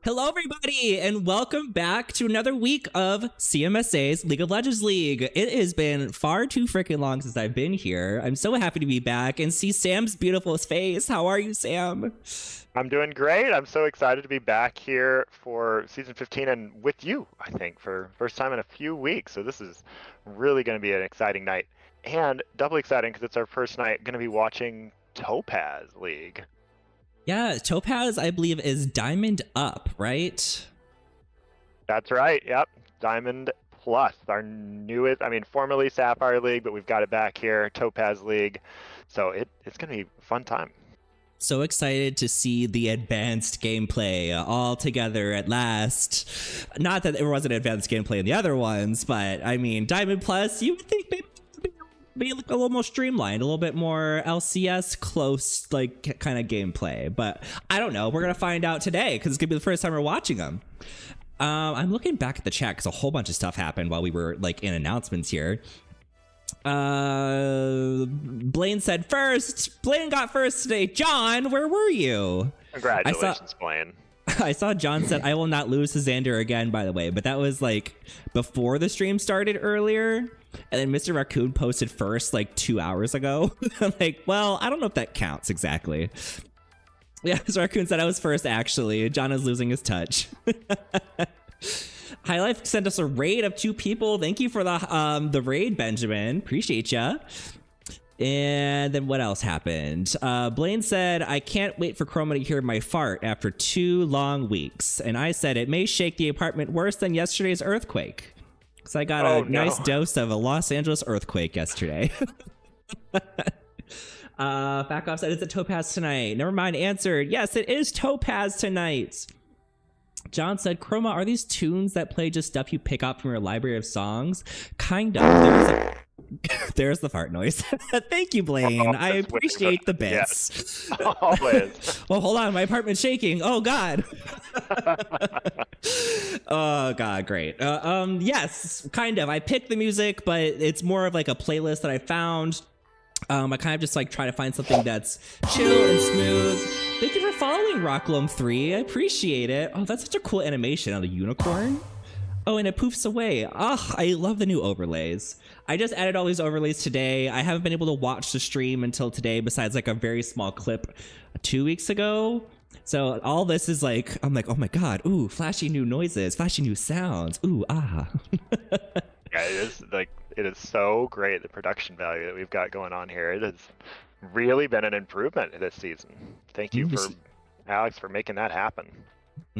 Hello, everybody, and welcome back to another week of CMSA's League of Legends League. It has been far too freaking long since I've been here. I'm so happy to be back and see Sam's beautiful face. How are you, Sam? I'm doing great. I'm so excited to be back here for season 15 and with you, I think, for first time in a few weeks. So this is really going to be an exciting night, and doubly exciting because it's our first night going to be watching Topaz League. Yeah, Topaz, I believe, is Diamond Up, right? That's right. Yep. Diamond Plus, our newest, formerly Sapphire League, but we've got it back here, Topaz League. So it's going to be a fun time. So excited to see the advanced gameplay all together at last. Not that there wasn't advanced gameplay in the other ones, but I mean, Diamond Plus, you would think maybe be a little more streamlined, a little bit more LCS close, like kind of gameplay. But I don't know. We're gonna find out today because it's gonna be the first time we're watching them. I'm looking back at the chat because a whole bunch of stuff happened while we were like in announcements here. Blaine said first. Blaine got first today. John, where were you? Congratulations, Blaine. I saw John said, I will not lose to Xander again, by the way, but that was like before the stream started earlier. And then Mr. Raccoon posted first like 2 hours ago. I'm like, well, I don't know if that counts exactly. Yeah, Mr. Raccoon said I was first, actually. John is losing his touch. High Life sent us a raid of 2 people. Thank you for the raid, Benjamin. Appreciate ya. And then what else happened? Blaine said, I can't wait for Chroma to hear my fart after 2 long weeks. And I said, it may shake the apartment worse than yesterday's earthquake. Because I got a nice dose of a Los Angeles earthquake yesterday. Back off said, it's a Topaz tonight. Never mind, answered. Yes, it is Topaz tonight. John said, Chroma, are these tunes that play just stuff you pick up from your library of songs? Kind of. There's the fart noise. Thank you, Blaine. I appreciate the bits. Yes, always. Well, hold on. My apartment's shaking. Oh, God. Oh, God. Great. Yes, kind of. I picked the music, but it's more of like a playlist that I found. I kind of just like try to find something that's chill and smooth. Thank you for following Rocklum3. I appreciate it. Oh, that's such a cool animation on the unicorn. Oh, and it poofs away. Oh, I love the new overlays. I just added all these overlays today. I haven't been able to watch the stream until today, besides like a very small clip 2 weeks ago. So all this is like, I'm like, oh my God, ooh, flashy new noises, flashy new sounds, ooh, ah. Yeah, it is so great, the production value that we've got going on here. It has really been an improvement this season. Thank you for Alex for making that happen.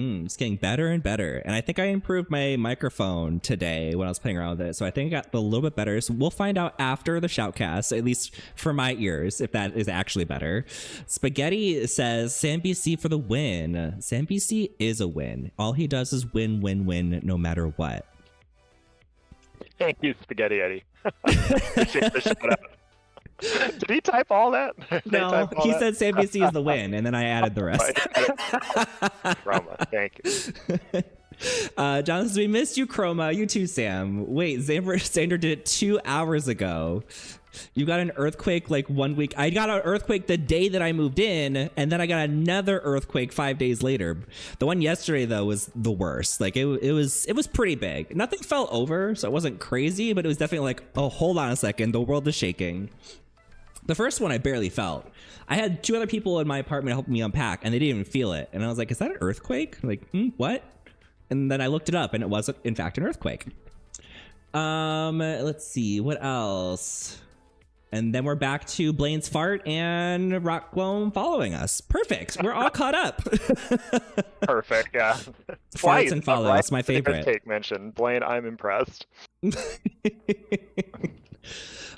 It's getting better and better. And I think I improved my microphone today when I was playing around with it. So I think I got a little bit better. So we'll find out after the shoutcast, at least for my ears, if that is actually better. Spaghetti says, Sam BC for the win. Sam BC is a win. All he does is win, win, win, no matter what. Thank you, Spaghetti Eddie. Appreciate the shout out. Did he type all that? No, he said Sam BC is the win, and then I added the rest. Chroma, thank you. John says, we missed you, Chroma. You too, Sam. Wait, Xander did it 2 hours ago. You got an earthquake like 1 week. I got an earthquake the day that I moved in, and then I got another earthquake 5 days later. The one yesterday, though, was the worst. Like, it was pretty big. Nothing fell over, so it wasn't crazy, but it was definitely like, oh, hold on a second. The world is shaking. The first one I barely felt. I had 2 other people in my apartment helping me unpack, and they didn't even feel it. And I was like, is that an earthquake? Like, what? And then I looked it up, and it was, in fact, an earthquake. Let's see. What else? And then we're back to Blaine's fart and Rockglome following us. Perfect. We're all caught up. Perfect, yeah. Farts and But Ryan follows, my didn't even favorite. take mention. Blaine, I'm impressed.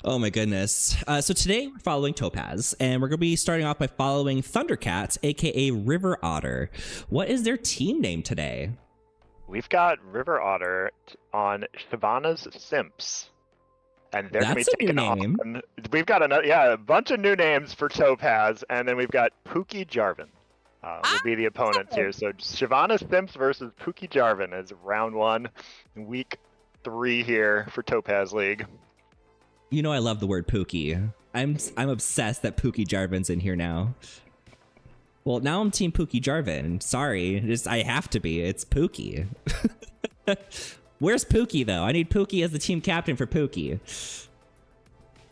Oh my goodness. So today we're following Topaz, and we're going to be starting off by following Thundercats, aka River Otter. What is their team name today? We've got River Otter on Shyvana's Simps. And they're going to That's be a new taking name. on. We've got a bunch of new names for Topaz, and then we've got Pookie Jarvan. Will be the opponents here. So Shyvana Simps versus Pookie Jarvan is round 1, week 3 here for Topaz League. You know I love the word Pookie. I'm obsessed that Pookie Jarvan's in here now. Well, now I'm Team Pookie Jarvan. Sorry, I have to be. It's Pookie. Where's Pookie though? I need Pookie as the team captain for Pookie.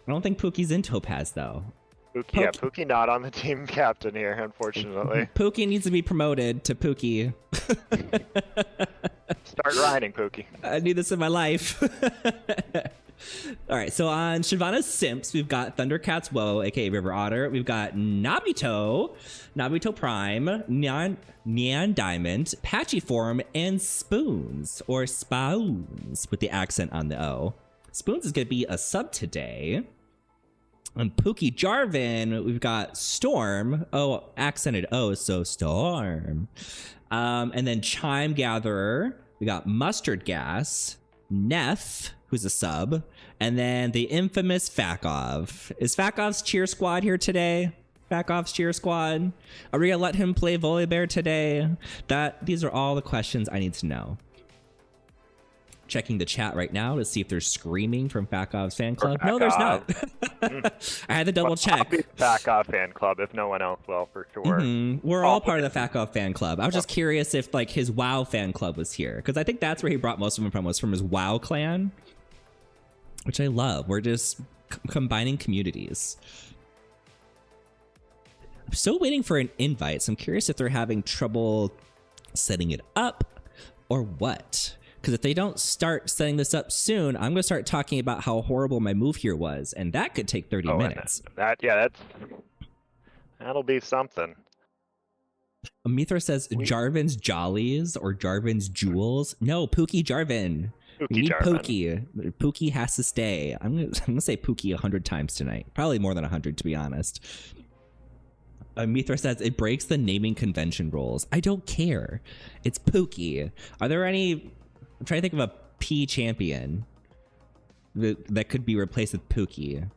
I don't think Pookie's in Topaz though. Pookie not on the team captain here, unfortunately. Pookie needs to be promoted to Pookie. Start riding, Pookie. I need this in my life. All right, so on Shyvana's Simps, we've got Thundercats Woe, aka River Otter. We've got Nabito Prime, Neon Diamond, Patchy Form, and Spoons, or Spoons, with the accent on the O. Spoons is going to be a sub today. On Pookie Jarvan, we've got Storm. Oh, accented O, so Storm. And then Chime Gatherer. We got Mustard Gas, Neff, who's a sub, and then the infamous Fakov. Is Fakov's cheer squad here today? Fakov's cheer squad? Are we gonna let him play Volibear today? These are all the questions I need to know. Checking the chat right now to see if there's screaming from Fakov's fan club. No, there's not. I had to double check. Fakov fan club, if no one else will, for sure. We're all part of the Fakov fan club. I was just curious if like his WoW fan club was here, because I think that's where he brought most of them from, was from his WoW clan, which I love. We're just combining communities. I'm still waiting for an invite, so I'm curious if they're having trouble setting it up or what. Because if they don't start setting this up soon, I'm going to start talking about how horrible my move here was, and that could take 30 minutes. That'll be something. Mithra says Jarvan's Jollies or Jarvan's Jewels. No, Pookie Jarvan. We need Pookie. Pookie has to stay. I'm gonna say Pookie 100 times tonight. Probably more than 100, to be honest. Mithra says it breaks the naming convention rules. I don't care. It's Pookie. Are there any... I'm trying to think of a P champion that could be replaced with Pookie.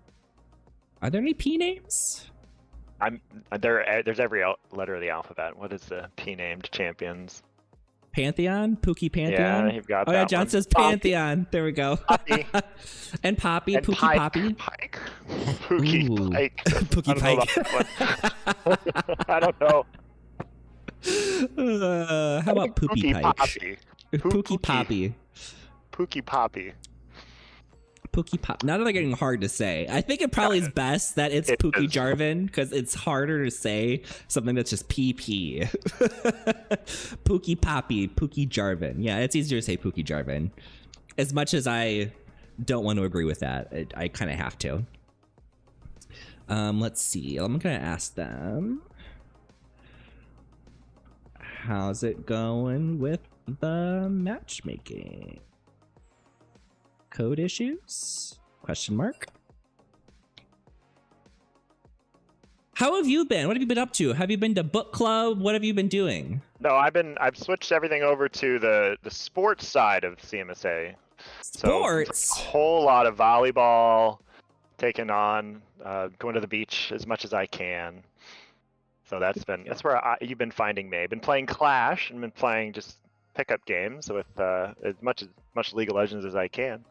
Are there any P names? There's every letter of the alphabet. What is the P named champions? Pantheon? Pookie Pantheon? Yeah, you've got that. Oh yeah, John says Pantheon. There we go. Poppy. And Poppy, and Pookie Poppy. Pike. Pookie Pike. Pookie Pike. I don't know. How about Poopy Pike? Poppy. Pookie Poppy. Pookie Poppy. Pookie Pop. Now that they're getting hard to say, I think it probably is best that it's Pookie Jarvan, because it's harder to say something that's just PP. Pookie Poppy, Pookie Jarvan. Yeah, it's easier to say Pookie Jarvan. As much as I don't want to agree with that, I kind of have to. Let's see. I'm gonna ask them. How's it going with the matchmaking? Code issues? Question mark. How have you been? What have you been up to? Have you been to book club? What have you been doing? No, I've switched everything over to the sports side of CMSA. Sports. So a whole lot of volleyball, taking on, going to the beach as much as I can. So that's where you've been finding me. I've been playing Clash and been playing just pickup games with as much League of Legends as I can.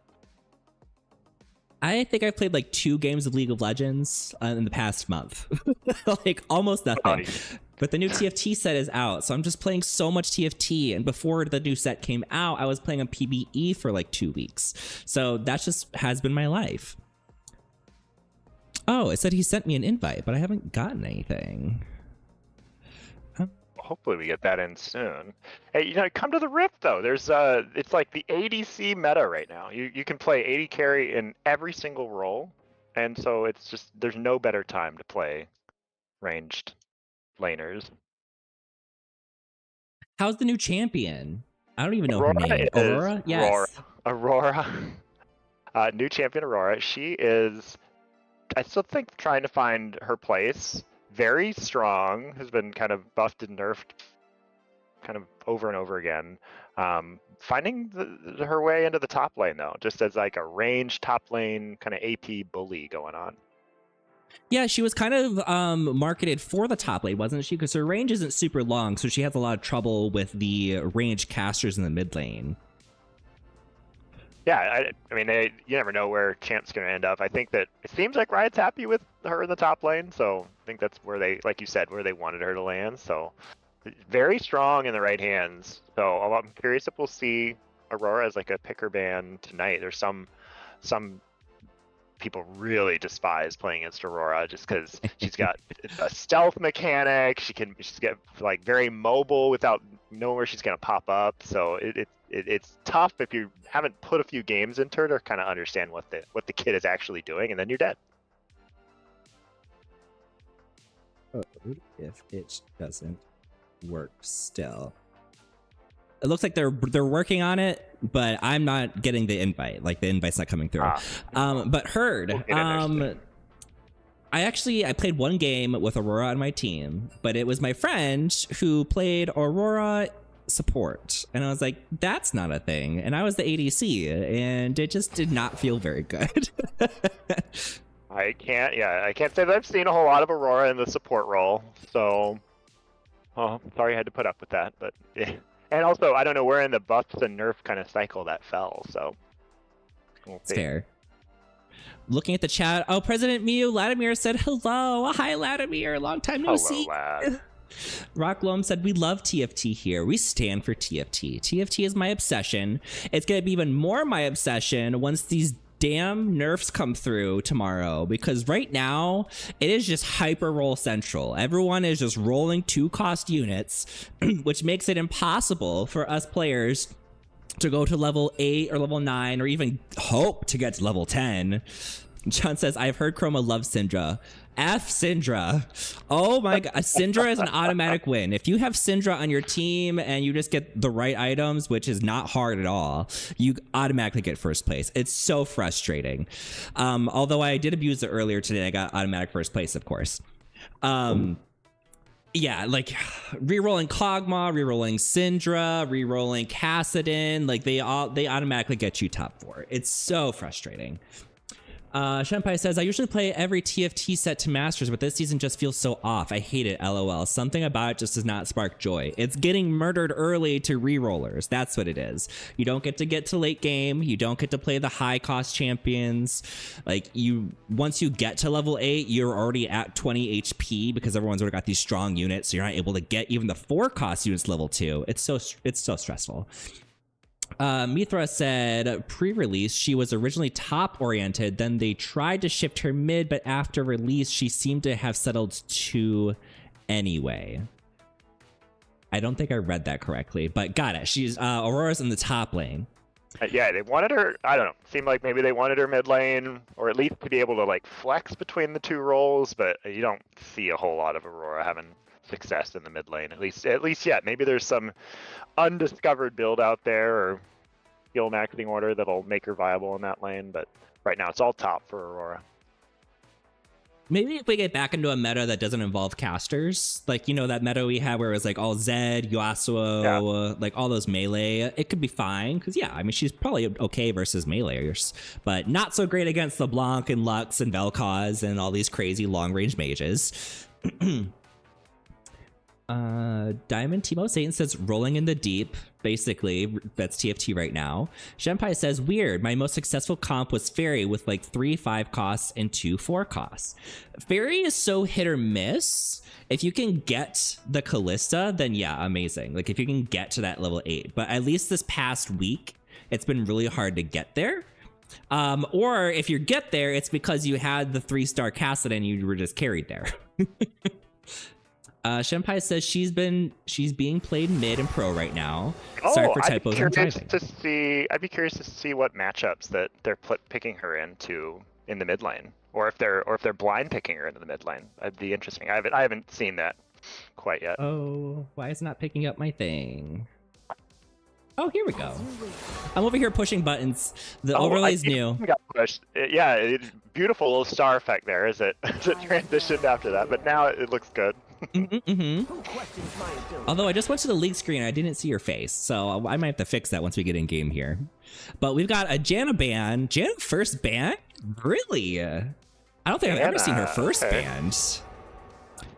I think I've played like 2 games of League of Legends in the past month. Like almost nothing. But the new TFT set is out, so I'm just playing so much TFT. And before the new set came out, I was playing a PBE for like 2 weeks. So that just has been my life. Oh, it said he sent me an invite, but I haven't gotten anything. Hopefully we get that in soon. Hey, come to the Rift though. There's it's like the ADC meta right now. You can play AD carry in every single role, and so it's just there's no better time to play ranged laners. How's the new champion? I don't even know Aurora her name. is Aurora? Yes. Aurora. New champion Aurora. She is, I still think, trying to find her place. Very strong. Has been kind of buffed and nerfed kind of over and over again. Finding her way into the top lane, though, just as like a range top lane kind of AP bully going on. Yeah, she was kind of marketed for the top lane, wasn't she? Because her range isn't super long, so she has a lot of trouble with the range casters in the mid lane. Yeah, I mean, you never know where Champ's going to end up. I think that it seems like Riot's happy with her in the top lane, so I think that's where they, like you said, where they wanted her to land. So very strong in the right hands. So I'm curious if we'll see Aurora as like a picker ban tonight. There's some people really despise playing against Aurora just because she's got a stealth mechanic. She's got like very mobile without knowing where she's gonna pop up. So it's tough if you haven't put a few games into her to kind of understand what the kid is actually doing, and then you're dead. Oh, if it doesn't work still. It looks like they're working on it, but I'm not getting the invite. Like the invite's not coming through. But Herd, I played one game with Aurora on my team, but it was my friend who played Aurora support, and I was like, that's not a thing. And I was the ADC, and it just did not feel very good. I can't say that I've seen a whole lot of Aurora in the support role, so sorry I had to put up with that, but yeah. And also, I don't know where in the buffs and nerf kind of cycle that fell, so we'll see. Fair. Looking at the chat, oh, President Mew, Latimer said hello. Hi, Latimer, long time no see. Lad. Rock Loam said, we love TFT here. We stand for TFT. TFT is my obsession. It's going to be even more my obsession once these damn nerfs come through tomorrow, because right now it is just hyper roll central. Everyone is just rolling 2-cost units, which makes it impossible for us players to go to level 8 or level 9 or even hope to get to level 10. John says, I've heard Chroma loves Syndra. F Syndra. Oh my god. Syndra is an automatic win. If you have Syndra on your team and you just get the right items, which is not hard at all, you automatically get first place. It's so frustrating. Although I did abuse it earlier today, I got automatic first place, of course. Yeah, like rerolling Kog'Maw, rerolling Syndra, rerolling Kassadin, like they automatically get you top 4. It's so frustrating. Shenpai says, I usually play every TFT set to Masters, but this season just feels so off. I hate it, LOL. Something about it just does not spark joy. It's getting murdered early to rerollers. That's what it is. You don't get to late game. You don't get to play the high cost champions. Like once you get to level 8, you're already at 20 HP because everyone's already got these strong units, so you're not able to get even the 4 cost units level 2. It's so stressful. Mithra said, pre-release, she was originally top-oriented, then they tried to shift her mid, but after release, she seemed to have settled to anyway. I don't think I read that correctly, but got it. She's Aurora's in the top lane. Yeah, they wanted her, I don't know, seemed like maybe they wanted her mid lane, or at least to be able to like flex between the 2 roles, but you don't see a whole lot of Aurora having success in the mid lane, at least yet. Maybe there's some undiscovered build out there or skill maxing order that'll make her viable in that lane, but right now it's all top for Aurora. Maybe if we get back into a meta that doesn't involve casters, like, you know, that meta we had where it was like all Zed, Yasuo, like all those melee, it could be fine. Because, yeah, I mean, she's probably okay versus meleeers, but not so great against LeBlanc and Lux and Vel'Koz and all these crazy long-range mages. Diamond Timo Satan says, rolling in the deep. Basically, that's TFT right now. Shenpai says, weird. My most successful comp was Fairy with like 3 5 costs and 2 4 costs. Fairy is so hit or miss. If you can get the Callista, then yeah, amazing. Like if you can get to that level 8. But at least this past week, it's been really hard to get there. Or if you get there, it's because you had the 3-star Kassadin and you were just carried there. Shenpai says she's being played mid and pro right now. Sorry for typos. I'd be curious to see what matchups that they're picking her into in the mid lane, or if they're blind picking her into the mid lane. That'd be interesting. I haven't seen that quite yet. Oh, why is it not picking up my thing? Oh, here we go. I'm over here pushing buttons. The overlay's new. Got pushed. Yeah, beautiful little star effect there as it transitioned after that, but now it looks good. Although I just went to the league screen and I didn't see your face, so I might have to fix that once we get in game here. But we've got a Janna ban. Janna first ban? Really? I don't think I've ever seen her first banned.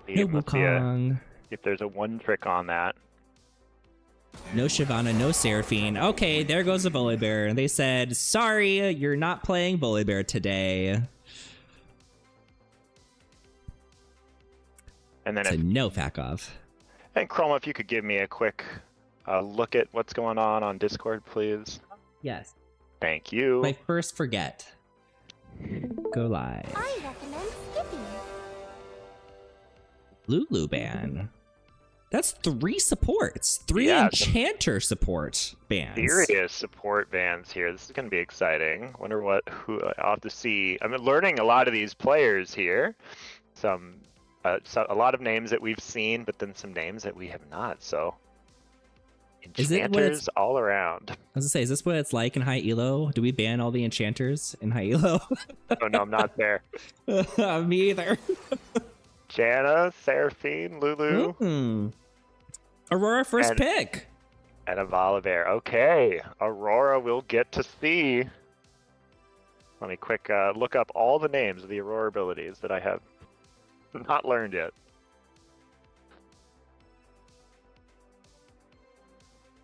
No Wukong. If there's a one trick on that. No Shyvana, no Seraphine. Okay, there goes the Volibear. And they said, sorry, you're not playing Volibear today. And then it's a no Fakov. And Chroma, if you could give me a quick look at what's going on Discord, please. Yes. Thank you. My first forget. Go live. I recommend skipping. Lulu ban. That's 3 supports. 3 enchanter support bans. Serious support bans here. This is going to be exciting. Wonder who I'll have to see. I'm learning a lot of these players here. A lot of names that we've seen, but then some names that we have not. So enchanters all around. I was gonna say, is this what it's like in high elo? Do we ban all the enchanters in high elo? Oh no, I'm not there. Me either. Janna, Seraphine, Lulu. Aurora first pick. And a Volibear. Okay, Aurora will get to see. Let me quick look up all the names of the Aurora abilities that I have not learned yet.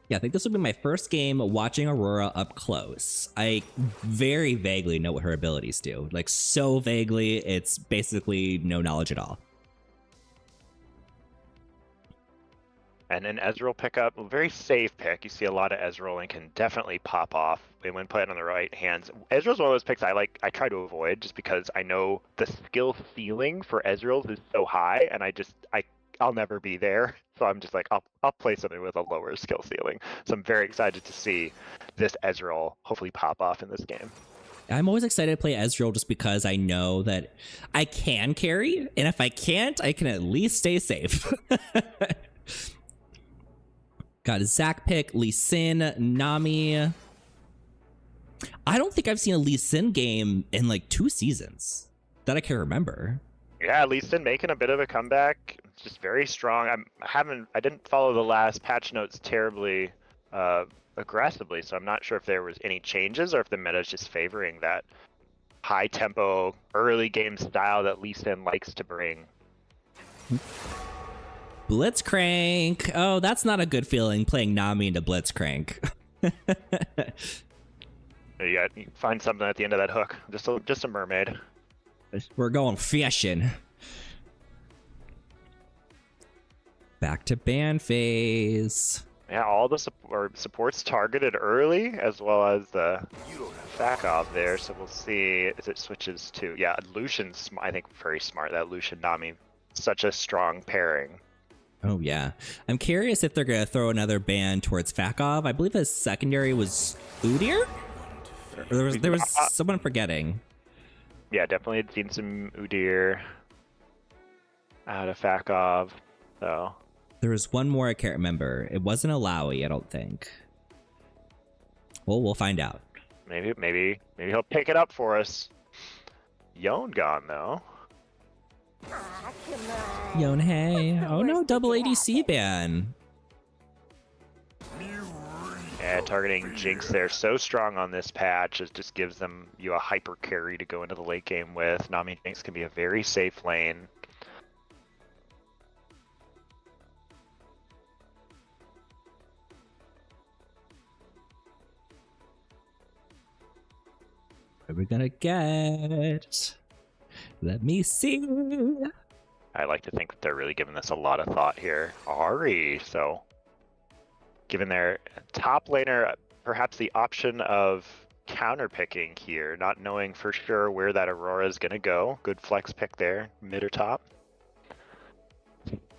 Yeah, I think this will be my first game watching Aurora up close. I very vaguely know what her abilities do. Like, so vaguely, it's basically no knowledge at all. And an Ezreal pickup, a very safe pick. You see a lot of Ezreal and can definitely pop off when played on the right hands. Ezreal's one of those picks I try to avoid just because I know the skill ceiling for Ezreal is so high, and I'll never be there. So I'm just like, I'll play something with a lower skill ceiling. So I'm very excited to see this Ezreal hopefully pop off in this game. I'm always excited to play Ezreal just because I know that I can carry, and if I can't, I can at least stay safe. Got a Zac pick, Lee Sin, Nami. I don't think I've seen a Lee Sin game in like 2 seasons that I can remember. Yeah, Lee Sin making a bit of a comeback. It's just very strong. I didn't follow the last patch notes terribly aggressively, so I'm not sure if there was any changes or if the meta is just favoring that high tempo early game style that Lee Sin likes to bring. Blitzcrank. Oh, that's not a good feeling, playing Nami into Blitzcrank. You find something at the end of that hook. Just a mermaid. We're going fishing. Back to ban phase. Yeah, all the supports targeted early, as well as the Fakov there. So we'll see as it switches to Lucian's. I think very smart, that Lucian Nami, such a strong pairing. Oh yeah, I'm curious if they're gonna throw another ban towards Fakov. I believe his secondary was Udyr. Or there was someone I'm forgetting. Yeah, definitely had seen some Udyr out of Fakov. So there was one more I can't remember. It wasn't a Lowy, I don't think. Well, we'll find out. Maybe he'll pick it up for us. Yone gone though. Yone, hey. Oh no, double ADC ban. Yeah, targeting Jinx there, so strong on this patch. It just gives them a hyper carry to go into the late game with. Nami Jinx can be a very safe lane. What are we gonna get? Let me see. I like to think that they're really giving this a lot of thought here. Ahri, so given their top laner perhaps the option of counter picking here, not knowing for sure where that Aurora is going to go. Good flex pick there, mid or top.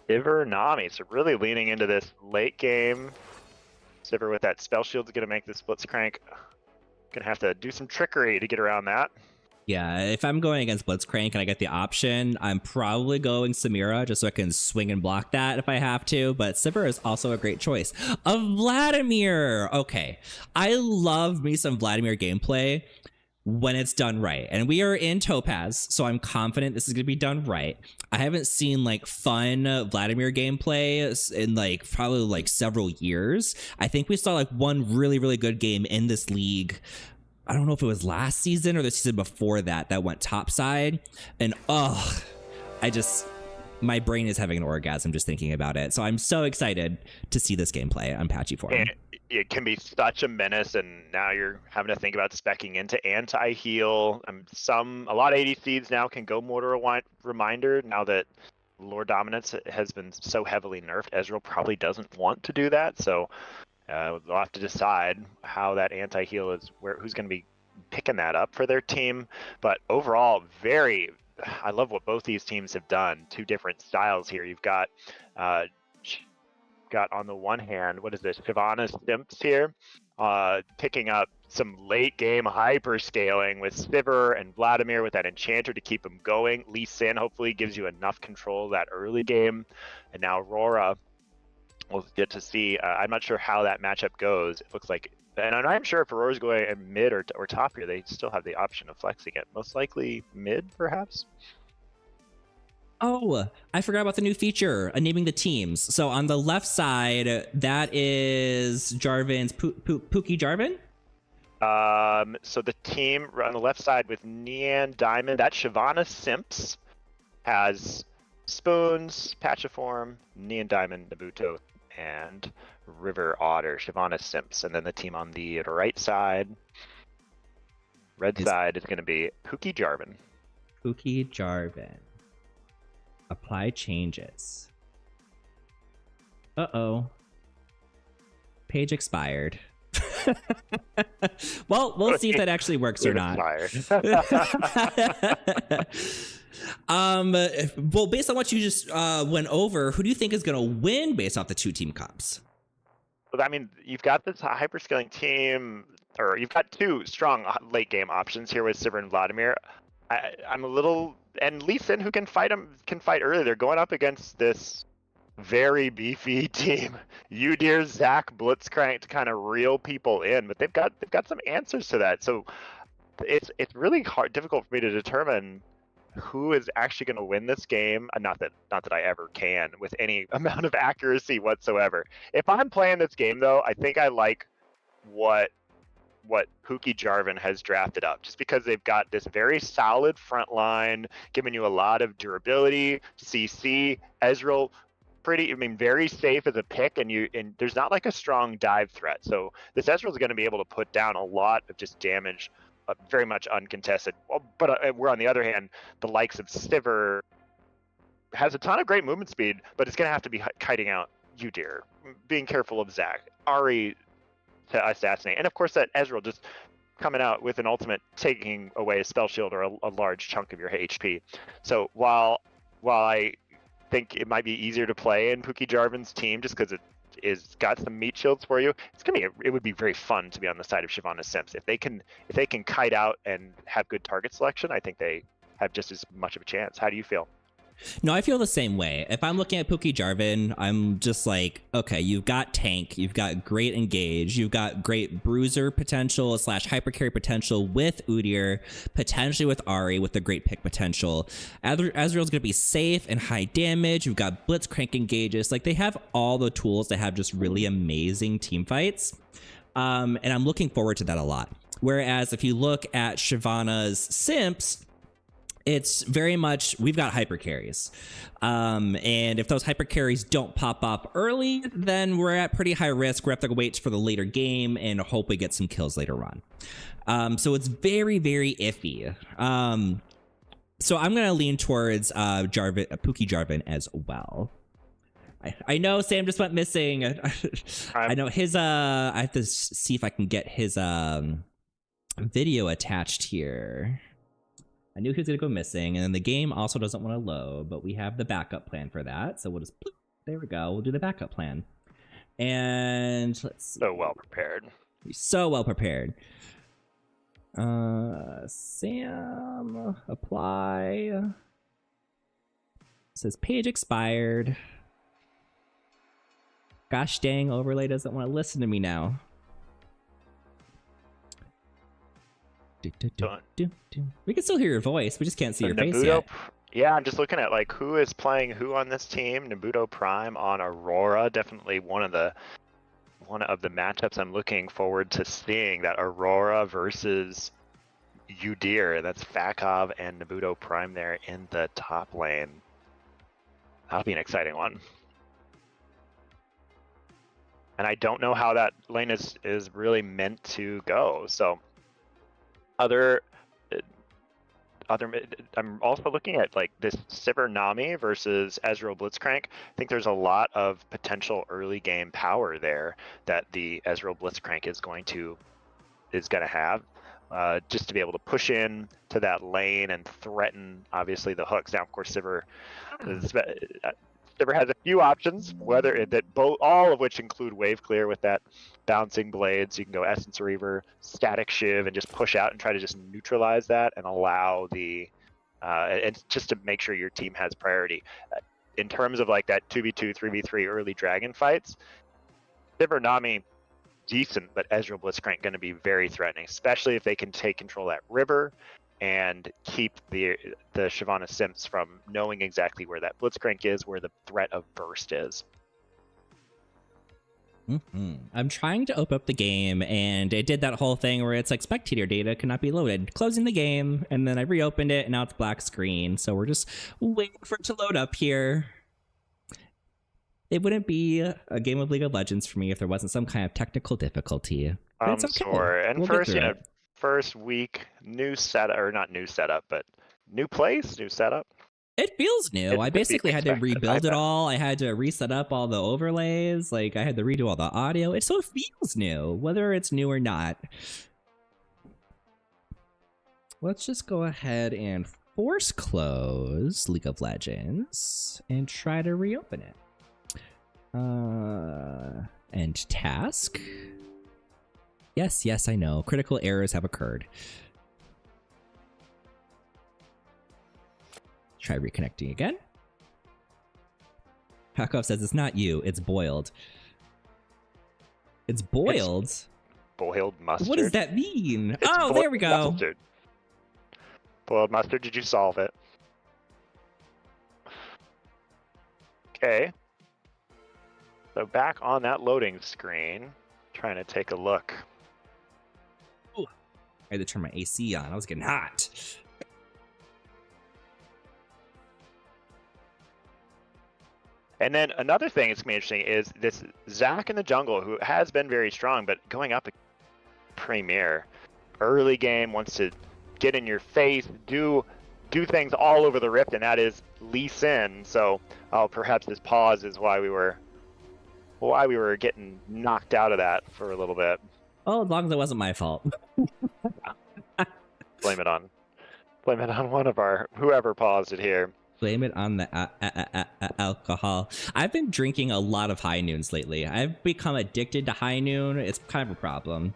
Sivir, Nami, so really leaning into this late game. Sivir with that spell shield is going to make this Blitzcrank. Gonna have to do some trickery to get around that. Yeah, if I'm going against Blitzcrank and I get the option, I'm probably going Samira just so I can swing and block that if I have to. But Sivir is also a great choice. A Vladimir. Okay, I love me some Vladimir gameplay when it's done right. And we are in Topaz, so I'm confident this is going to be done right. I haven't seen like fun Vladimir gameplay in like probably like several years. I think we saw like one really, really good game in this league. I don't know if it was last season or the season before that went topside. And my brain is having an orgasm just thinking about it. So I'm so excited to see this gameplay on Patchy Forum. It can be such a menace, and now you're having to think about speccing into anti-heal. A lot of ADCs now can go Mortar Reminder now that Lord Dominance has been so heavily nerfed. Ezreal probably doesn't want to do that, so they'll have to decide how that anti-heal is, who's going to be picking that up for their team. But overall, I love what both these teams have done. Two different styles here. You've got on the one hand, what is this? Shyvana Simps here, picking up some late game hyper scaling with Sivir and Vladimir with that enchanter to keep him going. Lee Sin hopefully gives you enough control of that early game. And now Aurora, we'll get to see. I'm not sure how that matchup goes. It looks like, and I'm not sure if Aurora's going mid or top here. They still have the option of flexing it. Most likely mid, perhaps. Oh, I forgot about the new feature, naming the teams. So on the left side, that is Jarvan's Pookie Jarvan. So the team on the left side with Neon Diamond, that Shyvana Simps has Spoons, Patchiform, Neon Diamond, Nabuto, and River Otter, Shyvana Simps. And then the team on the right side, side, is going to be Pookie Jarvan. Pookie Jarvan. Apply changes. Uh-oh. Page expired. Well, we'll see if that actually works or not. Well, based on what you just went over, who do you think is going to win based off the two team comps? I mean, you've got this hyperscaling team, or you've got two strong late game options here with Sivir and Vladimir. I'm a little, and Lee Sin, who can fight early. They're going up against this very beefy team. Udyr, Zach, Blitzcrank to kind of reel people in, but they've got some answers to that. So it's really difficult for me to determine who is actually going to win this game. Not that I ever can with any amount of accuracy whatsoever. If I'm playing this game though, I think I like what Pookie Jarvan has drafted up, just because they've got this very solid front line, giving you a lot of durability. CC, Ezreal, very safe as a pick, and there's not like a strong dive threat. So this Ezreal is going to be able to put down a lot of just damage, very much uncontested. But we're on the other hand, the likes of Sivir has a ton of great movement speed, but it's going to have to be kiting out Udyr, being careful of Zach, Ari to assassinate, and of course that Ezreal just coming out with an ultimate, taking away a spell shield or a large chunk of your HP. So while I think it might be easier to play in Pookie Jarvan's team just because it is got some meat shields for you, it would be very fun to be on the side of Shyvana Simps. If they can kite out and have good target selection, I think they have just as much of a chance. How do you feel? No, I feel the same way. If I'm looking at Pookie Jarvan, I'm just like, okay, you've got tank, you've got great engage, you've got great bruiser potential / hypercarry potential with Udyr, potentially with Ari with the great pick potential. Ezreal's going to be safe and high damage. You've got Blitzcrank engages. Like, they have all the tools to have just really amazing team fights. And I'm looking forward to that a lot. Whereas if you look at Shyvana's Simps, it's very much, we've got hyper carries. And if those hyper carries don't pop up early, then we're at pretty high risk. We have to wait for the later game and hope we get some kills later on. So it's very, very iffy. So I'm going to lean towards Pookie Jarvan as well. I know Sam just went missing. I know his, I have to see if I can get his video attached here. I knew he was going to go missing, and then the game also doesn't want to load, but we have the backup plan for that. So we'll just, there we go. We'll do the backup plan. And let's see. So well prepared. So well prepared. Sam, apply. It says page expired. Gosh dang, overlay doesn't want to listen to me now. We can still hear your voice. We just can't see your face yet. Yeah, I'm just looking at like who is playing who on this team. Nabuto Prime on Aurora, definitely one of the matchups I'm looking forward to seeing. That Aurora versus Udyr. That's Fakov and Nabuto Prime there in the top lane. That'll be an exciting one. And I don't know how that lane is really meant to go. So I'm also looking at like this Sivir Nami versus Ezreal Blitzcrank. I think there's a lot of potential early game power there that the Ezreal Blitzcrank is going to have, just to be able to push in to that lane and threaten obviously the hooks. Now, of course, Sivir has a few options, all of which include wave clear with that bouncing blades. You can go Essence Reaver, Static Shiv, and just push out and try to just neutralize that and allow and just to make sure your team has priority. In terms of like that 2v2, 3v3 early dragon fights, Sivir Nami, decent, but Ezreal Blitzcrank going to be very threatening, especially if they can take control of that river and keep the Shyvana Simps from knowing exactly where that Blitzcrank is, where the threat of burst is. I'm trying to open up the game, and it did that whole thing where it's like spectator data cannot be loaded. Closing the game, and then I reopened it, and now it's black screen. So we're just waiting for it to load up here. It wouldn't be a game of League of Legends for me if there wasn't some kind of technical difficulty. But it's okay. Sure. And we'll first week, new setup, or not new setup, but new place, new setup. It feels new. I basically had to rebuild it all. I had to reset up all the overlays. Like, I had to redo all the audio. It so feels new, whether it's new or not. Let's just go ahead and force close League of Legends and try to reopen it. And task. Yes, I know. Critical errors have occurred. Try reconnecting again. Hakov says it's not you, it's boiled. It's boiled? It's boiled mustard. What does that mean? Oh, there we go. Mustard. Boiled mustard, did you solve it? Okay. So back on that loading screen, trying to take a look. Ooh, I had to turn my AC on. I was getting hot. And then another thing that's going to be interesting is this Zach in the jungle, who has been very strong, but going up a Premier early game, wants to get in your face, do things all over the Rift, and that is Lee Sin. So perhaps this pause is why we were getting knocked out of that for a little bit. Oh, as long as it wasn't my fault. Blame it on one of whoever paused it here. Blame it on the alcohol. I've been drinking a lot of High Noons lately. I've become addicted to High Noon. It's kind of a problem.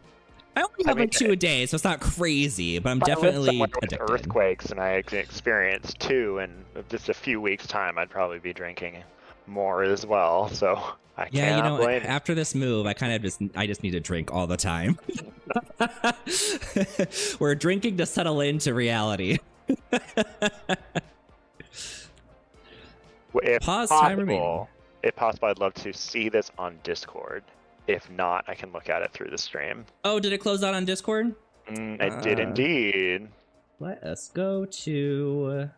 I only have like 2 a day, so it's not crazy, but I'm definitely addicted. Earthquakes, and I experienced 2, and just a few weeks' time, I'd probably be drinking more as well. So I can't blame. After this move, I just need to drink all the time. We're drinking to settle into reality. If Pause possible, time remaining. If possible, I'd love to see this on Discord. If not, I can look at it through the stream. Oh, did it close out on Discord? It did indeed. Let us go to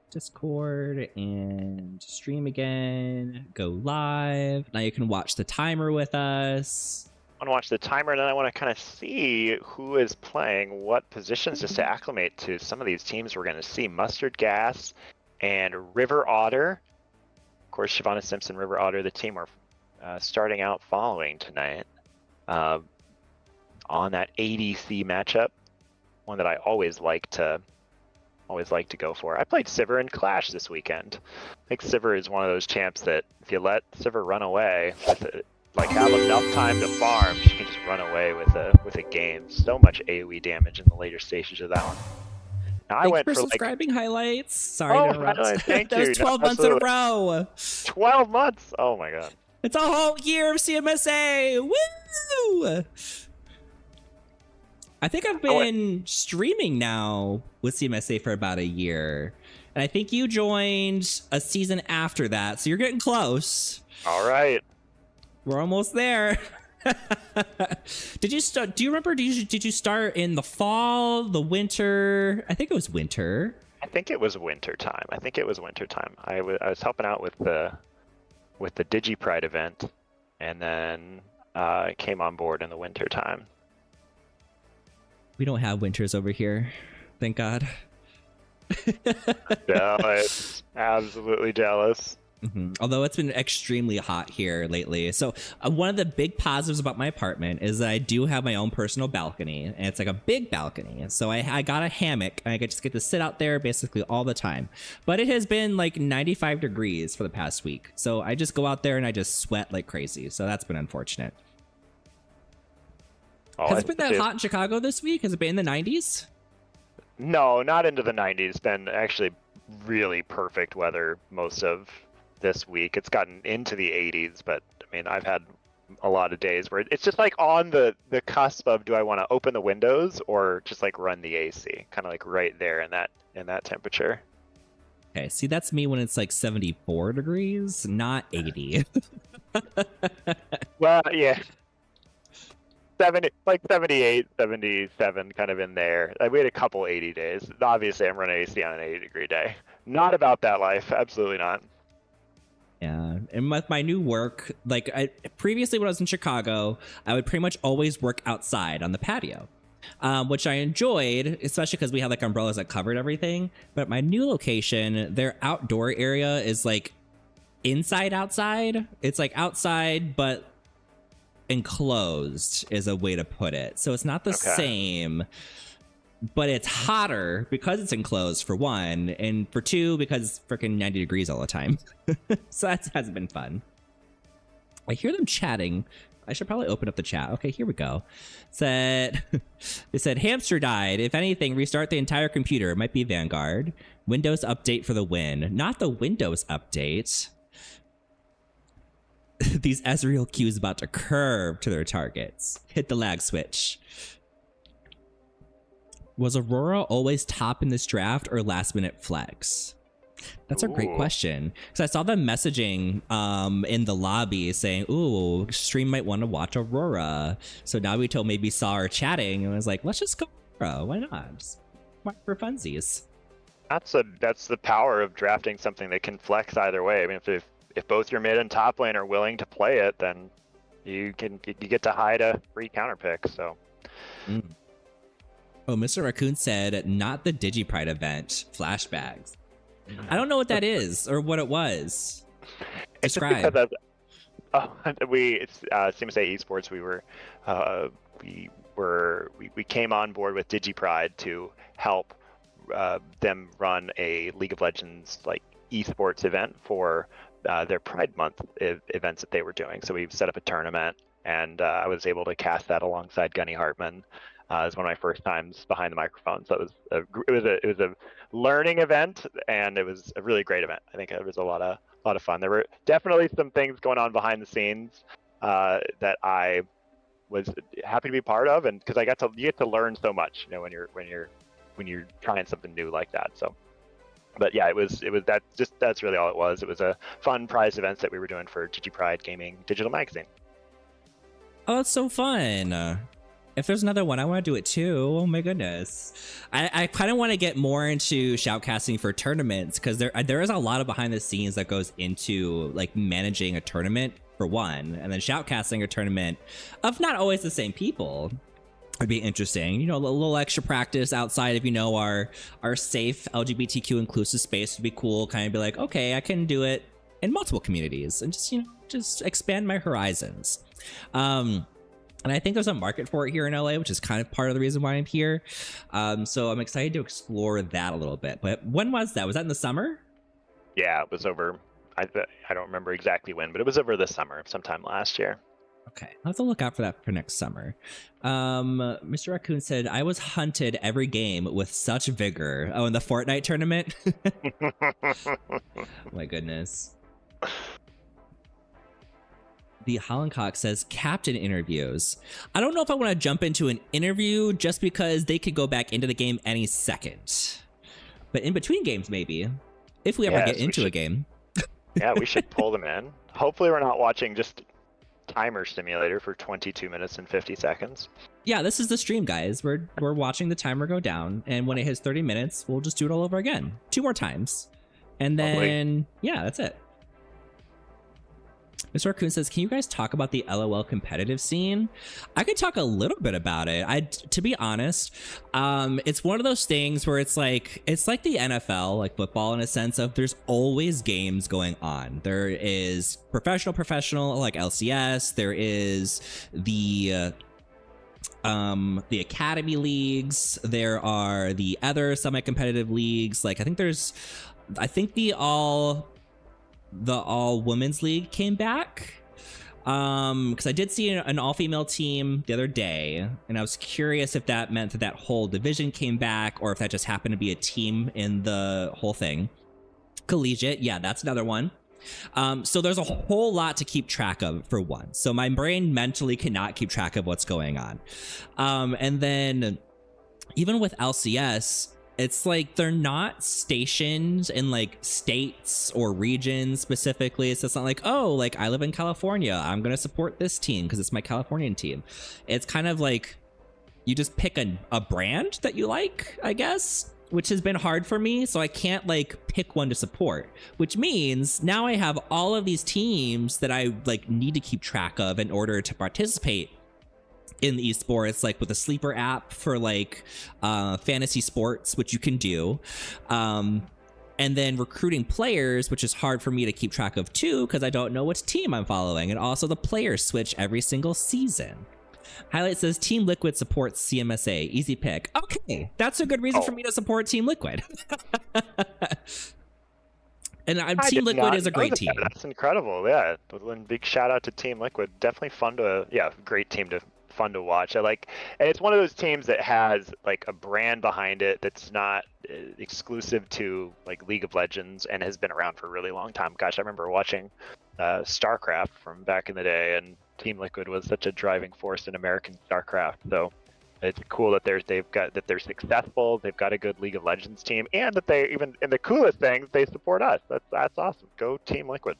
Discord and stream again. Go live. Now you can watch the timer with us. I want to watch the timer, and then I want to kind of see who is playing what positions, just to acclimate to some of these teams we're going to see. Mustard Gas and River Otter. Of course, Shyvana Simpson, River Otter, the team we're starting out following tonight on that ADC matchup. One that I always like to go for. I played Sivir in Clash this weekend. I think Sivir is one of those champs that if you let Sivir run away like have enough time to farm, she can just run away with a game. So much AoE damage in the later stages of that one. Now I Thanks went for for like subscribing, highlights. Sorry to interrupt. thank That you. was No, 12 months in a absolutely. row. 12 months. Oh my god. It's a whole year of CMSA. Woo! I think I've been streaming now with CMSA for about a year. And I think you joined a season after that. So you're getting close. All right. We're almost there. Did you start? Do you remember? Did you start in the fall, the winter? I think it was winter. I think it was winter time. I was helping out with the DigiPride event, and then came on board in the winter time. We don't have winters over here, thank God. Jealous, absolutely jealous. Mm-hmm. Although it's been extremely hot here lately. So one of the big positives about my apartment is that I do have my own personal balcony, and it's like a big balcony. So I got a hammock, and I just get to sit out there basically all the time. But it has been like 95 degrees for the past week. So I just go out there and I just sweat like crazy. So that's been unfortunate. Has it been that hot in Chicago this week? Has it been in the 90s? No, not into the 90s. It's been actually really perfect weather most of this week. It's gotten into the 80s, but I mean, I've had a lot of days where it's just like on the cusp of, do I want to open the windows or just like run the AC? Kind of like right there in that temperature. Okay, see, that's me when it's like 74 degrees, not 80. Well, yeah. 70, like 78, 77, kind of in there. We had a couple 80 days. Obviously, I'm running AC on an 80-degree day. Not about that life. Absolutely not. Yeah, and with my new work, like previously when I was in Chicago, I would pretty much always work outside on the patio, which I enjoyed, especially because we had like umbrellas that covered everything. But at my new location, their outdoor area is like inside outside. It's like outside, but enclosed is a way to put it. So it's not the same, but it's hotter because it's enclosed for one, and for two, because it's freaking 90 degrees all the time. So that hasn't been fun. I hear them chatting. I should probably open up the chat. Okay, here we go. They said, hamster died. If anything, restart the entire computer. It might be Vanguard. Windows update for the win. Not the Windows update. These Ezreal Qs about to curve to their targets. Hit the lag switch. Was Aurora always top in this draft or last minute flex? That's a great question. Because I saw them messaging in the lobby saying, ooh, stream might want to watch Aurora. So now we maybe saw her chatting and was like, let's just go Aurora. Why not? Just for funsies. That's the power of drafting something that can flex either way. I mean, if both your mid and top lane are willing to play it, then you get to hide a free counter pick. So. Oh, Mr. Raccoon said, not the DigiPride event. Flashbacks. I don't know what that is or what it was. Describe. It's CMSA eSports. We came on board with DigiPride to help them run a League of Legends like eSports event for their Pride Month events that they were doing. So we set up a tournament, and I was able to cast that alongside Gunny Hartman. It was one of my first times behind the microphone, so it was a learning event, and it was a really great event. I think it was a lot of fun. There were definitely some things going on behind the scenes that I was happy to be part of, and because you get to learn so much, when you're trying something new like that. So, but yeah, that's really all it was. It was a fun prize event that we were doing for DigiPride Gaming Digital Magazine. Oh, that's so fun. If there's another one, I want to do it too. Oh my goodness. I kind of want to get more into shoutcasting for tournaments, because there is a lot of behind the scenes that goes into like managing a tournament for one, and then shoutcasting a tournament of not always the same people would be interesting. A little extra practice outside of, our safe LGBTQ inclusive space would be cool. Kind of be like, okay, I can do it in multiple communities and just expand my horizons. And I think there's a market for it here in LA, which is kind of part of the reason why I'm here. So I'm excited to explore that a little bit. But when was that? Was that in the summer? Yeah, it was over. I don't remember exactly when, but it was over the summer, sometime last year. Okay, I'll have to look out for that for next summer. Mr. Raccoon said, I was hunted every game with such vigor. Oh, in the Fortnite tournament? My goodness. The Hollandcock says, captain interviews. I don't know if I want to jump into an interview just because they could go back into the game any second. But in between games, maybe. If we ever get into a game. Yeah, we should pull them in. Hopefully we're not watching just timer simulator for 22 minutes and 50 seconds. Yeah, this is the stream, guys. We're watching the timer go down, and when it hits 30 minutes, we'll just do it all over again. 2 more times. And then, yeah, that's it. Mr. Raccoon says, can you guys talk about the LOL competitive scene? I could talk a little bit about it. To be honest, it's one of those things where it's like the NFL, like football, in a sense of there's always games going on. There is professional, like LCS. There is the academy leagues. There are the other semi-competitive leagues. Like I think the all women's league came back, because I did see an all-female team the other day, and I was curious if that meant that whole division came back or if that just happened to be a team in the whole thing. Collegiate, yeah, that's another one. So there's a whole lot to keep track of, for one. So my brain mentally cannot keep track of what's going on. And then even with LCS, it's like they're not stationed in like states or regions specifically. So it's not like, oh, like I live in California, I'm going to support this team because it's my Californian team. It's kind of like you just pick a brand that you like, I guess, which has been hard for me. So I can't like pick one to support, which means now I have all of these teams that I like need to keep track of in order to participate in the esports, like with a sleeper app for like fantasy sports, which you can do, and then recruiting players, which is hard for me to keep track of too because I don't know which team I'm following, and also the players switch every single season. Highlight says Team Liquid supports CMSA. Easy pick. Okay, that's a good reason for me to support Team Liquid. And Team Liquid is a great team. That's incredible. Yeah, big shout out to Team Liquid. Definitely great team to fun to watch. And it's one of those teams that has like a brand behind it that's not exclusive to like League of Legends and has been around for a really long time. Gosh, I remember watching StarCraft from back in the day, and Team Liquid was such a driving force in American StarCraft. So it's cool that they're successful. They've got a good League of Legends team, and that they even in the coolest things they support us. That's awesome. Go Team Liquid.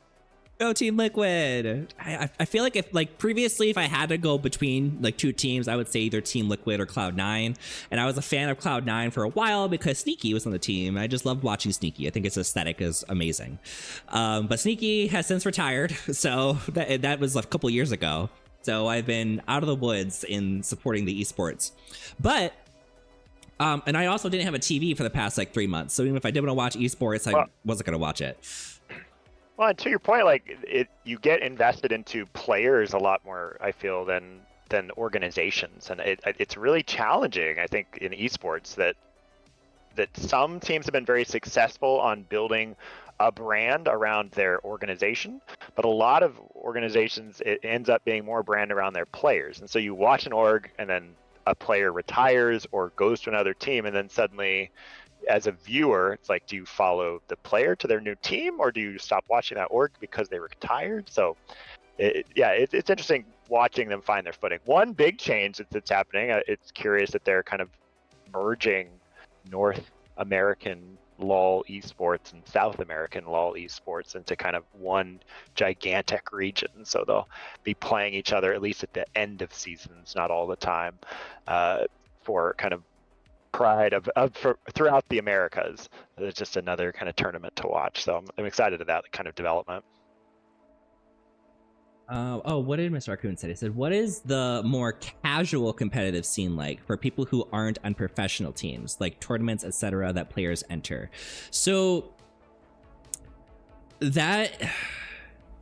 Go Team Liquid. I feel like if previously if I had to go between like two teams, I would say either Team Liquid or Cloud9. And I was a fan of Cloud9 for a while because Sneaky was on the team. I just loved watching Sneaky. I think its aesthetic is amazing. But Sneaky has since retired, so that was a couple years ago. So I've been out of the woods in supporting the esports. But and I also didn't have a TV for the past like 3 months. So even if I did want to watch esports, I wasn't going to watch it. Well, and to your point, you get invested into players a lot more, I feel, than organizations, and it's really challenging, I think, in esports that some teams have been very successful on building a brand around their organization, but a lot of organizations it ends up being more brand around their players, and so you watch an org and then a player retires or goes to another team, and then suddenly, as a viewer, it's like, do you follow the player to their new team, or do you stop watching that org because they retired? So, it's interesting watching them find their footing. One big change that's happening, it's curious that they're kind of merging North American LoL esports and South American LoL esports into kind of one gigantic region. So they'll be playing each other at least at the end of seasons, not all the time, for kind of pride throughout the Americas. It's just another kind of tournament to watch. So I'm excited about that kind of development. What did Mr. Raccoon say? He said, what is the more casual competitive scene like for people who aren't on professional teams, like tournaments, etc., that players enter? So that's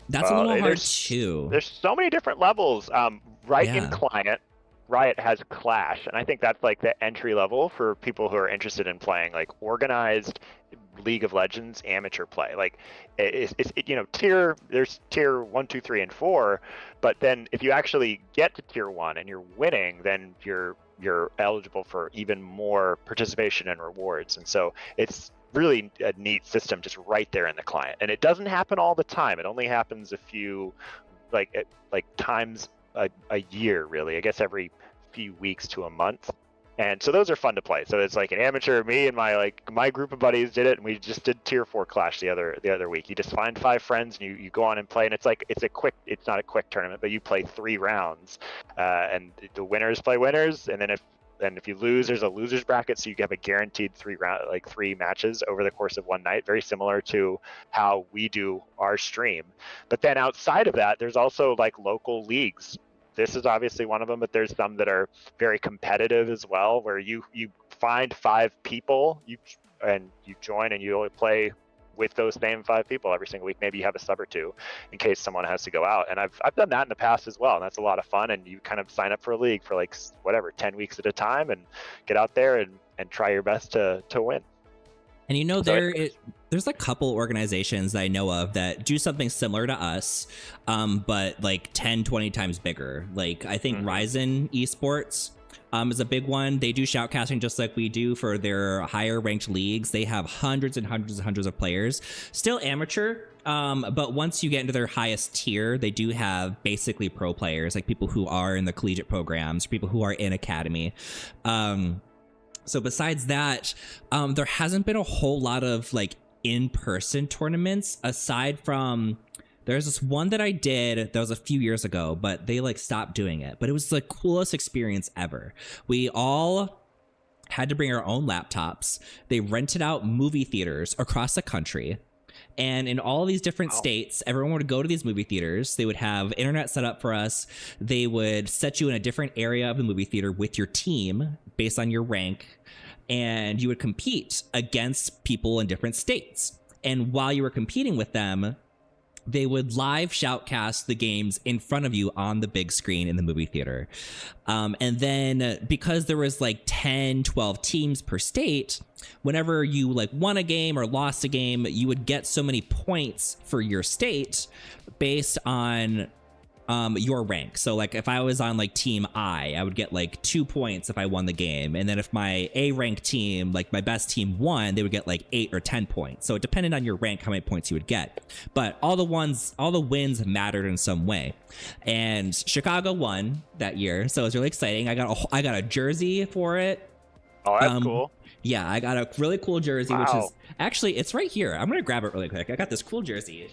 a little hard too. There's so many different levels. In Client, Riot has Clash, and I think that's like the entry level for people who are interested in playing like organized, League of Legends amateur play. Like there's tier 1, 2, 3, and 4, but then if you actually get to tier 1 and you're winning, then you're eligible for even more participation and rewards. And so it's really a neat system just right there in the client. And it doesn't happen all the time. It only happens a few times a year, really. I guess every few weeks to a month. And so those are fun to play. So it's like an amateur, me and my group of buddies did it, and we just did tier 4 clash the other week. You just find 5 friends and you go on and play, and it's not a quick tournament, but you play 3 rounds, and the winners play winners, and then if you lose, there's a losers bracket, so you have a guaranteed 3 matches over the course of one night, very similar to how we do our stream. But then outside of that, there's also like local leagues. This is obviously one of them, but there's some that are very competitive as well, where you find 5 people, you join, and you only play with those same 5 people every single week. Maybe you have a sub or 2 in case someone has to go out. And I've done that in the past as well, and that's a lot of fun. And you kind of sign up for a league for 10 weeks at a time and get out there and try your best to win. And there's a couple organizations that I know of that do something similar to us, but like 10, 20 times bigger. Like I think Ryzen eSports is a big one. They do shoutcasting just like we do for their higher ranked leagues. They have hundreds and hundreds and hundreds of players, still amateur. But once you get into their highest tier, they do have basically pro players, like people who are in the collegiate programs, people who are in academy. So besides that, there hasn't been a whole lot of like in-person tournaments aside from there's this one that I did that was a few years ago, but they like stopped doing it. But it was the coolest experience ever. We all had to bring our own laptops. They rented out movie theaters across the country. And in all these different states, everyone would go to these movie theaters. They would have internet set up for us. They would set you in a different area of the movie theater with your team based on your rank. And you would compete against people in different states. And while you were competing with them, they would live shoutcast the games in front of you on the big screen in the movie theater. And then because there was like 10, 12 teams per state, whenever you like won a game or lost a game, you would get so many points for your state based on your rank. So like if I was on like team I would get like 2 points if I won the game. And then if my A rank team, like my best team won, they would get like 8 or 10 points. So it depended on your rank how many points you would get. But all the wins mattered in some way. And Chicago won that year. So it was really exciting. I got a jersey for it. Oh, that's cool. Yeah, I got a really cool jersey, which is actually, it's right here. I'm going to grab it really quick. I got this cool jersey.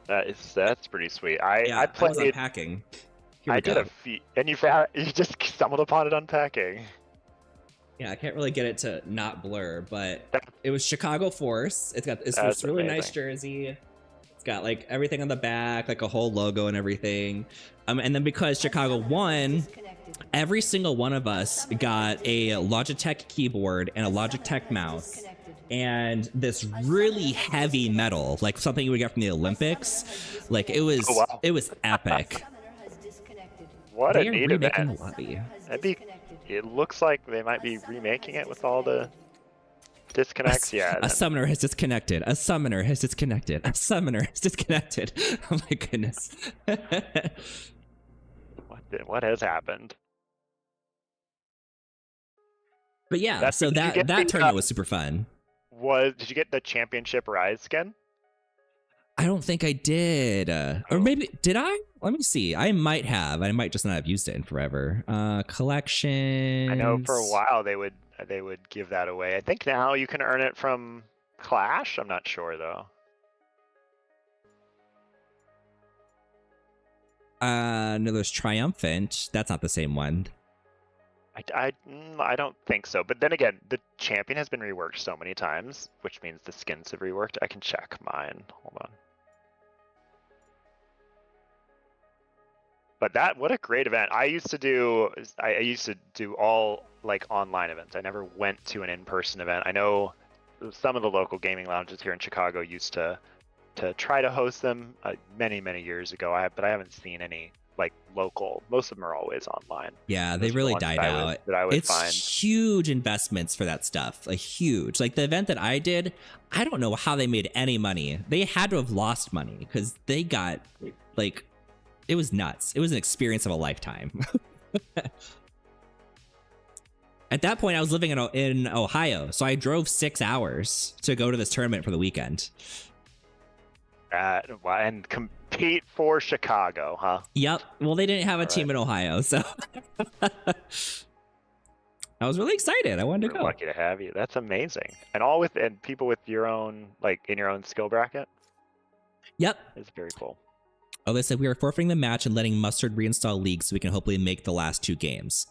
That's pretty sweet. I played. I was unpacking. I did a few, and you just stumbled upon it unpacking. Yeah, I can't really get it to not blur, but it was Chicago Force. It's got this really nice jersey. It's got like everything on the back, like a whole logo and everything. And then because Chicago won, every single one of us got a Logitech keyboard and a Logitech mouse. And this really heavy metal, like something you would get from the Olympics. Like it was epic. What a neat event. The lobby. It looks like they might be remaking it with all the disconnects. A summoner has disconnected. A summoner has disconnected. A summoner has disconnected. Oh my goodness. What has happened? But yeah, so that tournament was super fun. Did you get the championship Rise skin? I don't think I did. Or maybe, did I? Let me see. I might have. I might just not have used it in forever. Collection. I know for a while they would give that away. I think now you can earn it from Clash. I'm not sure though. No, there's Triumphant. That's not the same one. I don't think so. But then again, the champion has been reworked so many times, which means the skins have reworked. I can check mine. Hold on. But what a great event. I used to do all like online events. I never went to an in-person event. I know some of the local gaming lounges here in Chicago used to try to host them many years ago. But I haven't seen any like local. Most of them are always online. Yeah, Those they are the really ones died out. that I would It's find. huge investments for that stuff, like huge. Like the event that I did, I don't know how they made any money. They had to have lost money because they got like, it was nuts. It was an experience of a lifetime. At that point, I was living in Ohio, so I drove 6 hours to go to this tournament for the weekend. And compete for Chicago, huh? Yep. Well, they didn't have a team in Ohio, so I was really excited. I wanted to We're go. lucky to have you. That's amazing. And and people with your own, like in your own skill bracket. Yep. It's very cool. Oh, they said we are forfeiting the match and letting Mustard reinstall League so we can hopefully make the last 2 games.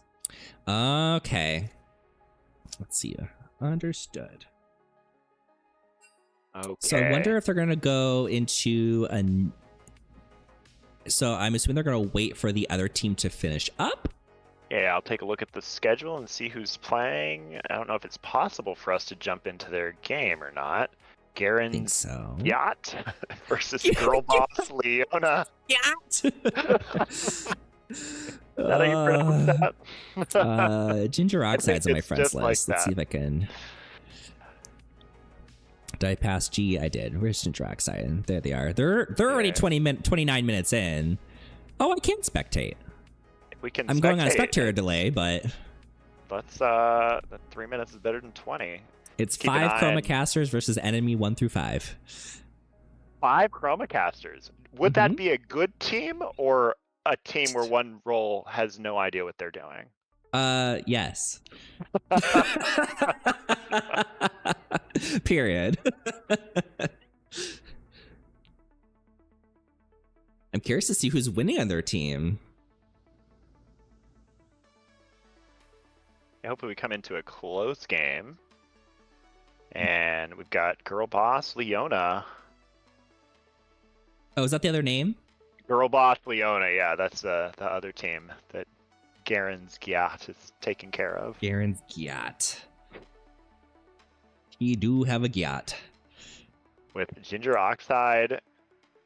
Okay. Let's see. Understood. Okay. So I wonder if they're going to go into So I'm assuming they're going to wait for the other team to finish up? Yeah, I'll take a look at the schedule and see who's playing. I don't know if it's possible for us to jump into their game or not. I think Garen's so. Yacht versus Girl Boss Leona. Yacht! Is that how you pronounce that? Ginger Oxide's on my it's friends just like list. Let's see that. if I can. Did I pass G? I did. Where's Ginger Oxide? There they are. They're already 29 minutes in. Oh, I can't spectate. If we can I'm going on a spectate, spectator delay, but let's the 3 minutes is better than 20. it's Keep an 5 eye chroma on- casters versus enemy 1 through 5. 5 Chromacasters. Would that be a good team or a team where one role has no idea what they're doing? Yes. Period. I'm curious to see who's winning on their team. Hopefully we come into a close game. And we've got Girl Boss Leona. Oh, is that the other name? Girl Boss Leona, yeah, that's the other team that Garen's Gyat is taking care of. Garen's Gyat. He do have a Gyat. With Ginger Oxide,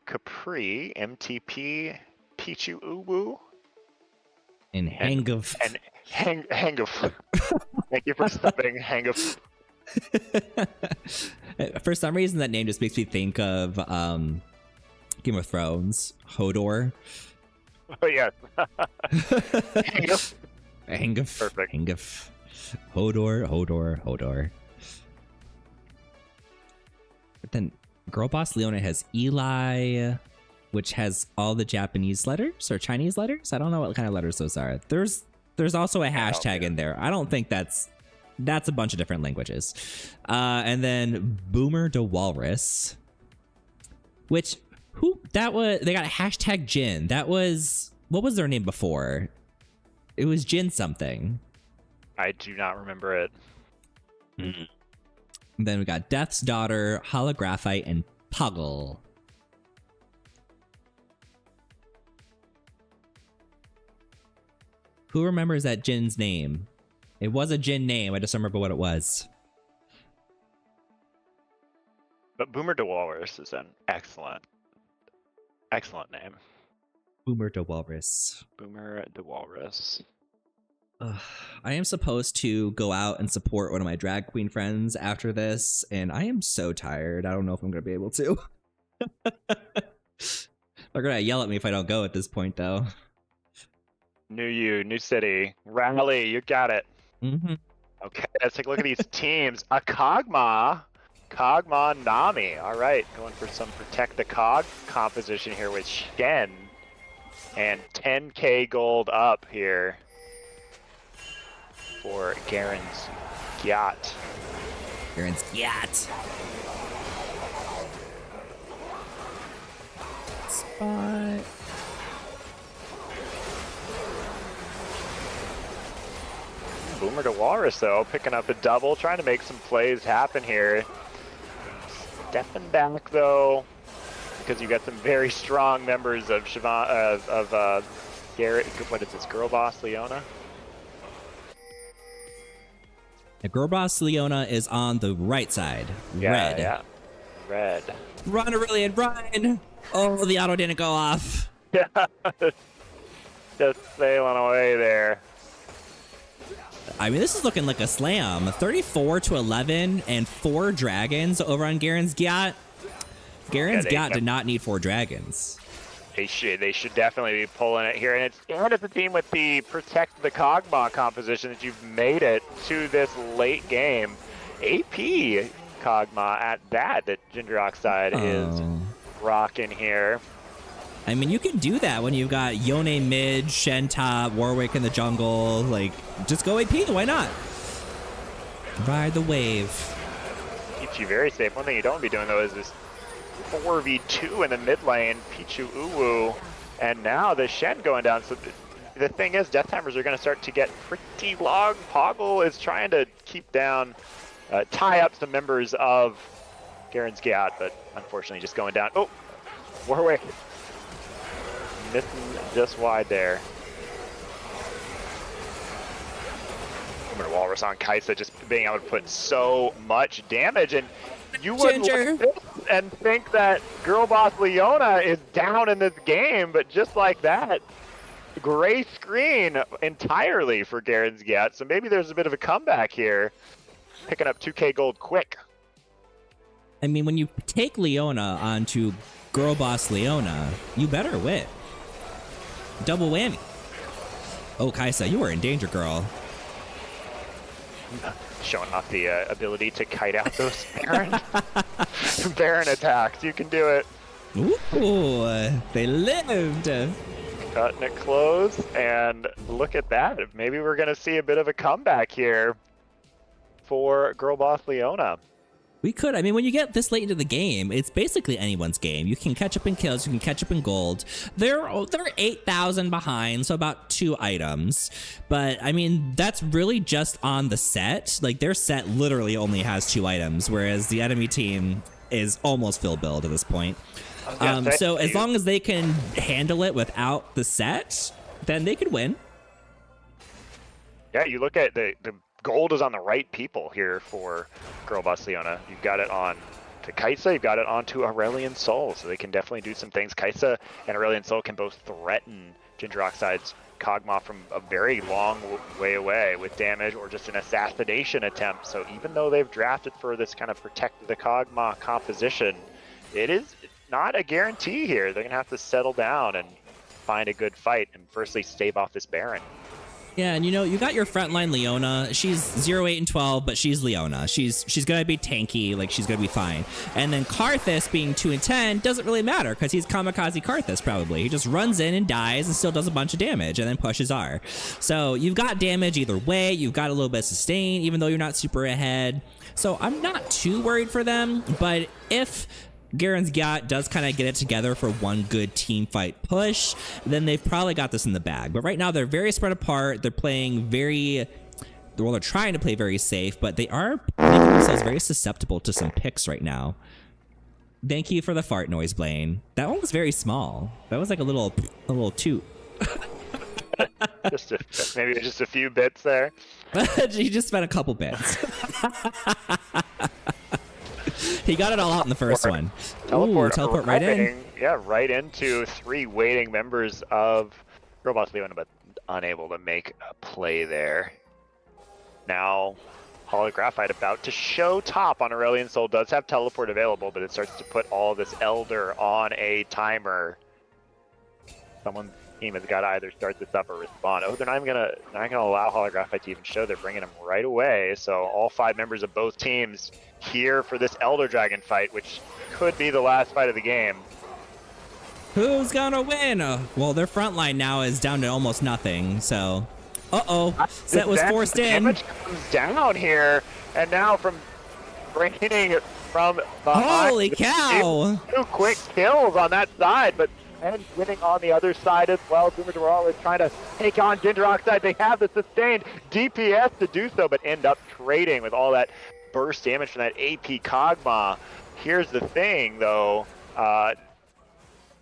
Capri, MTP, Pichu Uwu, And Hang of... and Hang of. Thank you for stopping, Hang of. For some reason, that name just makes me think of Game of Thrones, Hodor. Oh, yeah. Hang of. Hang of. Perfect. Hang of. Hodor. But then Girl Boss Leona has Eli, which has all the Japanese letters or Chinese letters. I don't know what kind of letters those are. There's also a hashtag in there. I don't think that's a bunch of different languages. And then Boomer de Walrus, which they got a hashtag Jin. That was, what was their name before? It was Jin something. I do not remember it. And then we got Death's Daughter, Holographite, and Puggle. Who remembers that Jin's name? It was a Jin name. I just don't remember what it was. But Boomer de Walrus is an excellent name. Boomer de Walrus. Boomer de Walrus. I am supposed to go out and support one of my drag queen friends after this, and I am so tired. I don't know if I'm going to be able to. They're going to yell at me if I don't go at this point, though. New city. Rally, you got it. Mm-hmm. Okay, let's take a look at these teams. A Kog'Maw Nami. All right, going for some Protect the Cog composition here with Shen. And 10k gold up here for Garen's Gyat. Garen's Gyat. Spot. Boomer de Walrus, though, picking up a double, trying to make some plays happen here. Stepping back, though, because you got some very strong members of Garrett. What is this? Girl Boss Leona? The Girl Boss Leona is on the right side. Red. Yeah. Red. Run, Aurelian, run! Oh, the auto didn't go off. Yeah. Just sailing away there. I mean, this is looking like a slam. 34-11 and 4 dragons over on Garen's Gyat. Garen's Gyat did not need 4 dragons. They should definitely be pulling it here, and it's a team with the protect the Kog'Maw composition that you've made it to this late game. AP Kog'Maw at that Ginger Oxide is rocking here. I mean, you can do that when you've got Yone mid, Shen top, Warwick in the jungle. Like, just go AP, why not? Ride the wave. Keeps you very safe. One thing you don't want to be doing, though, is this 4v2 in the mid lane, Pichu Uwu, and now the Shen going down. So the thing is, Death Timers are going to start to get pretty long. Poggle is trying to keep down, tie up some members of Garen's Gyat, but unfortunately just going down. Oh, Warwick missing just wide there. Walrus on Kaisa just being able to put so much damage, and you wouldn't look at this and think that Girl Boss Leona is down in this game, but just like that, gray screen entirely for Garen's Gyat. So maybe there's a bit of a comeback here, picking up 2K gold quick. I mean, when you take Leona onto Girl Boss Leona, you better win. Double whammy. Oh, Kaisa, you are in danger, girl. Showing off the ability to kite out those Baron attacks. You can do it. Ooh, they lived. Cutting it close, and look at that. Maybe we're going to see a bit of a comeback here for Girl Boss Leona. We could. I mean, when you get this late into the game, it's basically anyone's game. You can catch up in kills. You can catch up in gold. They're 8,000 behind, so about 2 items. But, I mean, that's really just on the set. Like, their set literally only has 2 items, whereas the enemy team is almost full build at this point. So as long as they can handle it without the set, then they could win. Yeah, you look at the gold is on the right people here for Girl Boss Leona. You've got it on to Kaisa, you've got it on to Aurelion Sol, so they can definitely do some things. Kaisa and Aurelion Sol can both threaten Ginger Oxide's Kog'Maw from a very long way away with damage or just an assassination attempt. So even though they've drafted for this kind of protect the Kog'Maw composition, it is not a guarantee here. They're going to have to settle down and find a good fight and firstly stave off this Baron. Yeah, and you know, you got your frontline Leona. She's 0, 8, and 12, but she's Leona. She's gonna be tanky, like she's gonna be fine. And then Karthus being 2 and 10 doesn't really matter because he's Kamikaze Karthus probably. He just runs in and dies and still does a bunch of damage and then pushes R. So you've got damage either way. You've got a little bit of sustain, even though you're not super ahead. So I'm not too worried for them, but if Garen's Gyat does kind of get it together for one good team fight push, then they've probably got this in the bag. But right now they're very spread apart. They're playing they're trying to play very safe, but they are making themselves very susceptible to some picks right now. Thank you for the fart noise, Blaine. That one was very small. That was like a little toot. Maybe just a few bits there. You just spent a couple bits. He got it all out in the first one. Teleport right in. Yeah, right into 3 waiting members of Girl Boss Leona, but unable to make a play there. Now, Holographite about to show top on Aurelion Sol. Does have teleport available, but it starts to put all this Elder on a timer. Someone's team has got to either start this up or respond. Oh, they're not gonna allow Holographite to even show. They're bringing him right away. So all 5 members of both teams here for this Elder Dragon fight, which could be the last fight of the game. Who's gonna win? Well, their front line now is down to almost nothing, so... Set was forced in. Damage comes down here, and now from raining from behind. Holy cow! 2 quick kills on that side, but and winning on the other side as well. Boomer Doral is trying to take on Ginger Oxide. They have the sustained DPS to do so, but end up trading with all that burst damage from that AP Kog'Maw. Here's the thing, though.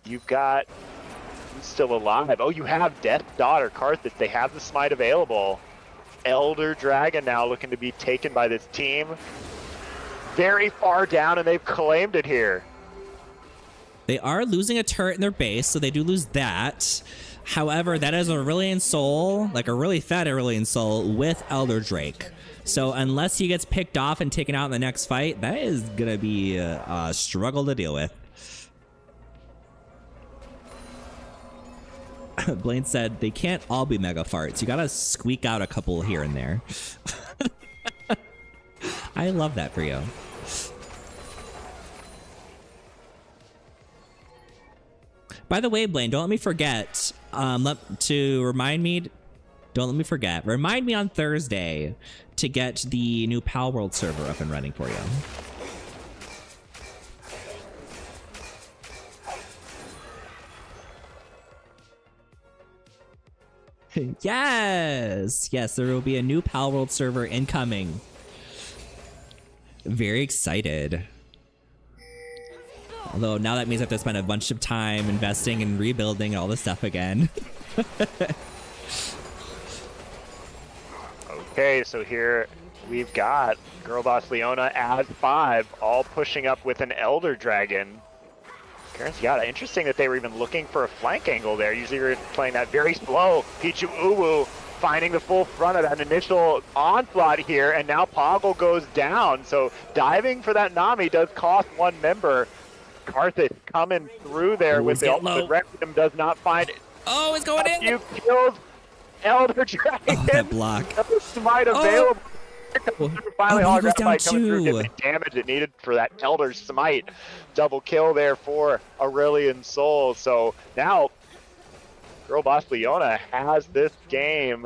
You've got who's still alive. Oh, you have Death's Daughter, Karthus. They have the smite available. Elder Dragon now looking to be taken by this team. Very far down, and they've claimed it here. They are losing a turret in their base, so they do lose that. However, that is Aurelion Soul, like a really fat Aurelion Soul with Elder Drake. So unless he gets picked off and taken out in the next fight, that is gonna be a struggle to deal with. Blaine said they can't all be mega farts. You gotta squeak out a couple here and there. I love that for you. By the way, Blaine, don't let me forget. Don't let me forget. Remind me on Thursday to get the new Pal World server up and running for you. Yes, there will be a new Pal World server incoming. Very excited. Although now that means I have to spend a bunch of time investing and rebuilding and all this stuff again. Okay, so here we've got Girl Boss Leona at 5, all pushing up with an Elder Dragon. Yeah, interesting that they were even looking for a flank angle there. Usually you're playing that very slow. Pichu Uwu finding the full front of that initial onslaught here, and now Poggle goes down. So diving for that Nami does cost one member. Karthus coming through there with the ultimate. Requiem does not find it. Oh, it's going in. You killed Elder Dragon. Oh, that block. Smite available. Finally, he goes down coming through, getting the damage it needed for that Elder Smite. Double kill there for Aurelion Soul. So now, Girl Boss Leona has this game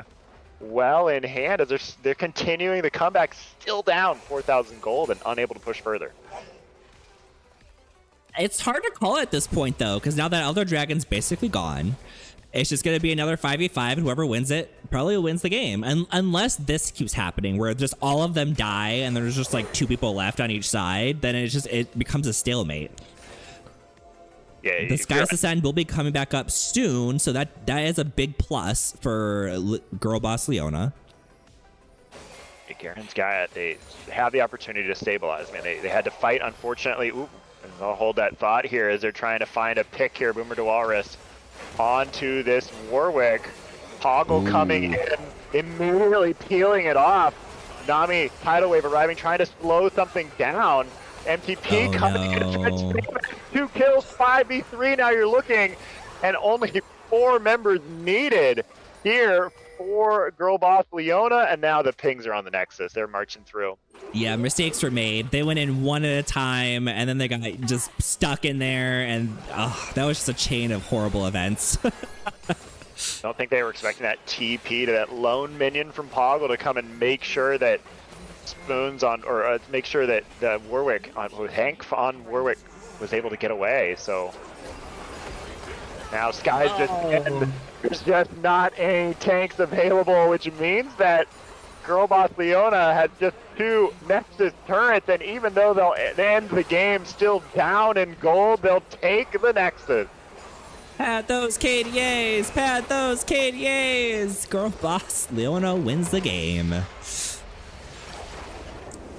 well in hand as they're continuing the comeback, still down 4,000 gold and unable to push further. It's hard to call at this point, though, because now that Elder Dragon's basically gone, it's just going to be another 5v5, and whoever wins it probably wins the game. And unless this keeps happening, where just all of them die and there's just like 2 people left on each side, then it becomes a stalemate. Yeah, the Sky's Ascend will be coming back up soon, so that is a big plus for Girl Boss Leona. Garen's got, they have the opportunity to stabilize. Man, they had to fight, unfortunately. Ooh, and I'll hold that thought here as they're trying to find a pick here. Boomer DeWalrus onto this Warwick. Poggle coming in, immediately peeling it off. Nami, tidal wave arriving, trying to slow something down. MTP coming in, 2 kills, 5v3. Now you're looking, and only 4 members needed here for Girl Boss Leona, and now the pings are on the Nexus. They're marching through. Yeah, mistakes were made. They went in one at a time, and then they got just stuck in there, and that was just a chain of horrible events. Don't think they were expecting that TP to that lone minion from Poggle to come and make sure that Spoons on, or make sure that the Warwick on Hank on Warwick was able to get away. So now Sky's just there's just not any tanks available, which means that Girl Boss Leona has just 2 Nexus turrets, and even though they'll end the game still down in gold, they'll take the Nexus. Pat those KDAs! Pat those KDAs! Girl Boss Leona wins the game.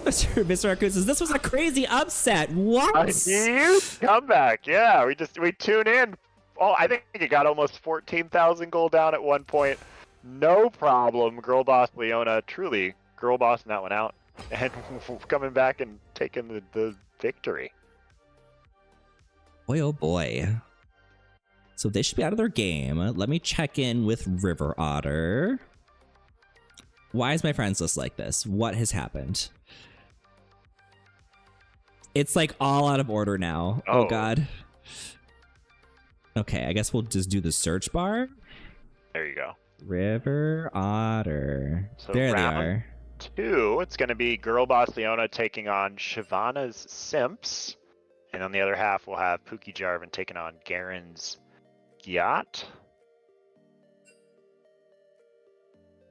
Mr. Raccoon says, this was a crazy upset. What? A huge comeback. Yeah, we tune in. Oh, I think it got almost 14,000 gold down at one point. No problem. Girl Boss Leona, truly Girl Bossing that one out and coming back and taking the victory. Boy, oh boy. So they should be out of their game. Let me check in with River Otter. Why is my friends list like this? What has happened? It's like all out of order now. Oh God. Okay, I guess we'll just do the search bar. There you go. River Otter. So there they are. 2, it's going to be Girl Boss Leona taking on Shyvana's Simps. And on the other half, we'll have Pookie Jarvan taking on Garen's Yacht.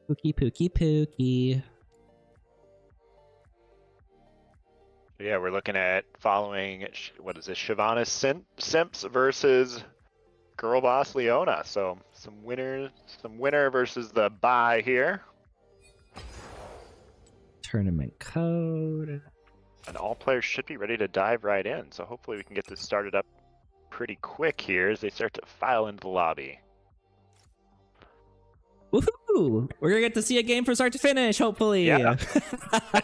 Pookie. Yeah, we're looking at following, what is this, Shyvana's Simps versus Girl Boss Leona. So some winner versus the bye here. Tournament code. And all players should be ready to dive right in. So hopefully we can get this started up pretty quick here as they start to file into the lobby. Woohoo! We're gonna get to see a game from start to finish, hopefully. Yeah.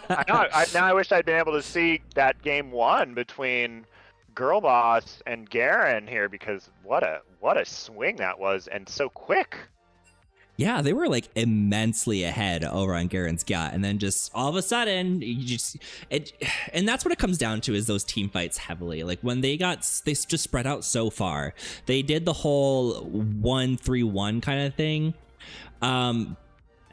I know. Now I wish I'd been able to see that game 1 between Girl Boss and Garen here, because what a swing that was, and so quick. Yeah, they were like immensely ahead over on Garen's Gat, and then just all of a sudden, and that's what it comes down to, is those team fights heavily. Like when they just spread out so far. They did the whole 1-3-1 kind of thing.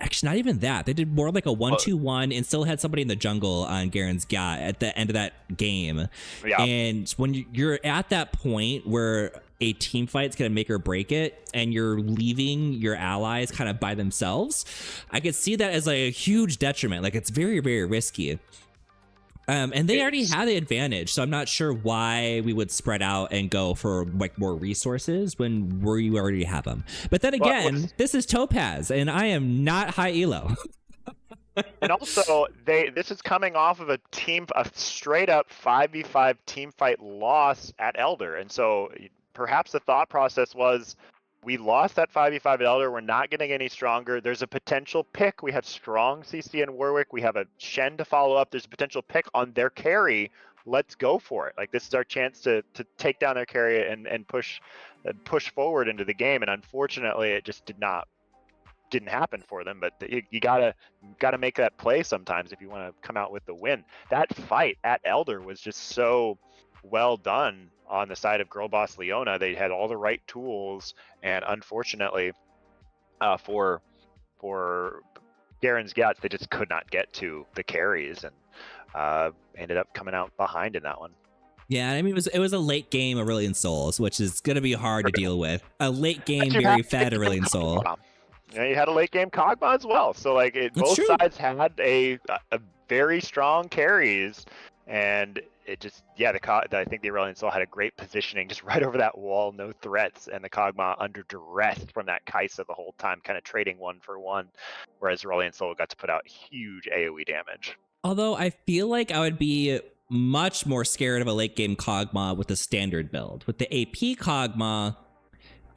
Actually, not even that. They did more like a 1-2-1 and still had somebody in the jungle on Garen's Gat at the end of that game. Yeah. And when you're at that point where a team fight's gonna make or break it, and you're leaving your allies kind of by themselves, I could see that as like a huge detriment. Like it's very, very risky. And they already had the advantage, so I'm not sure why we would spread out and go for like more resources when we already have them. But then again, this is Topaz, and I am not high elo. And also, this is coming off of a straight up 5v5 team fight loss at Elder, and so perhaps the thought process was, we lost that 5v5 at Elder. We're not getting any stronger. There's a potential pick. We have strong CC and Warwick. We have a Shen to follow up. There's a potential pick on their carry. Let's go for it. Like, this is our chance to take down their carry and push forward into the game. And unfortunately, it just didn't happen for them. But you gotta make that play sometimes if you want to come out with the win. That fight at Elder was just so well done on the side of Girl Boss Leona. They had all the right tools, and unfortunately, for Garen's Gats, they just could not get to the carries, and ended up coming out behind in that one. Yeah, I mean, it was a late game Aurelion Souls, which is going to be hard to deal with. A late game very fed Aurelion Soul. Yeah, you had a late game Kog'Maw as well, so like both sides had a very strong carries, and it just, yeah, I think the Aurelion Soul had a great positioning just right over that wall, no threats, and the Kog'Maw under duress from that Kaisa the whole time, kind of trading 1-for-1, whereas Aurelion Soul got to put out huge AoE damage. Although I feel like I would be much more scared of a late game Kog'Maw with the standard build. With the AP Kog'Maw,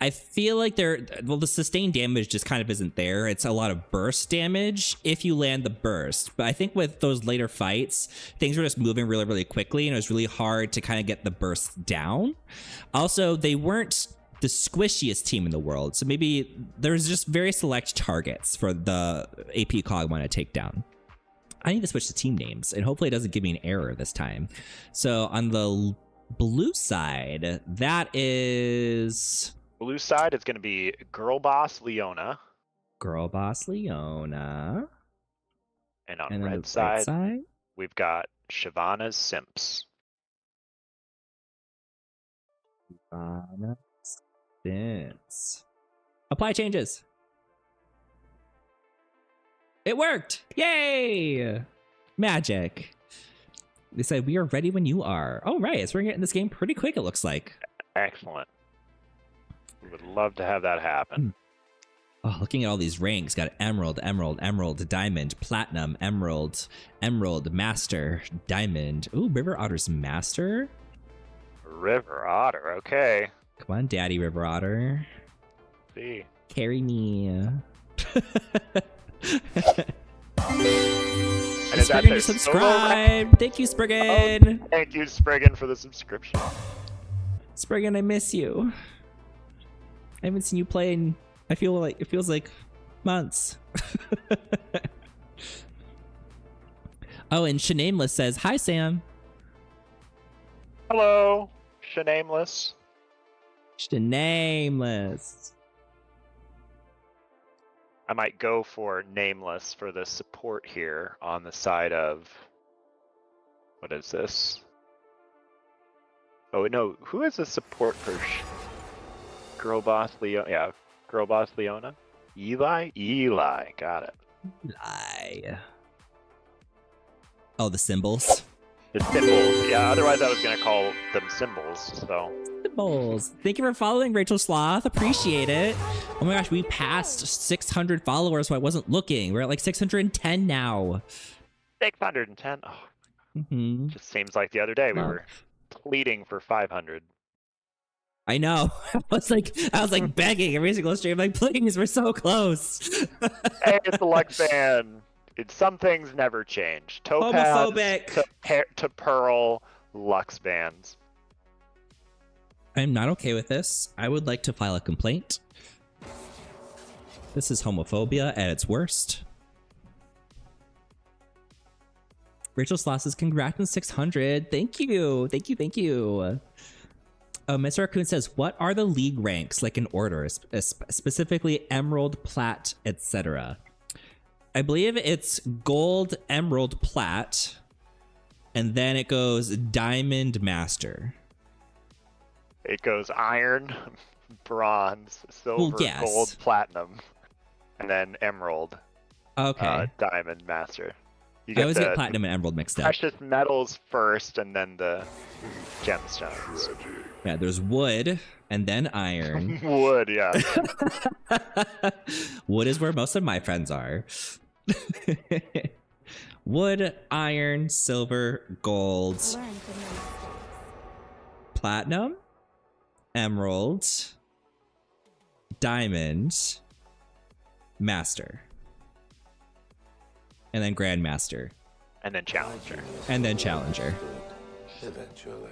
I feel like the sustained damage just kind of isn't there. It's a lot of burst damage if you land the burst. But I think with those later fights, things were just moving really, really quickly, and it was really hard to kind of get the bursts down. Also, they weren't the squishiest team in the world, so maybe there's just very select targets for the AP Kog'Maw to take down. I need to switch to team names, and hopefully it doesn't give me an error this time. So on the blue side, that is... Blue side is going to be Girl Boss Leona. Girl Boss Leona. And on red side, we've got Shyvana's Simps. Shyvana's Simps. Apply changes. It worked! Yay! Magic. They said, we are ready when you are. Oh, right. So we're getting this game pretty quick, it looks like. Excellent. We would love to have that happen. Oh, looking at all these ranks, got Emerald, Emerald, Emerald, Diamond, Platinum, Emerald, Emerald, Master, Diamond. Ooh, River Otter's Master? River Otter, okay. Come on, Daddy River Otter. Let's see. Carry me. Spriggan, you subscribed. Thank you, Spriggan. Oh, thank you, Spriggan, for the subscription. Spriggan, I miss you. I haven't seen you play in, it feels like months. Oh, and Shanameless says, hi, Sam. Hello, Shanameless. Shanameless. I might go for Nameless for the support here on the side of, what is this? Oh no, who is the support for Girl Boss Leona? Yeah, Girl Boss Leona. Eli, got it. Eli. Oh, the symbols. The symbols. Yeah, otherwise I was gonna call them symbols. So. Symbols. Thank you for following, Rachel Sloth. Appreciate it. Oh my gosh, we passed 600 followers, so I wasn't looking. We're at like 610 now. 610. Oh, Just seems like the other day we were pleading for 500. I know. I was like begging every single stream, like, please, we're so close. Hey, it's the Lux Band. Some things never change. Topaz Homophobic. to Pearl Lux Bands. I'm not okay with this. I would like to file a complaint. This is homophobia at its worst. Rachel Sloss says, congrats on 600. Thank you. Thank you. Thank you. Mr. Raccoon says, what are the league ranks, like in order, specifically Emerald, Plat, etc.? I believe it's Gold, Emerald, Plat, and then it goes Diamond, Master. It goes Iron, Bronze, Silver, yes. Gold, Platinum, and then Emerald. Okay. Diamond, Master. I always get Platinum and Emerald mixed up. Precious metals first, and then the gemstones. Yeah, there's wood, and then iron. Wood, yeah. Wood is where most of my friends are. Wood, iron, silver, gold, platinum, emerald, diamond, master, and then grandmaster, and then challenger, and then challenger. Eventually.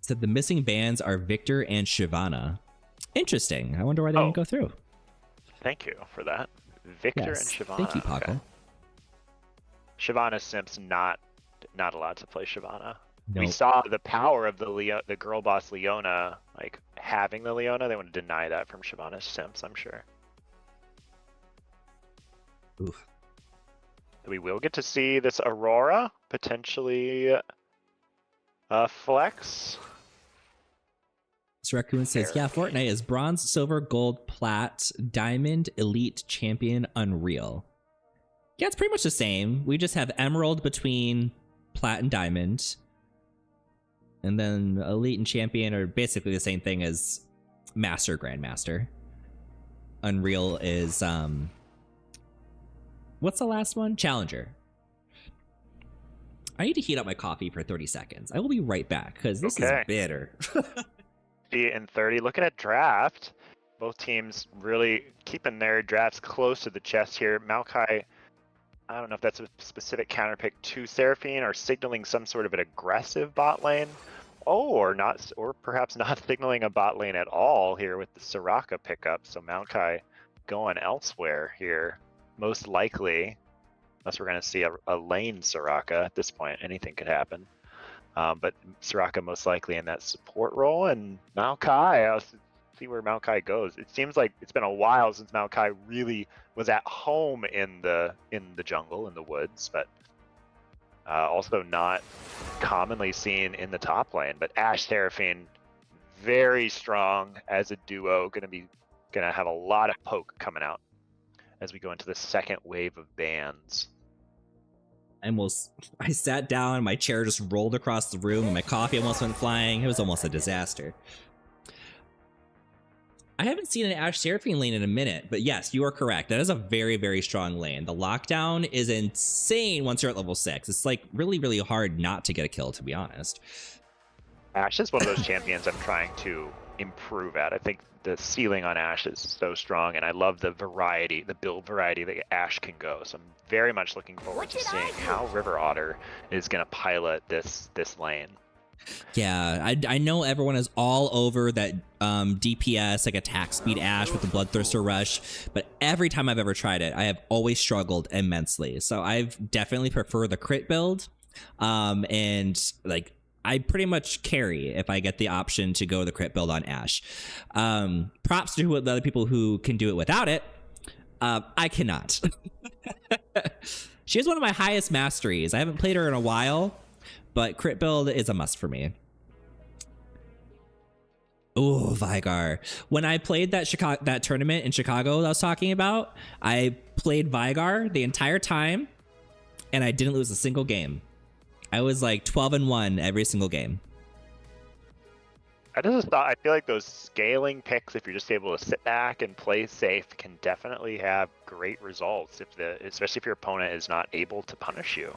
Said the missing bands are Victor and Shyvana. Interesting. I wonder why they didn't go through. Thank you for that. Victor and Shyvana. Thank you, Paco. Okay. Shyvana Simp's not allowed to play Shyvana. Nope. We saw the power of the girl boss Leona, like having the Leona. They want to deny that from Shyvana Simps, I'm sure. Oof. We will get to see this Aurora potentially flex. This Raccoon says, yeah, Fortnite is bronze, silver, gold, plat, diamond, elite, champion, unreal. Yeah, it's pretty much the same. We just have emerald between plat and diamond. And then elite and champion are basically the same thing as master, grandmaster. Unreal is, what's the last one? Challenger. I need to heat up my coffee for 30 seconds. I will be right back, because this is bitter. And 30, looking at draft, both teams really keeping their drafts close to the chest here. Maokai, I don't know if that's a specific counterpick to Seraphine or signaling some sort of an aggressive bot lane. Or perhaps not signaling a bot lane at all here with the Soraka pickup. So Maokai going elsewhere here, most likely, unless we're going to see a lane Soraka at this point. Anything could happen. But Soraka most likely in that support role, and Maokai, I'll see where Maokai goes. It seems like it's been a while since Maokai really was at home in the jungle, in the woods, but also not commonly seen in the top lane. But Ashe Seraphine, very strong as a duo, gonna have a lot of poke coming out as we go into the second wave of bans. I sat down, my chair just rolled across the room, and my coffee almost went flying. It was almost a disaster. I haven't seen an Ashe Seraphine lane in a minute, but yes, you are correct. That is a very, very strong lane. The lockdown is insane once you're at level 6. It's like really, really hard not to get a kill, to be honest. Ashe is one of those champions I'm trying to improve at. I think the ceiling on Ashe is so strong, and I love the variety, the build variety that Ashe can go. So I'm very much looking forward to seeing how River Otter is going to pilot this lane. Yeah, I know everyone is all over that DPS, like attack speed Ashe with the Bloodthirster Rush, but every time I've ever tried it, I have always struggled immensely. So I've definitely prefer the crit build, and like I pretty much carry if I get the option to go the crit build on Ashe. Props to the other people who can do it without it. I cannot. She has one of my highest masteries. I haven't played her in a while, but crit build is a must for me. Oh, Vigar. When I played that tournament in Chicago that I was talking about, I played Vigar the entire time, and I didn't lose a single game. I was like 12-1 every single game. I feel like those scaling picks, if you're just able to sit back and play safe, can definitely have great results, especially if your opponent is not able to punish you.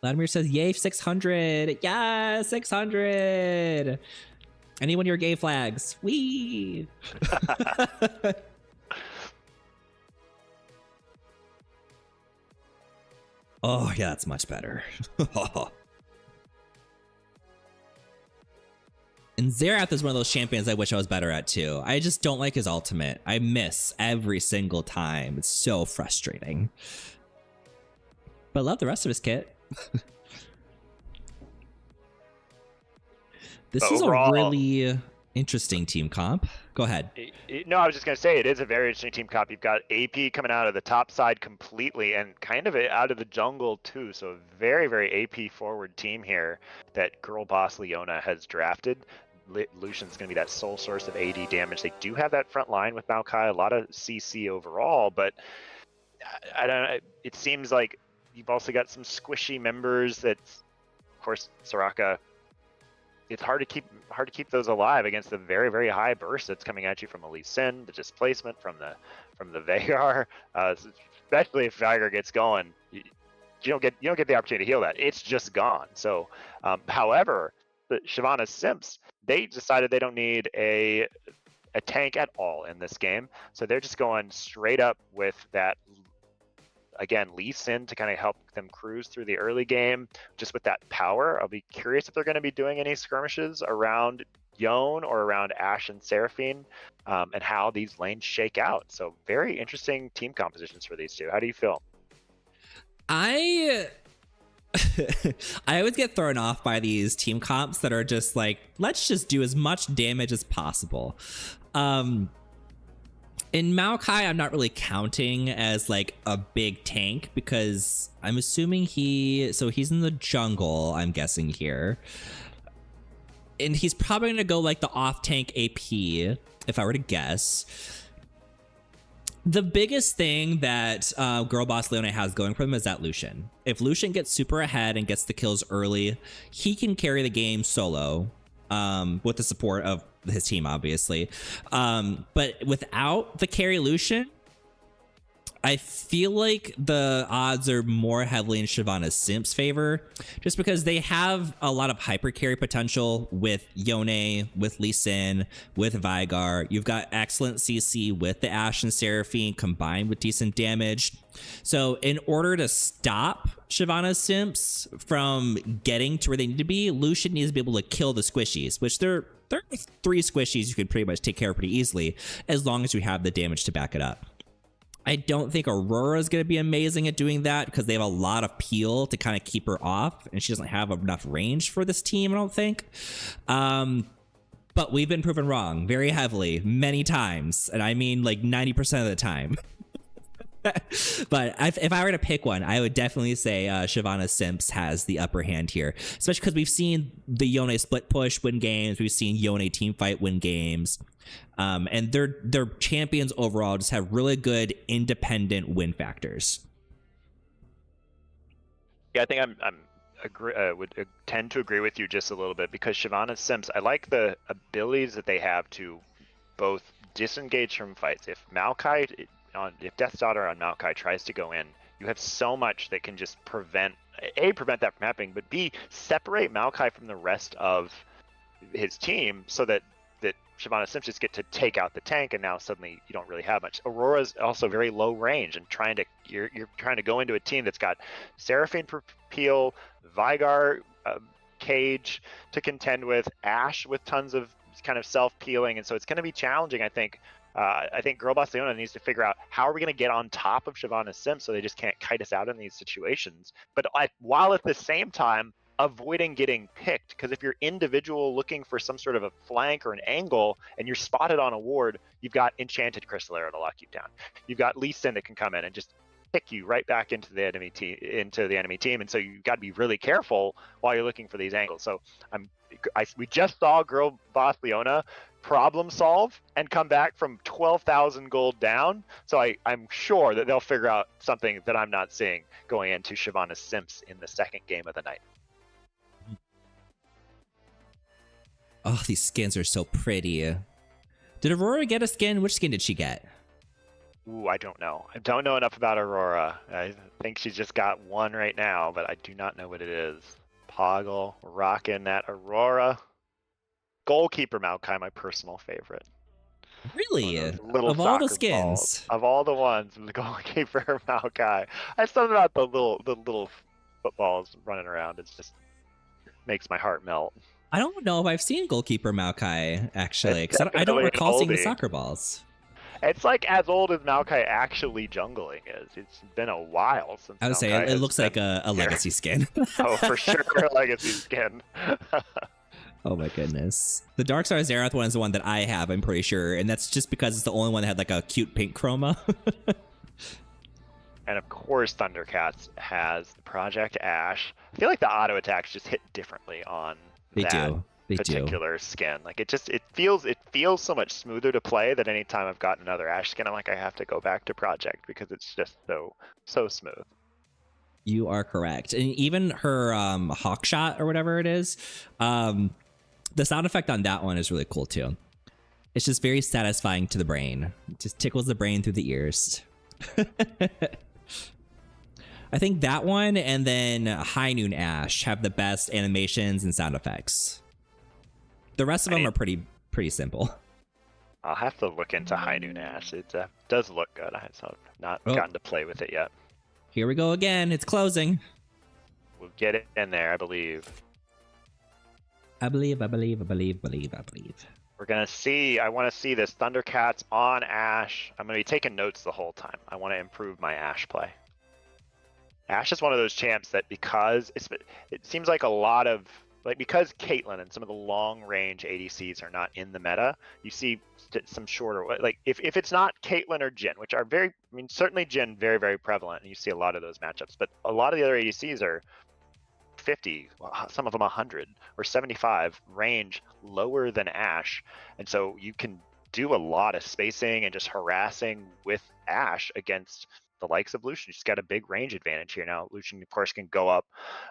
Vladimir says, yay, 600. Yeah, 600. Anyone your gay flags? Wee. Oh, yeah, that's much better. And Xerath is one of those champions I wish I was better at too. I just don't like his ultimate. I miss every single time. It's so frustrating. But I love the rest of his kit. This is overall, a really interesting team comp. Go ahead. No, I was just going to say it is a very interesting team comp. You've got AP coming out of the top side completely and kind of out of the jungle too. So a very, very AP forward team here that Girl Boss Leona has drafted. Lucian's going to be that sole source of AD damage. They do have that front line with Maokai, a lot of CC overall, but I don't know. It seems like you've also got some squishy members that, of course, Soraka. It's hard to keep those alive against the very, very high burst that's coming at you from Elise Sin, the displacement from the Veigar, especially if Veigar gets going, you don't get the opportunity to heal that. It's just gone. So, however, the Shyvana Simps, they decided they don't need a tank at all in this game, so they're just going straight up with that. Again, Lee Sin to kind of help them cruise through the early game, just with that power. I'll be curious if they're going to be doing any skirmishes around Yone or around Ashe and Seraphine, and how these lanes shake out. So very interesting team compositions for these two. How do you feel? I always get thrown off by these team comps that are just like, let's just do as much damage as possible. In Maokai, I'm not really counting as like a big tank because I'm assuming he's in the jungle, I'm guessing here. And he's probably going to go like the off-tank AP, if I were to guess. The biggest thing that Girl Boss Leona has going for him is that Lucian. If Lucian gets super ahead and gets the kills early, he can carry the game solo with the support of his team, obviously. But without the carry Lucian, I feel like the odds are more heavily in Shyvana Simp's favor, just because they have a lot of hyper carry potential with Yone, with Lee Sin, with Veigar. You've got excellent CC with the Ashe and Seraphine combined with decent damage. So in order to stop Shyvana Simps from getting to where they need to be, Lucian needs to be able to kill the squishies, which there are 3 squishies you could pretty much take care of pretty easily, as long as you have the damage to back it up. I don't think Aurora is going to be amazing at doing that because they have a lot of peel to kind of keep her off, and she doesn't have enough range for this team, I don't think. But we've been proven wrong very heavily, many times, and I mean like 90% of the time. But if I were to pick one, I would definitely say Shyvana Simps has the upper hand here, especially because we've seen the Yone split push win games. We've seen Yone team fight win games. And their champions overall just have really good independent win factors. Yeah, I think would tend to agree with you just a little bit, because Shyvana Simps, I like the abilities that they have to both disengage from fights. If Death's Daughter on Maokai tries to go in, you have so much that can just prevent that from happening, but B, separate Maokai from the rest of his team so that Shyvana Simps just get to take out the tank, and now suddenly you don't really have much. Aurora's also very low range, and you're trying to go into a team that's got Seraphine Peel, Veigar, Cage to contend with, Ashe with tons of kind of self-peeling, and so it's going to be challenging, I think. I think Girl Boss Leona needs to figure out how are we going to get on top of Shyvana Simps so they just can't kite us out in these situations, but while at the same time avoiding getting picked, because if you're individual looking for some sort of a flank or an angle and you're spotted on a ward, you've got Enchanted Crystal Arrow to lock you down. You've got Lee Sin that can come in and just pick you right back into the enemy team, and so you've got to be really careful while you're looking for these angles. So we just saw Girl Boss Leona problem solve and come back from 12,000 gold down, so I'm sure that they'll figure out something that I'm not seeing going into Shyvana Simps in the second game of the night. Oh, these skins are so pretty. Did Aurora get a skin? Which skin did she get? Ooh, I don't know. I don't know enough about Aurora. I think she's just got one right now, but I do not know what it is. Poggle, rocking that Aurora. Goalkeeper Maokai, my personal favorite. One Really? of those little Of all the soccer balls. skins. Of all the ones, the goalkeeper Maokai. I something about the little footballs running around. It just makes my heart melt. I don't know if I've seen goalkeeper Maokai actually, It's because I don't definitely an recall seeing the oldie. soccer balls. It's like as old as Maokai actually jungling is. It's been a while since I would say Maokai it has looks like been a here. legacy skin. Oh, for sure, legacy skin. Oh my goodness. The Darkstar Zerath one is the one that I have, I'm pretty sure, and that's just because it's the only one that had like a cute pink chroma. And of course, Thundercats has Project Ash. I feel like the auto attacks just hit differently on They that do. They do. particular skin. Like it feels so much smoother to play that anytime I've got another Ash skin, I'm like I have to go back to Project because it's just so smooth. You are correct. And even her hawk shot or whatever it is, the sound effect on that one is really cool too. It's just very satisfying to the brain. It just tickles the brain through the ears. I think that one and then High Noon Ash have the best animations and sound effects. The rest of them are pretty simple. I'll have to look into High Noon Ash. It does look good. I have not gotten to play with it yet. Here we go again. It's closing. We'll get it in there, I believe. I believe. We're gonna see. I want to see this Thundercats on Ash. I'm gonna be taking notes the whole time. I want to improve my Ash play. Ash is one of those champs that because it seems like a lot of because Caitlyn and some of the long range ADCs are not in the meta, you see some shorter if it's not Caitlyn or Jhin, which are certainly Jhin very, very prevalent, and you see a lot of those matchups, but a lot of the other ADCs are 50, some of them 100 or 75 range lower than Ash, and so you can do a lot of spacing and just harassing with Ash against the likes of Lucian. She's got a big range advantage here now. Lucian, of course, can go up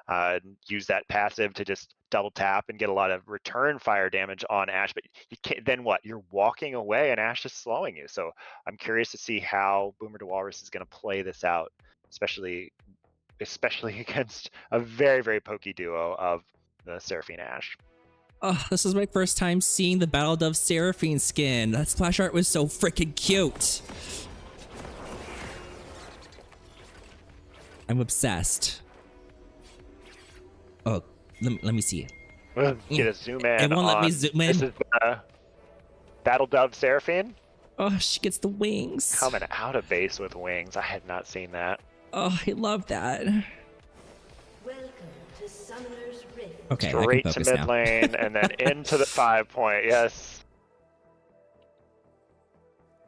and use that passive to just double tap and get a lot of return fire damage on Ash, but you can't, then what? You're walking away and Ash is slowing you. So I'm curious to see how Boomer DeWalrus is going to play this out, especially against a very, very pokey duo of the Seraphine Ash. Oh, this is my first time seeing the Battle Dove Seraphine skin. That splash art was so freaking cute. I'm obsessed. Oh, let me see. Get a zoom in. It won't let me zoom in. This is Battle Dove Seraphine. Oh, she gets the wings. Coming out of base with wings. I had not seen that. Oh, I love that. Welcome to Summoner's Rift. Okay, Straight I to can focus mid now. lane and then into the 5 point. Yes.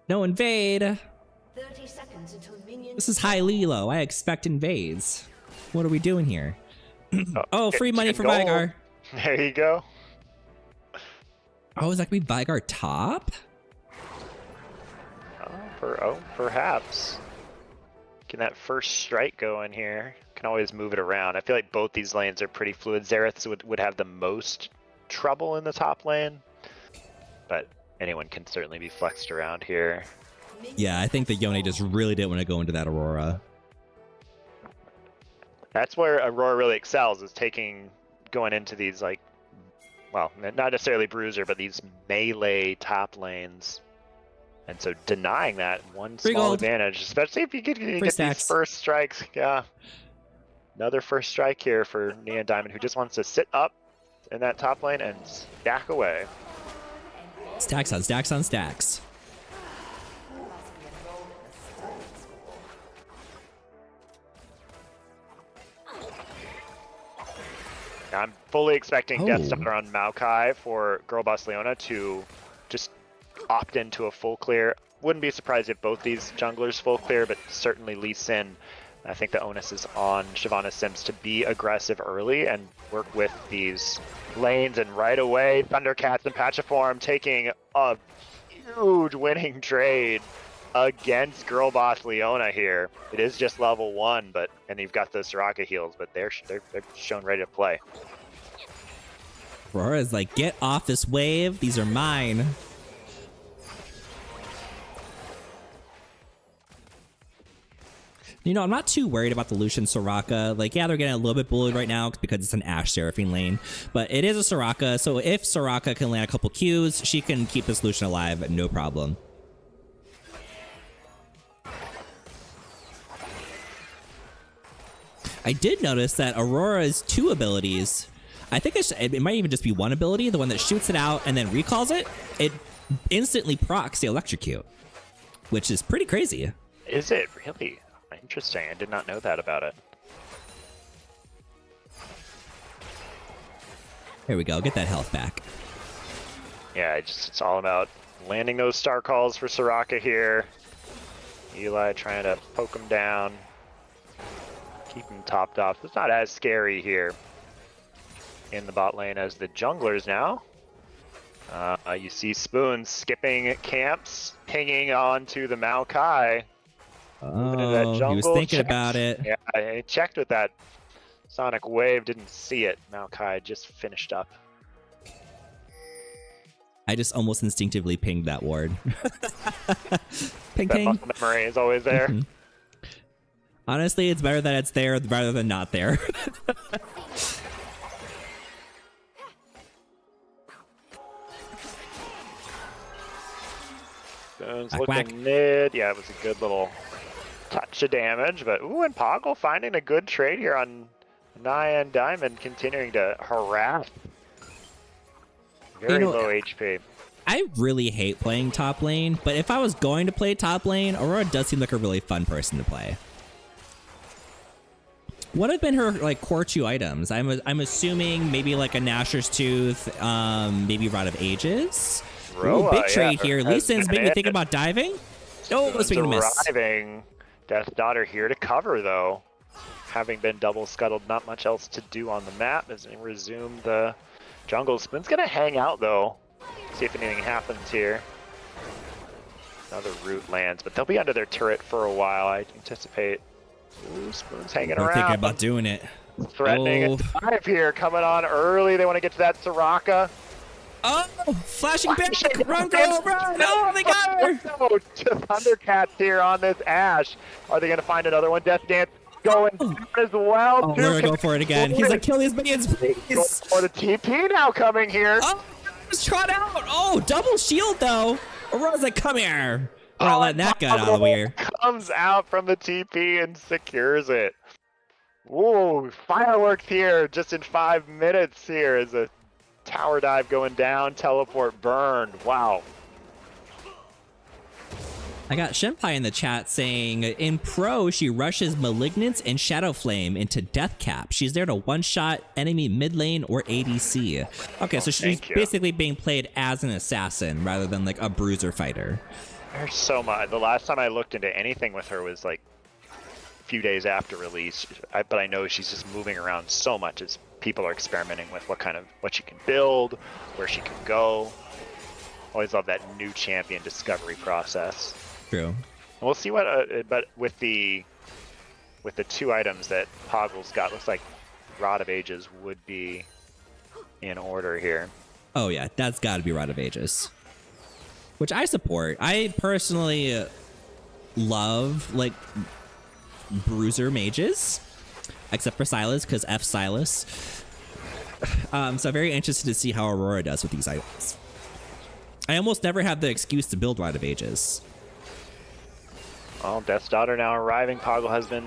No invade. 30 seconds until minions. This is high Lilo. I expect invades. What are we doing here? Oh, free money for gold. Vigar. There you go. Oh, is that gonna be Vigar top? Perhaps. Getting that first strike going here. Can always move it around. I feel like both these lanes are pretty fluid. Xerath would have the most trouble in the top lane, but anyone can certainly be flexed around here. Yeah, I think the Yone just really didn't want to go into that Aurora. That's where Aurora really excels, is going into these well, not necessarily bruiser, but these melee top lanes. And so denying that one Free small gold. advantage, especially if you get these stacks. first strikes. Yeah. Another first strike here for Neon Diamond, who just wants to sit up in that top lane and stack away. Stacks on stacks on stacks. I'm fully expecting Death Oh. Stunner on Maokai for Girl Boss Leona to just opt into a full clear. Wouldn't be surprised if both these junglers full clear, but certainly Lee Sin. I think the onus is on Shyvana Sims to be aggressive early and work with these lanes, and right away Thundercats and Patchiform taking a huge winning trade against Girl Boss Leona here. It is just level 1, and you've got the Soraka heals, but they're shown ready to play. Aurora's like, get off this wave. These are mine. You know, I'm not too worried about the Lucian Soraka. Like, yeah, they're getting a little bit bullied right now because it's an Ashe Seraphine lane, but it is a Soraka, so if Soraka can land a couple Qs, she can keep this Lucian alive, no problem. I did notice that Aurora's 2 abilities, I think it might even just be 1 ability, the one that shoots it out and then recalls it, it instantly procs the Electrocute, which is pretty crazy. Is it really? Interesting. I did not know that about it. Here we go. Get that health back. Yeah, it's all about landing those star calls for Soraka here. Eli trying to poke him down. Keep him topped off. It's not as scary here in the bot lane as the junglers now. You see Spoon skipping camps, pinging onto the Maokai. Oh, he was thinking about it. Yeah, I checked with that Sonic Wave, didn't see it. Maokai just finished up. I just almost instinctively pinged that ward. Ping, That ping. muscle memory is always there. Mhm. Honestly, it's better that it's there rather than not there. Spoon's Whack, looking whack. mid. Yeah, it was a good little touch of damage, but ooh, and Poggle finding a good trade here on Naya and Diamond, continuing to harass. Very low HP. I really hate playing top lane, but if I was going to play top lane, Aurora does seem like a really fun person to play. What have been her like core 2 items? I'm assuming maybe like a Nashor's Tooth, maybe Rod of Ages. Roa, Ooh, big trade yeah, here. Lee Sin's made me think about diving. Oh, Spoon's speaking of miss. arriving. Death Daughter here to cover though. Having been double scuttled, not much else to do on the map as we resume the jungle. Spoon's gonna hang out though. See if anything happens here. Another root lands, but they'll be under their turret for a while, I anticipate. Ooh, Spoon's hanging I'm around. thinking about doing it. Threatening Oh. a dive here, coming on early. They want to get to that Soraka. Oh, flashing back. Run, go, run. Oh, they got her. No, just Thundercats here on this Ashe. Are they going to find another one? Death Dance going as well. Oh, we're going to go for it again. He's like, kill these minions, Going please. for the TP now coming here. Oh, just trot out. Oh, double shield, though. Aurora's like, come here. We're not letting that guy out of the way here. Comes out from the TP and secures it. Ooh, fireworks here just in 5 minutes here as a tower dive going down, teleport burned. Wow. I got Shenpai in the chat saying, in pro, she rushes Malignance and Shadow Flame into Death Cap. She's there to one-shot enemy mid lane or ADC. Okay, so she's thank you. basically being played as an assassin rather than like a bruiser fighter. There's so much. The last time I looked into anything with her was like a few days after release, but I know she's just moving around so much as people are experimenting with what she can build, where she can go. Always love that new champion discovery process. True. And we'll see what, but with the 2 items that Poggle's got, looks like Rod of Ages would be in order here. Oh yeah, that's got to be Rod of Ages, which I support. I personally love like bruiser mages, except for Silas, because F Silas. So very interested to see how Aurora does with these items. I almost never have the excuse to build Rod of Ages. Well, Death's Daughter now arriving. Poggle has been.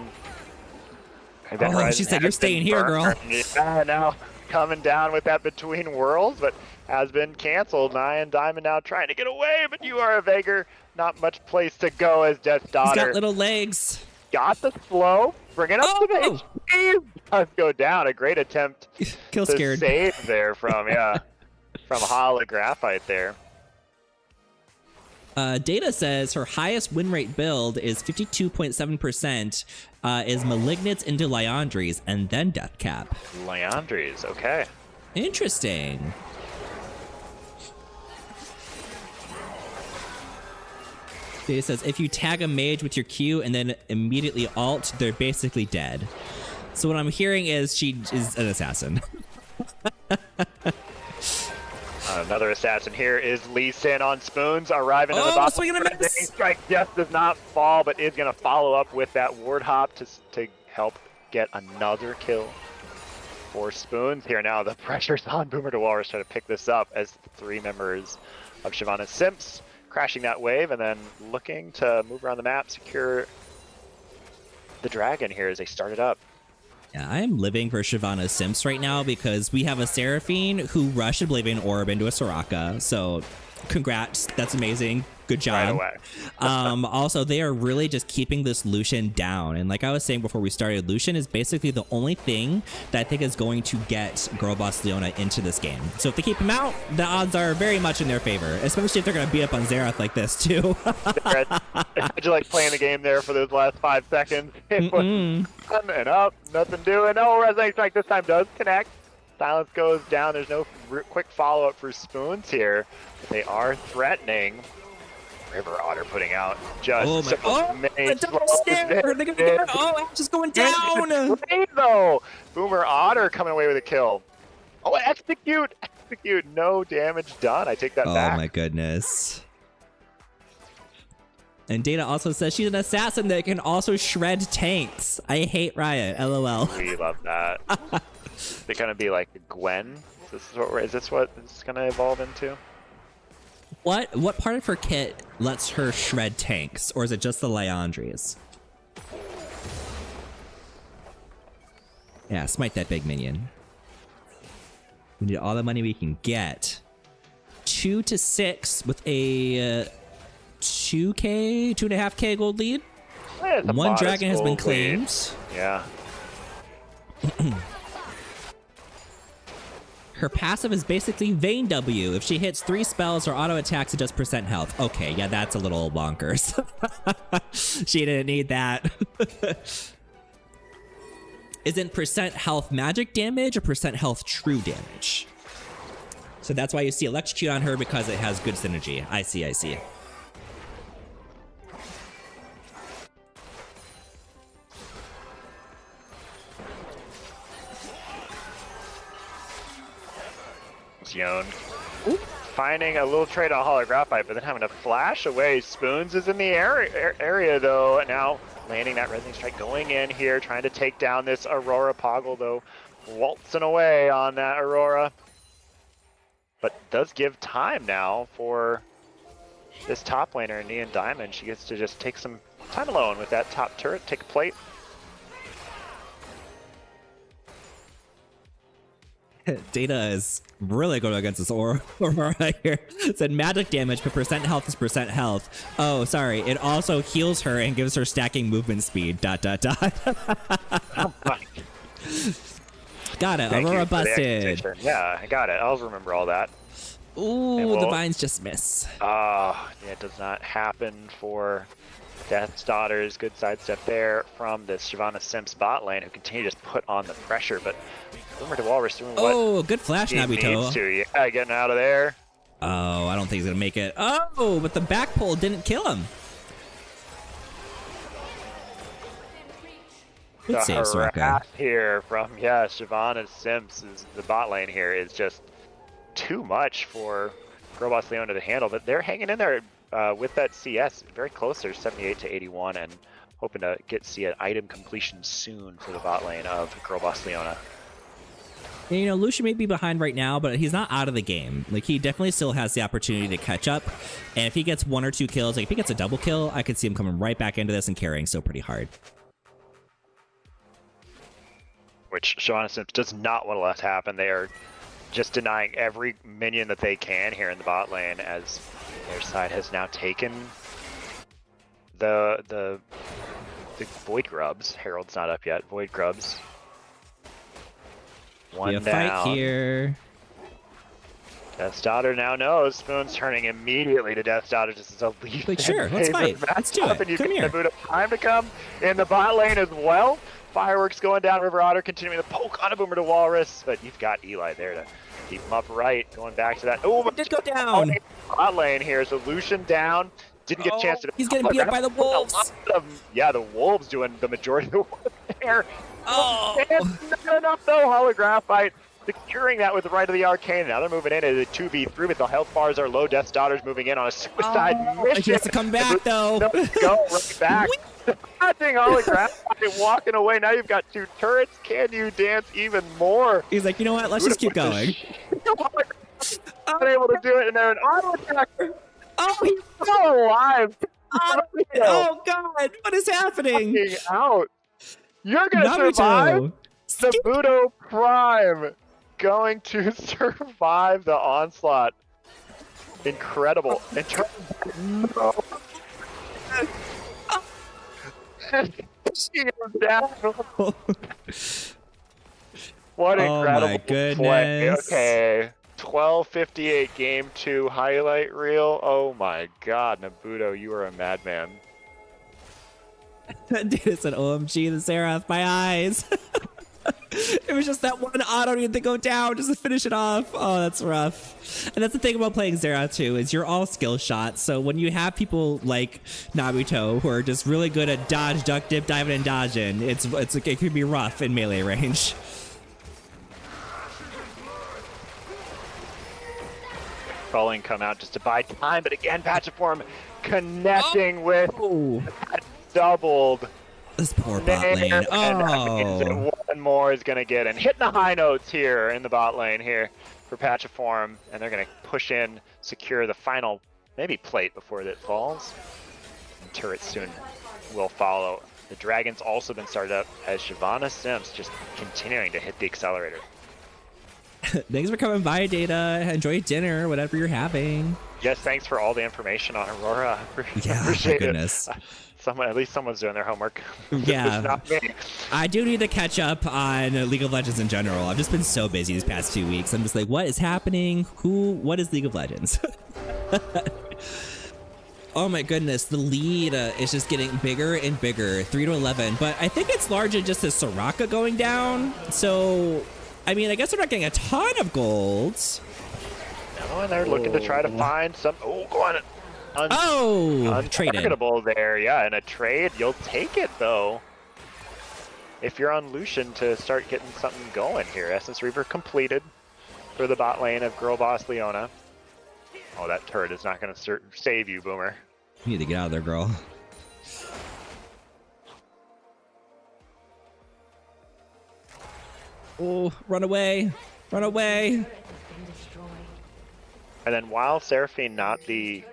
Oh, she said, "You're staying here, girl." Yeah, now coming down with that Between Worlds, but has been canceled. Naya and Diamond now trying to get away, but you are a Vager. Not much place to go as Death's Daughter. He's got little legs. Got the slow, bringing up the Oh! base. Does go down. A great attempt Kill to scared. save there from from Holographite there. Data says her highest win rate build is 52.7%, is Malignance into Liandry's and then Death Cap. Leandry's, okay. Interesting. Data says if you tag a mage with your Q and then immediately ult, they're basically dead. So what I'm hearing is she is an assassin. Another assassin here is Lee Sin on Spoons, arriving in the bottom. Swing and a miss. Strike just does not fall, but is going to follow up with that ward hop to help get another kill for Spoons. Here now, the pressure's on Boomer to Walrus trying to pick this up as the 3 members of Shyvana Simps crashing that wave and then looking to move around the map, secure the dragon here as they start it up. Yeah, I am living for Shyvana Simps right now because we have a Seraphine who rushed Oblivion Orb into a Soraka. So, congrats. That's amazing. Good job. Right away. Also, they are really just keeping this Lucian down. And like I was saying before we started, Lucian is basically the only thing that I think is going to get Girl Boss Leona into this game. So if they keep him out, the odds are very much in their favor, especially if they're going to beat up on Xerath like this too. How'd you like playing the game there for those last 5 seconds? It was on and up, nothing doing. Oh, Resonating Strike this time does connect. Silence goes down. There's no quick follow-up for Spoons here. They are threatening. River Otter putting out just the double snare! They're gonna get it. Oh, Ash is going down! Though. Boomer Otter coming away with a kill. Oh, execute! Execute! No damage done. I take that back. Oh my goodness. And Dana also says she's an assassin that can also shred tanks. I hate Riot. LOL. We love that. They're gonna be like Gwen. Is this what it's gonna evolve into? What part of her kit lets her shred tanks, or is it just the Liandries? Yeah, smite that big minion. We need all the money we can get. 2 to 6 with a 2K, 2.5K gold lead. Yeah, one dragon has been claimed. Yeah. Her passive is basically Vayne W. If she hits 3 spells or auto attacks, it does % health. Okay, yeah, that's a little bonkers. She didn't need that. Isn't % health magic damage or % health true damage? So that's why you see Electrocute on her, because it has good synergy. I see, I see. Yone finding a little trade on Holographite, but then having to flash away. Spoons is in the area though. Now landing that Resonating Strike, going in here, trying to take down this Aurora Poggle though. Waltzing away on that Aurora. But does give time now for this top laner, Neon Diamond. She gets to just take some time alone with that top turret, take a plate. Data is really going against this Aurora here. It said magic damage, but % health is % health. Oh, sorry. It also heals her and gives her stacking movement speed. ... Got it. Aurora busted. Yeah, I got it. I'll remember all that. Ooh, the vines just miss. Yeah, it does not happen for Death's Daughters. Good sidestep there from this Shyvana Simps bot lane, who continue to just put on the pressure, but Boomer to Walrus doing what good flash, he Nabito. needs to. Yeah, getting out of there. Oh, I don't think he's gonna make it. Oh, but the back pull didn't kill him. Good save, Soraka. Here from, Shyvana Simps, is the bot lane here is just too much for Girl Boss Leona to handle, but they're hanging in there with that CS very close. They're 78 to 81 and hoping to see an item completion soon for the bot lane of Girl Boss Leona. And, you know, Lucian may be behind right now, but he's not out of the game. Like, he definitely still has the opportunity to catch up. And if he gets 1 or 2 kills, like if he gets a double kill, I could see him coming right back into this and carrying so pretty hard. Which Shyvana Simps does not want to let happen. They are just denying every minion that they can here in the bot lane, as their side has now taken the Void Grubs. Herald's not up yet. Void Grubs. One down. Fight here. Death's Daughter now knows. Spoon's turning immediately to Death's Daughter just as a lead. Like, sure, let's fight. Let's do it. And you Come get here. the boot of time to come in the bot lane as well. Fireworks going down. River Otter continuing to poke on a Boomer to Walrus, but you've got Eli there to keep him upright. Going back to that. Oh, it did go down. Bot lane here. So Lucian down. Didn't get a chance to. He's getting beat up by the wolves. Yeah, the wolves doing the majority of the work there. Oh, Not enough though. Holographite securing that with the right of the arcane. Now they're moving in as a 2v3, but the health bars are low. Death's Daughter's moving in on a suicide mission. He has to come back, though. No, go right back. Dodging holographic, walking away. Now you've got 2 turrets. Can you dance even more? He's like, you know what? Let's just keep going. Unable to do it, and they're an auto attack. Oh, he's Still alive. oh God! What is happening? Fucking out. You're gonna survive. Nabuto Prime going to survive the onslaught. Incredible. No. She is down. What incredible my goodness. play. Okay. 12:58 game 2 highlight reel. Oh my god, Nabuto, you are a madman. Dude, it's an OMG, the Seraph, my eyes. It was just that one auto needed to go down just to finish it off. Oh, that's rough. And that's the thing about playing Zera too, is you're all skill shots. So when you have people like Nabuto who are just really good at dodge, duck, dip, diving, and dodging, it can be rough in melee range. Falling come out just to buy time, but again, Patchiform connecting with that doubled. This poor bot lane. Oh. One more is going to get in. Hitting the high notes here in the bot lane here for Patchiform, and they're going to push in, secure the final, maybe plate before it falls. And turrets soon will follow. The Dragon's also been started up as Shyvana Sims just continuing to hit the accelerator. Thanks for coming by, Data. Enjoy dinner, whatever you're having. Yes, thanks for all the information on Aurora. Yeah, Appreciate my goodness. At least someone's doing their homework. Yeah. It's not me. I do need to catch up on League of Legends in general. I've just been so busy these past 2 weeks. I'm just like, what is happening? What is League of Legends? Oh my goodness, the lead is just getting bigger and bigger, 3-11. But I think it's largely just as Soraka going down. So, I mean, I guess we're not getting a ton of golds. No, and they're looking to try to find some. Oh, go on. Traded. There, yeah. In a trade, you'll take it though. If you're on Lucian to start getting something going here. Essence Reaver completed for the bot lane of Girl Boss Leona. Oh, that turret is not going to save you, Boomer. You need to get out of there, girl. Oh, run away. Run away. And then while Seraphine, not the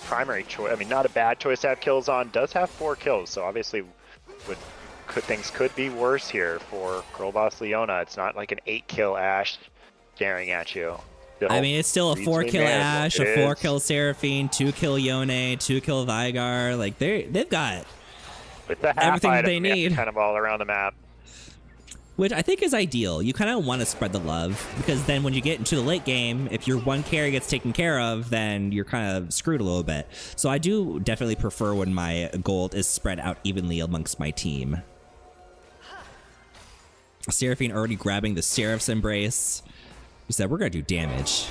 primary choice, I mean, not a bad choice to have kills on, does have 4 kills. So obviously things could be worse here for Girl Boss Leona. It's not like an 8-kill Ashe staring at you. I mean, it's still a 4-kill Ashe, a 4-kill Seraphine, 2-kill Yone, 2-kill Vigar. Like they've got everything that they need, kind of all around the map. Which I think is ideal. You kind of want to spread the love, because then when you get into the late game, if your one carry gets taken care of, then you're kind of screwed a little bit. So I do definitely prefer when my gold is spread out evenly amongst my team. Seraphine already grabbing the Seraph's Embrace. He said, we're going to do damage.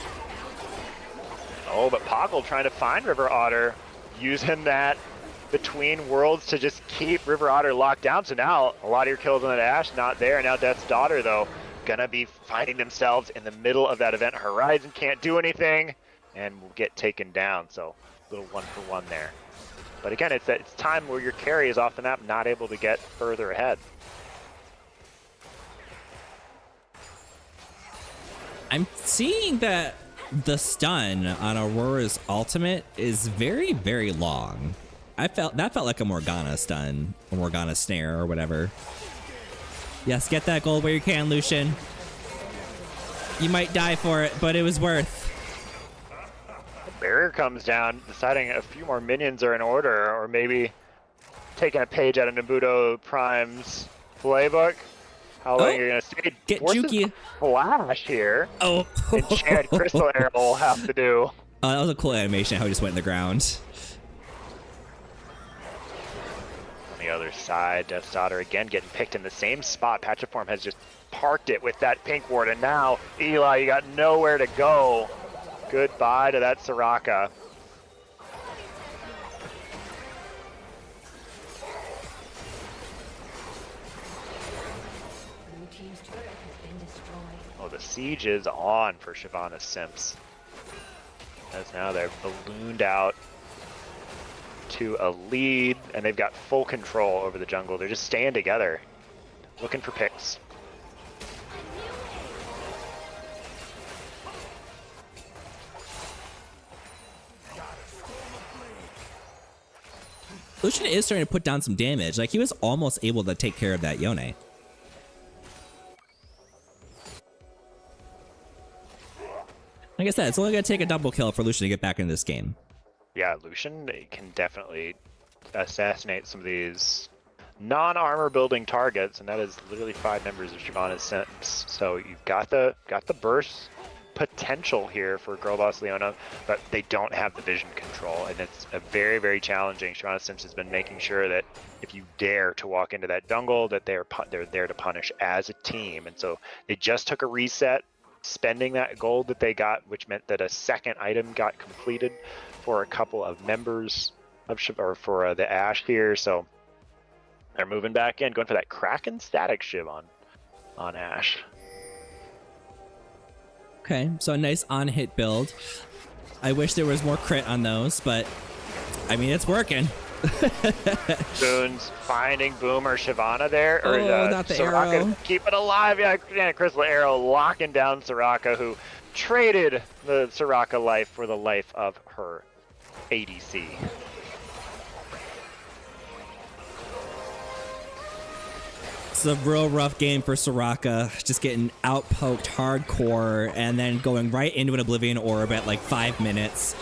Oh, but Poggle trying to find River Otter, using that between worlds to just keep River Otter locked down. So now a lot of your kills on that Ashe not there. Now Death's Daughter, though, gonna be finding themselves in the middle of that event horizon. Can't do anything and will get taken down. So little 1-for-1 there. But again, it's time where your carry is off the map, not able to get further ahead. I'm seeing that the stun on Aurora's ultimate is very, very long. That felt like a Morgana stun, a Morgana snare or whatever. Yes, get that gold where you can, Lucian. You might die for it, but it was worth. The barrier comes down, deciding a few more minions are in order, or maybe taking a page out of Nabuto Prime's playbook. How long you're gonna stay? Get Juki. Flash here. Oh. Enchanted Crystal Arrow will have to do. That was a cool animation how he just went in the ground. On the other side, Death's Daughter again getting picked in the same spot. Patchiform has just parked it with that pink ward, and now Eli, you got nowhere to go. Goodbye to that Soraka. Oh, the the siege is on for Shyvana Simps. As now they're ballooned out to a lead, and they've got full control over the jungle. They're just staying together, looking for picks. Lucian is starting to put down some damage. Like, he was almost able to take care of that Yone. Like I said, it's only going to take a double kill for Lucian to get back into this game. Yeah, Lucian can definitely assassinate some of these non-armor building targets, and that is literally 5 members of Shyvana Simps. So you've got the burst potential here for Girl Boss Leona, but they don't have the vision control, and it's a very, very challenging. Shyvana Simps has been making sure that if you dare to walk into that jungle, that they're there to punish as a team. And so they just took a reset, spending that gold that they got, which meant that a second item got completed for a couple of members of for the Ashe here. So they're moving back in, going for that Kraken static shiv on Ashe. Okay, so a nice on-hit build. I wish there was more crit on those, but I mean, it's working. Boons finding Boomer Shyvana there. Or, not the Soraka, arrow. keep it alive. Yeah, Crystal Arrow locking down Soraka, who traded the Soraka life for the life of her ADC. It's a real rough game for Soraka, just getting outpoked hardcore and then going right into an Oblivion Orb at like 5 minutes.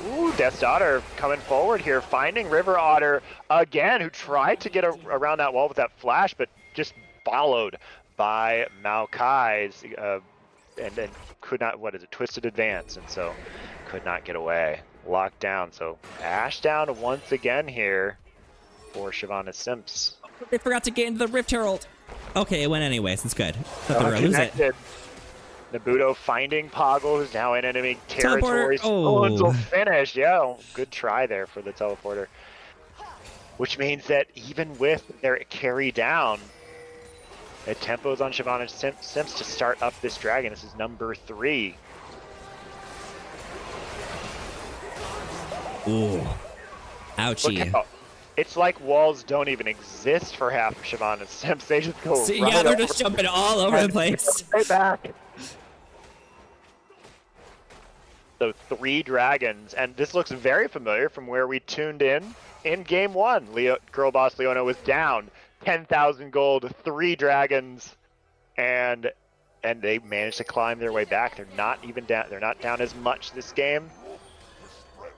Ooh, Death's Daughter coming forward here, finding River Otter again, who tried to get around that wall with that flash, but just followed by Maokai's and then could not, Twisted Advance, and so could not get away. Locked down, so Ashe down once again here for Shyvana Simps. They forgot to get into the Rift Herald. Okay, it went anyways. It's good. Thought they were gonna lose it. Nabuto finding Poggle, who's now in enemy territory. Spoons will finish. Yeah, good try there for the teleporter. Which means that even with their carry down, it tempos on Shyvana Simps to start up this dragon. This is number 3. Ooh. Ouchie. It's like walls don't even exist for half of Shyvana Simps. They just go right yeah, they're over just jumping all over the place. Right back. So 3 dragons, and this looks very familiar from where we tuned in game 1. Girl Boss Leona was down 10,000 gold, 3 dragons, and they managed to climb their way back. They're not even down. They're not down as much this game.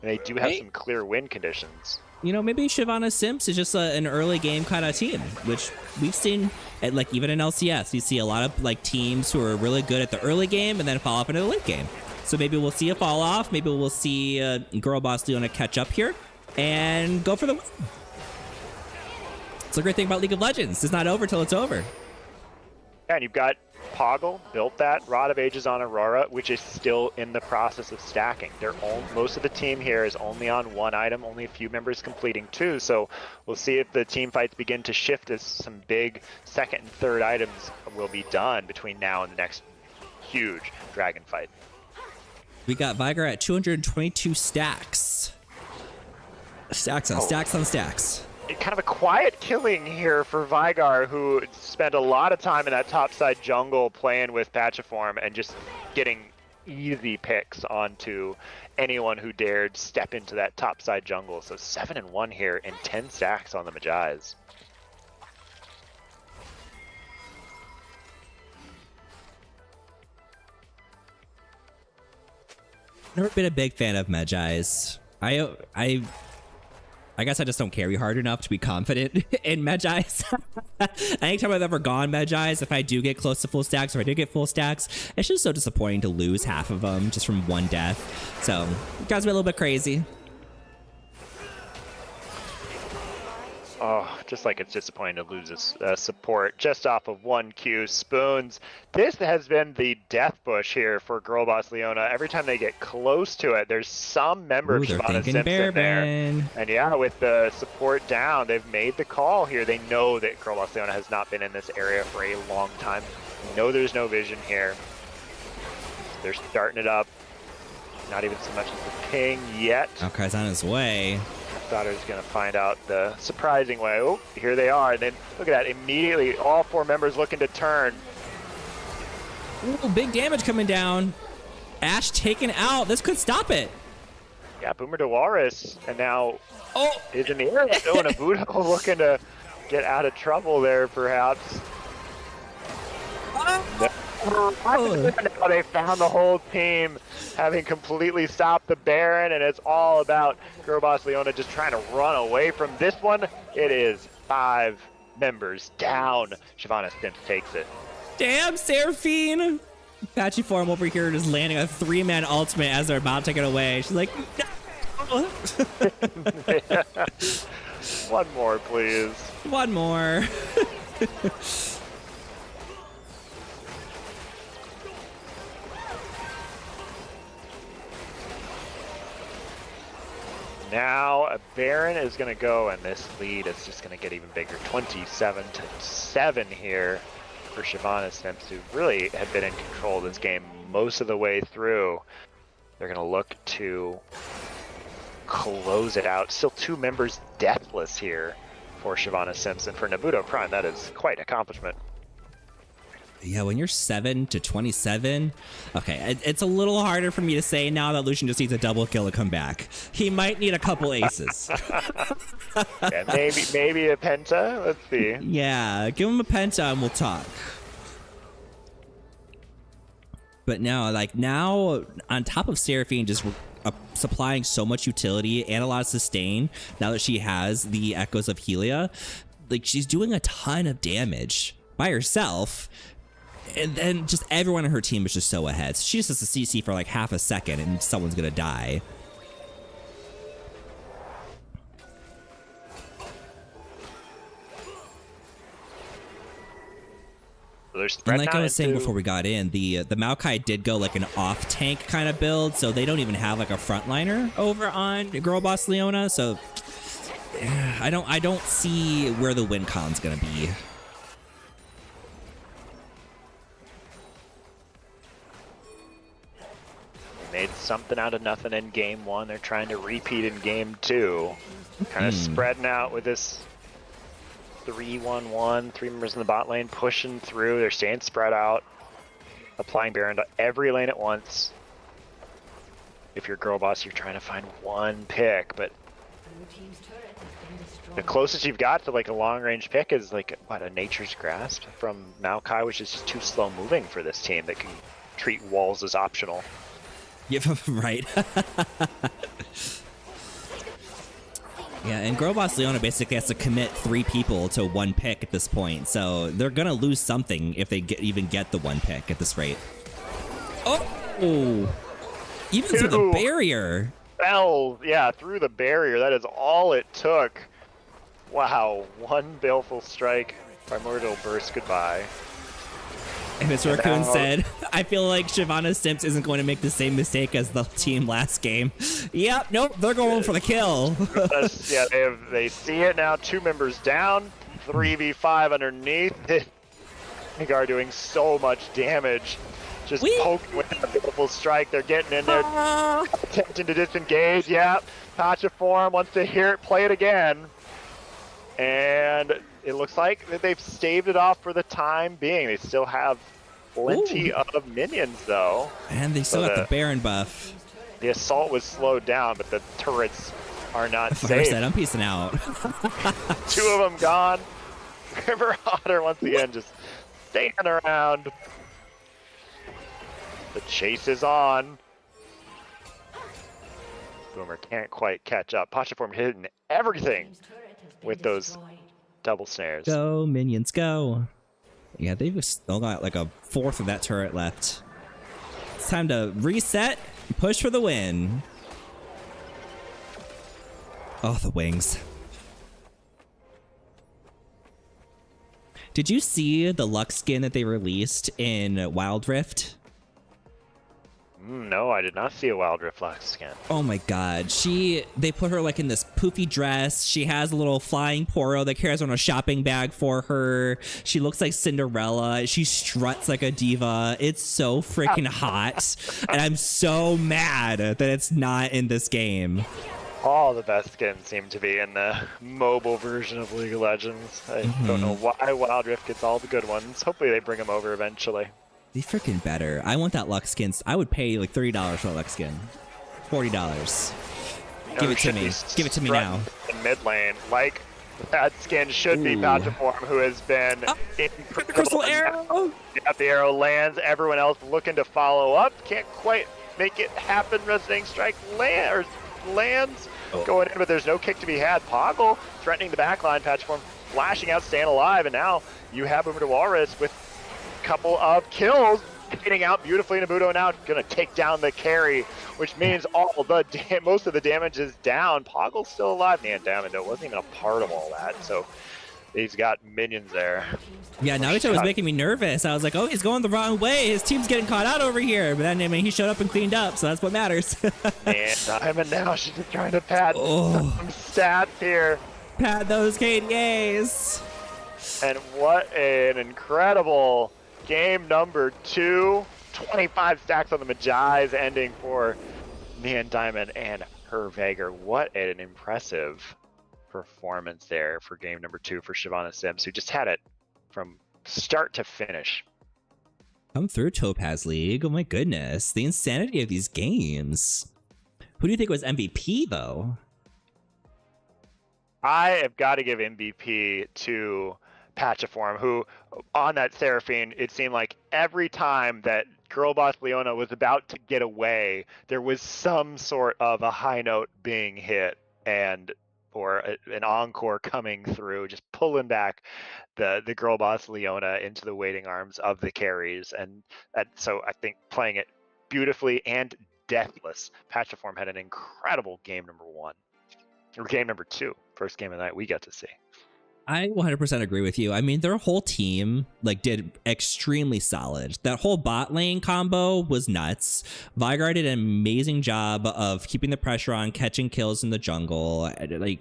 And they do have some clear win conditions. You know, maybe Shyvana Simps is just an early game kind of team, which we've seen at like even in LCS. You see a lot of like teams who are really good at the early game and then fall off into the late game. So maybe we'll see a fall off. Maybe we'll see Girl Boss Leona catch up here and go for the win. It's a great thing about League of Legends. It's not over till it's over. Yeah, and you've got Poggle built that Rod of Ages on Aurora, which is still in the process of stacking. Most of the team here is only on 1 item, only a few members completing 2, so we'll see if the team fights begin to shift as some big 2nd and 3rd items will be done between now and the next huge dragon fight. We got Vigar at 222 stacks. Stacks on stacks on stacks. Kind of a quiet killing here for Vigar, who spent a lot of time in that topside jungle playing with Patchiform and just getting easy picks onto anyone who dared step into that topside jungle. So 7-1 here and 10 stacks on the Magi's. Never been a big fan of Magi's. I guess I just don't carry hard enough to be confident in Magi's. Anytime I've ever gone Magi's, if I do get close to full stacks, or I do get full stacks, it's just so disappointing to lose half of them just from 1 death. So, it drives me a little bit crazy. Oh, just like it's disappointing to lose this support just off of 1 Q. Spoons. This has been the death bush here for Girl Boss Leona. Every time they get close to it, there's some member of Shyvana Simps in there. And yeah, with the support down, they've made the call here. They know that Girl Boss Leona has not been in this area for a long time. know there's no vision here. They're starting it up. Not even so much as a ping yet. Maokai's on his way. Daughter's gonna find out the surprising way. Oh, here they are. And then look at that. Immediately, all 4 members looking to turn. Ooh, big damage coming down. Ash taken out. This could stop it. Yeah, Boomer de Walrus, and now is in the area. Oh, and Nabuto looking to get out of trouble there, perhaps. Now they found the whole team having completely stopped the Baron, and it's all about Girl Boss Leona just trying to run away from this one. It is 5 members down. Shyvana Stimps takes it. Damn, Seraphine. Patchy form over here just landing a 3-man ultimate as they're about to get away. She's like, no. One more, please. One more. Now a Baron is going to go, and this lead is just going to get even bigger. 27-7 here for Shyvana Stimps, who really had been in control of this game most of the way through. They're going to look to close it out. Still 2 members deathless here for Shyvana Stimps, and for Nabuto Prime, that is quite an accomplishment. Yeah, when you're 7-27, okay, it's a little harder for me to say now that Lucian just needs a double kill to come back. He might need a couple aces. Yeah, maybe a penta. Let's see. Yeah, give him a penta and we'll talk. But no, like now, on top of Seraphine just supplying so much utility and a lot of sustain, now that she has the Echoes of Helia, like she's doing a ton of damage by herself. And then just everyone on her team is just so ahead. So she just has to CC for like half a second and someone's gonna die. And like I was saying before we got in, the Maokai did go like an off tank kind of build, so they don't even have like a frontliner over on Girl Boss Leona. So I don't see where the win con's gonna be. Made something out of nothing in game 1. They're trying to repeat in game 2. Kind of spreading out with this 3-1-1. 3 members in the bot lane pushing through. They're staying spread out. Applying Baron to every lane at once. If you're Girl Boss, you're trying to find one pick, but the closest you've got to like a long range pick is like, what, a Nature's Grasp from Maokai, which is just too slow moving for this team that can treat walls as optional. Yep, right. Yeah, and Girl Boss Leona basically has to commit 3 people to 1 pick at this point, so they're gonna lose something if they even get the 1 pick at this rate. Oh, even through the barrier. Fell, yeah, through the barrier. That is all it took. Wow, 1 baleful strike. Primordial Burst goodbye. And as Raccoon said, I feel like Shyvana Stimps isn't going to make the same mistake as the team last game. Yep, nope, they're going for the kill. Yeah, they see it now. 2 members down, 3v5 underneath. Hagar doing so much damage. Just poking with a beautiful strike. They're getting in there. Attempting to disengage. Yeah, Pachiform wants to hear it, play it again. And it looks like that they've staved it off for the time being. They still have plenty of minions, though. And they still got the Baron buff. The assault was slowed down, but the turrets are not Fire safe. said, I'm peacing out. 2 of them gone. River Otter once again just staying around. The chase is on. Boomer can't quite catch up. Pachiform hitting everything with those double snares. Go, minions, go. Yeah, they've still got like a 1/4 of that turret left. It's time to reset and push for the win. Oh, the wings. Did you see the Lux skin that they released in Wild Rift? No, I did not see a Wild Rift Lux skin. Oh my god. They put her like in this poofy dress. She has a little flying poro that carries on a shopping bag for her. She looks like Cinderella. She struts like a diva. It's so freaking hot. And I'm so mad that it's not in this game. All the best skins seem to be in the mobile version of League of Legends. I don't know why Wild Rift gets all the good ones. Hopefully they bring them over eventually. They freaking better. I want that Lux skin. I would pay like $30 for a Lux skin. $40. Give it to me. Give it to me now. In mid lane, like that skin should be Patiform, who has been incredible. Crystal arrow. Yeah, the arrow lands. Everyone else looking to follow up. Can't quite make it happen. Resonating Strike lands. Going in, but there's no kick to be had. Poggle threatening the backline. Patiform flashing out, staying alive, and now you have Boomer to Walrus with couple of kills, hitting out beautifully. Nabuto now gonna take down the carry, which means most of the damage is down. Poggle's still alive. Damage wasn't even a part of all that, so he's got minions there. Yeah, Naruto was making me nervous. I was like, oh, he's going the wrong way. His team's getting caught out over here. But then, I mean, he showed up and cleaned up, so that's what matters. And Diamond now, she's just trying to pad some stats here. Pad those KDAs. And what an incredible game number 2. 25 stacks on the Magi's, ending for Neon Diamond and her Veigar. What an impressive performance there for game number 2 for Shyvana Sims, who just had it from start to finish. Come through, Topaz League. Oh my goodness. The insanity of these games. Who do you think was MVP, though? I have got to give MVP to Patiform, who on that Seraphine, it seemed like every time that Girl Boss Leona was about to get away, there was some sort of a high note being hit or an encore coming through, just pulling back the Girl Boss Leona into the waiting arms of the carries. And so I think playing it beautifully and deathless, Patiform had an incredible game number 1. Or game number 2, first game of the night we got to see. I 100% agree with you. I mean, their whole team did extremely solid. That whole bot lane combo was nuts. Veigar did an amazing job of keeping the pressure on, catching kills in the jungle.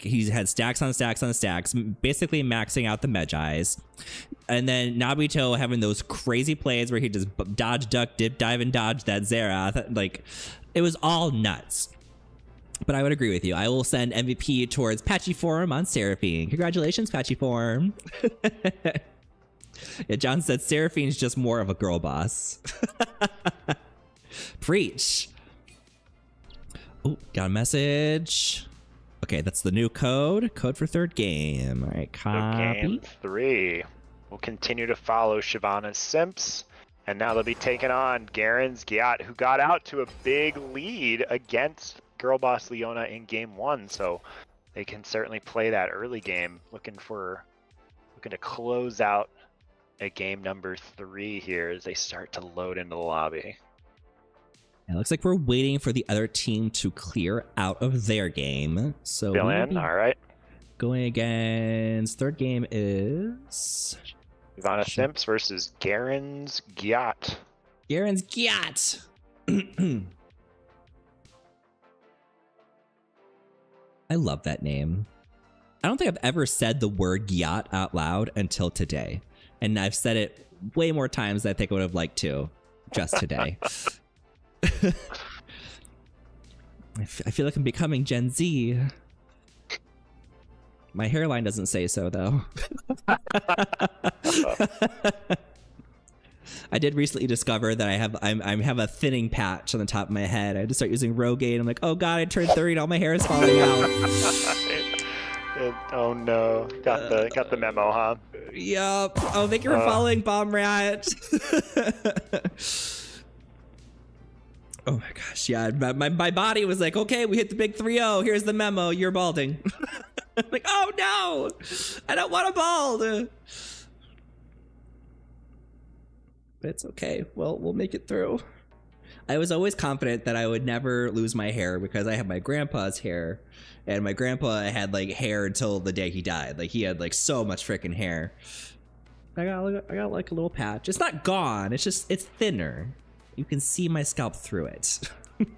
He had stacks on stacks on stacks, basically maxing out the Magi's. And then Nabuto having those crazy plays where he just dodge, duck, dip, dive, and dodge that Xerath. It was all nuts. But I would agree with you. I will send MVP towards Patiform on Seraphine. Congratulations, Patiform. Yeah, John said Seraphine's just more of a girl boss. Preach. Oh, got a message. Okay, that's the new code. Code for third game. All right, copy. So game 3. We'll continue to follow Shyvana Simps. And now they'll be taking on Garen's Gyat, who got out to a big lead against Girl Boss Leona in game 1, so they can certainly play that early game. Looking to close out a game number 3 here as they start to load into the lobby. It looks like we're waiting for the other team to clear out of their game. So Fill in, all right. Going against third game is Shyvana Simps versus Garen's Gyat. Garen's Gyat. I love that name. I don't think I've ever said the word Gyat out loud until today. And I've said it way more times than I think I would have liked to just today. I feel like I'm becoming Gen Z. My hairline doesn't say so, though. I did recently discover that I have a thinning patch on the top of my head. I had to start using Rogaine. I'm like, oh god, I turned 30 and all my hair is falling out. Oh no, got the memo, huh? Yup. Oh, thank you for following, Bomb Rat. Oh my gosh, yeah. My body was like, okay, we hit the big 3-0. Here's the memo. You're balding. I'm like, oh no, I don't want to bald. But it's okay. Well, we'll make it through. I was always confident that I would never lose my hair because I have my grandpa's hair, and my grandpa had hair until the day he died. He had so much freaking hair. I got a little patch. It's not gone. It's thinner. You can see my scalp through it. What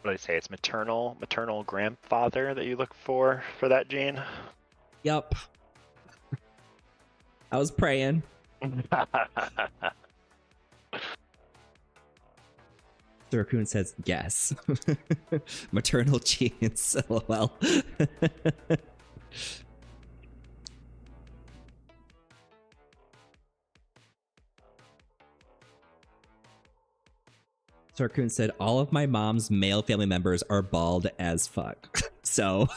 do they say? It's maternal grandfather that you look for that gene. Yup. I was praying. The raccoon says yes. Maternal genes. LOL. So Raccoon said, all of my mom's male family members are bald as fuck. So,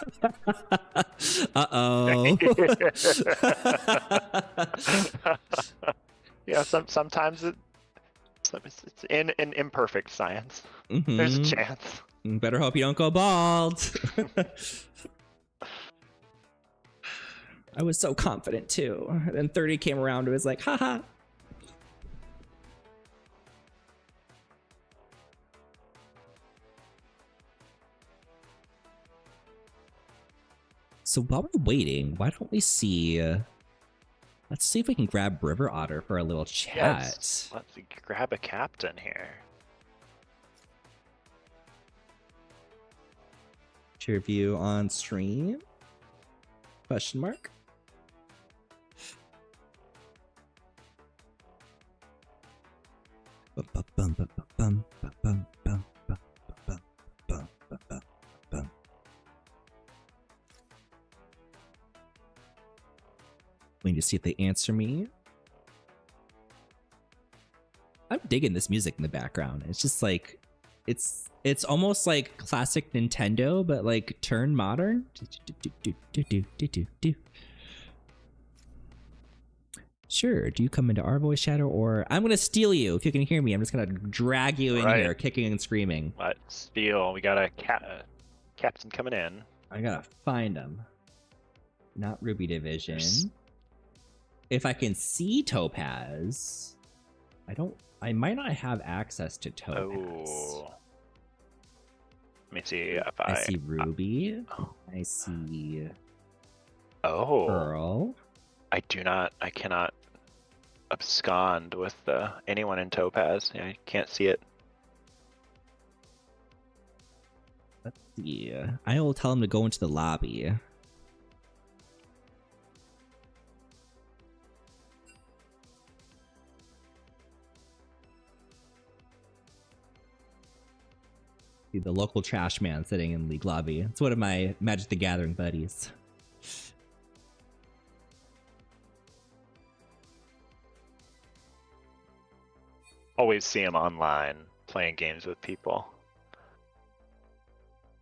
uh-oh. Yeah, sometimes it's in an imperfect science. There's a chance. Better hope you don't go bald. I was so confident too. And then 30 came around and was like, haha. So while we're waiting, why don't we see... let's see if we can grab River Otter for a little chat. Yes. Let's grab a captain here. Cheer view on stream? Question mark? We need to see if they answer me. I'm digging this music in the background. It's just like, it's almost like classic Nintendo, but like turned modern. Sure, do you come into our voice shadow, or I'm gonna steal you if you can hear me. I'm just gonna drag you in here, kicking and screaming. Let's steal. We got a captain coming in. I gotta find him. Not Ruby Division. If I can see Topaz, I might not have access to Topaz. Oh. Let me see if I see Ruby. I see Pearl. I cannot abscond with anyone in Topaz. Yeah, I can't see it. Let's see. I will tell him to go into the lobby. The local trash man sitting in League lobby. It's one of my Magic the Gathering buddies. Always see him online playing games with people.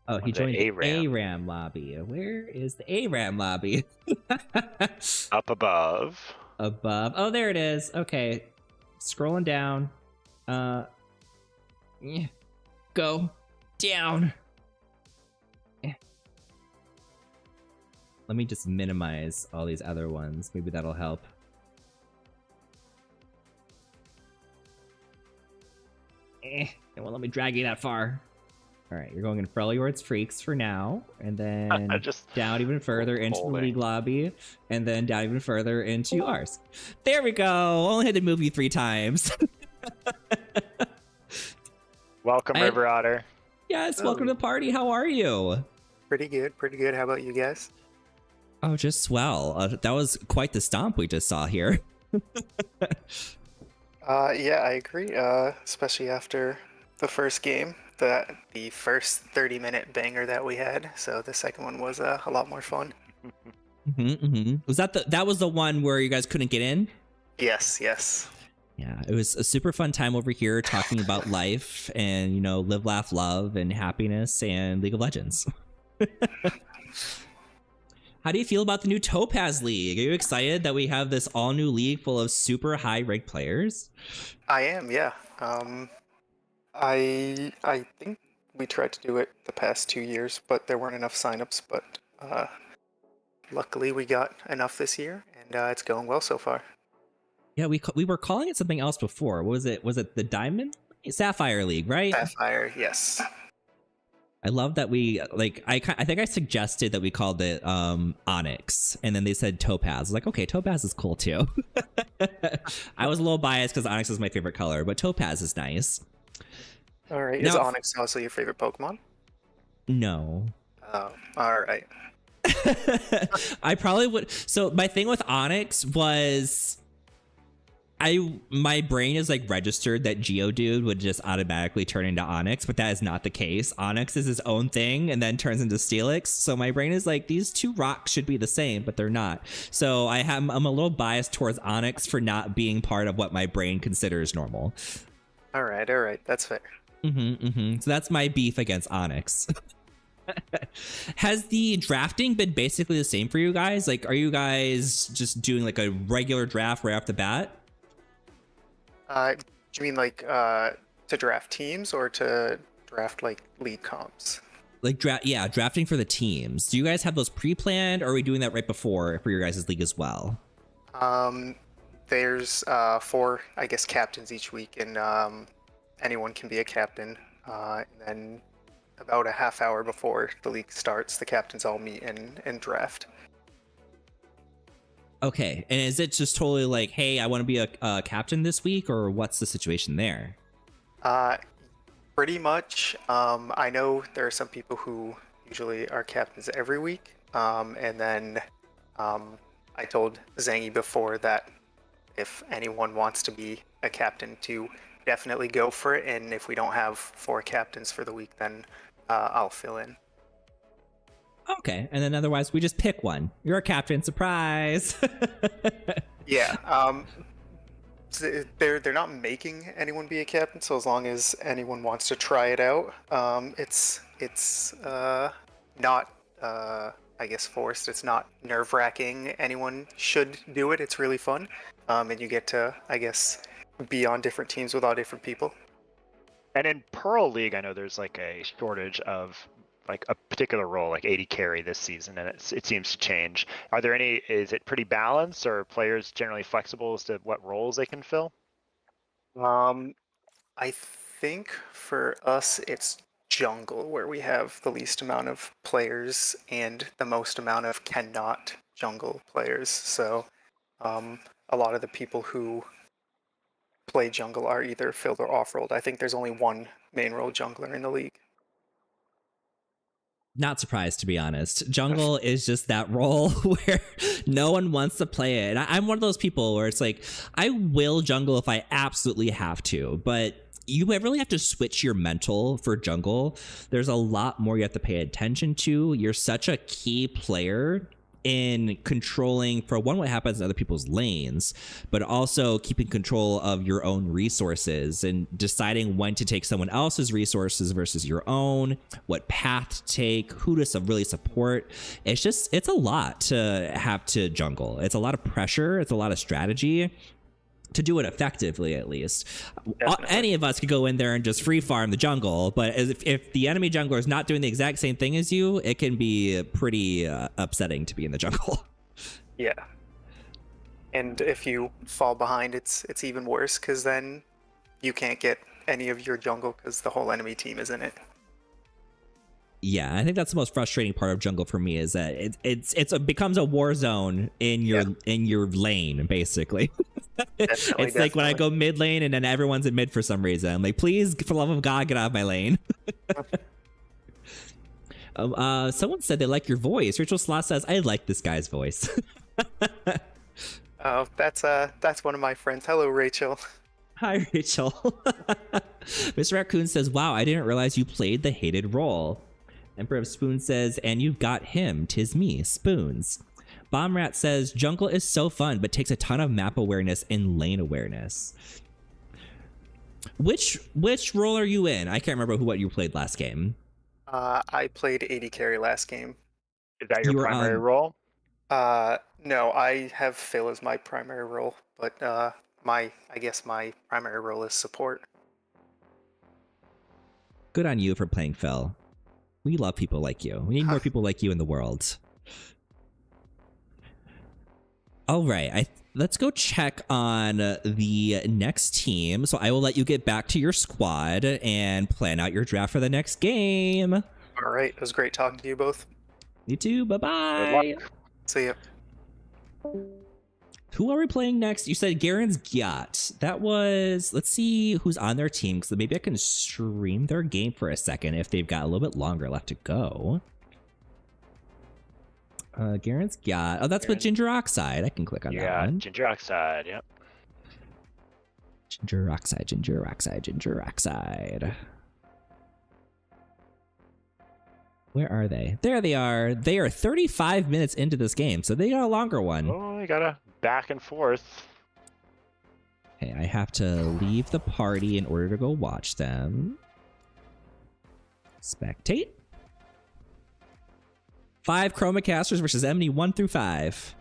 Oh, he joined the ARAM lobby. Where is the ARAM lobby? Up above. Above. Oh, there it is. Okay. Scrolling down. Yeah. Go down. Let me just minimize all these other ones. Maybe that'll help. It won't let me drag you that far. All right, you're going in Freljord's Freaks for now, and then just down even further into the League lobby, and then down even further into ours. There we go. Only had to move you 3 times. Welcome, River Otter. Yes, welcome to the party. How are you? Pretty good, pretty good. How about you guys? Oh, just swell. That was quite the stomp we just saw here. Yeah, I agree. Especially after the first game, the first 30-minute banger that we had. So the second one was a lot more fun. Was that was the one where you guys couldn't get in? Yes, yes. Yeah, it was a super fun time over here talking about life and, you know, live, laugh, love, and happiness and League of Legends. How do you feel about the new Topaz League? Are you excited that we have this all-new league full of super high-ranked players? I am, yeah. I think we tried to do it the past 2 years, but there weren't enough signups. But luckily, we got enough this year, and it's going well so far. Yeah, we were calling it something else before. What was it? Was it the Diamond? Sapphire League, right? Sapphire, yes. I love that we I think I suggested that we called it Onyx, and then they said Topaz. I was like, okay, Topaz is cool too. I was a little biased because Onyx is my favorite color, but Topaz is nice. All right. Now, Is Onyx also your favorite Pokemon? No. Oh, all right. I probably would. So my thing with Onyx was my brain is like registered that Geodude would just automatically turn into Onyx, but that is not the case. Onyx is his own thing and then turns into Steelix. So my brain is like, these two rocks should be the same, but they're not. So I'm a little biased towards Onyx for not being part of what my brain considers normal. All right. That's fair. So that's my beef against Onyx. Has the drafting been basically the same for you guys? Like, are you guys just doing like a regular draft right off the bat? Do you mean like to draft teams or to draft like league comps? Like drafting for the teams. Do you guys have those pre-planned, or are we doing that right before for your guys' league as well? There's 4, I guess, captains each week, and anyone can be a captain. And then about a half hour before the league starts, the captains all meet and draft. Okay, and is it just totally like, hey, I want to be a captain this week, or what's the situation there? Pretty much. I know there are some people who usually are captains every week, and then I told Zangy before that if anyone wants to be a captain to definitely go for it, and if we don't have 4 captains for the week, then I'll fill in. Okay, and then otherwise we just pick one. You're a captain, surprise. Yeah, they're not making anyone be a captain, so as long as anyone wants to try it out, it's not I guess forced. It's not nerve-wracking. Anyone should do it. It's really fun, and you get to, I guess, be on different teams with all different people. And in Pearl League, I know there's like a shortage of like a particular role, like AD carry this season, and it seems to change. Are there any? Is it pretty balanced, or are players generally flexible as to what roles they can fill? I think for us, it's jungle where we have the least amount of players and the most amount of cannot jungle players. So a lot of the people who play jungle are either filled or off-rolled. I think there's only one main role jungler in the league. Not surprised, to be honest. Jungle is just that role where no one wants to play it. And I'm one of those people where it's like, I will jungle if I absolutely have to, but you really have to switch your mental for jungle. There's a lot more you have to pay attention to. You're such a key player in controlling, for one, what happens in other people's lanes, but also keeping control of your own resources and deciding when to take someone else's resources versus your own, what path to take, who to really support. It's a lot to have to jungle. It's a lot of pressure. It's a lot of strategy to do it effectively, at least. Definitely. Any of us could go in there and just free farm the jungle, but if the enemy jungler is not doing the exact same thing as you, it can be pretty upsetting to be in the jungle. Yeah. And if you fall behind, it's even worse, because then you can't get any of your jungle because the whole enemy team is in it. Yeah, I think that's the most frustrating part of jungle for me, is that it becomes a war zone in your lane, basically. Definitely. Like when I go mid lane and then everyone's in mid for some reason. I'm like, please, for the love of God, get out of my lane. Someone said they like your voice. Rachel Slot says, I like this guy's voice. Oh, that's one of my friends. Hello, Rachel. Hi, Rachel. Mr. Raccoon says, wow, I didn't realize you played the hated role. Emperor of Spoon says, and you've got him, 'tis me, Spoons. Bomb Rat says, jungle is so fun, but takes a ton of map awareness and lane awareness. Which role are you in? I can't remember what you played last game. I played AD carry last game. Is that your primary role? No, I have Phil as my primary role, but I guess my primary role is support. Good on you for playing Phil. We love people like you. We need more people like you in the world. All right, let's go check on the next team. So I will let you get back to your squad and plan out your draft for the next game. All All right. It was great talking to you both. You too. Good Bye-bye. luck. See ya. Who are we playing next? You said Garen's Gyat. That was... Let's see who's on their team, because maybe I can stream their game for a second if they've got a little bit longer left to go. Garen's Gyat. Oh, that's with Ginger Oxide. I can click on that one. Ginger Oxide, yep. Ginger Oxide, Ginger Oxide, Ginger Oxide. Where are they? There they are. They are 35 minutes into this game, so they got a longer one. Oh, you gotta back and forth. Okay, I have to leave the party in order to go watch them. Spectate. 5 Chroma Casters versus Emily 1 through 5.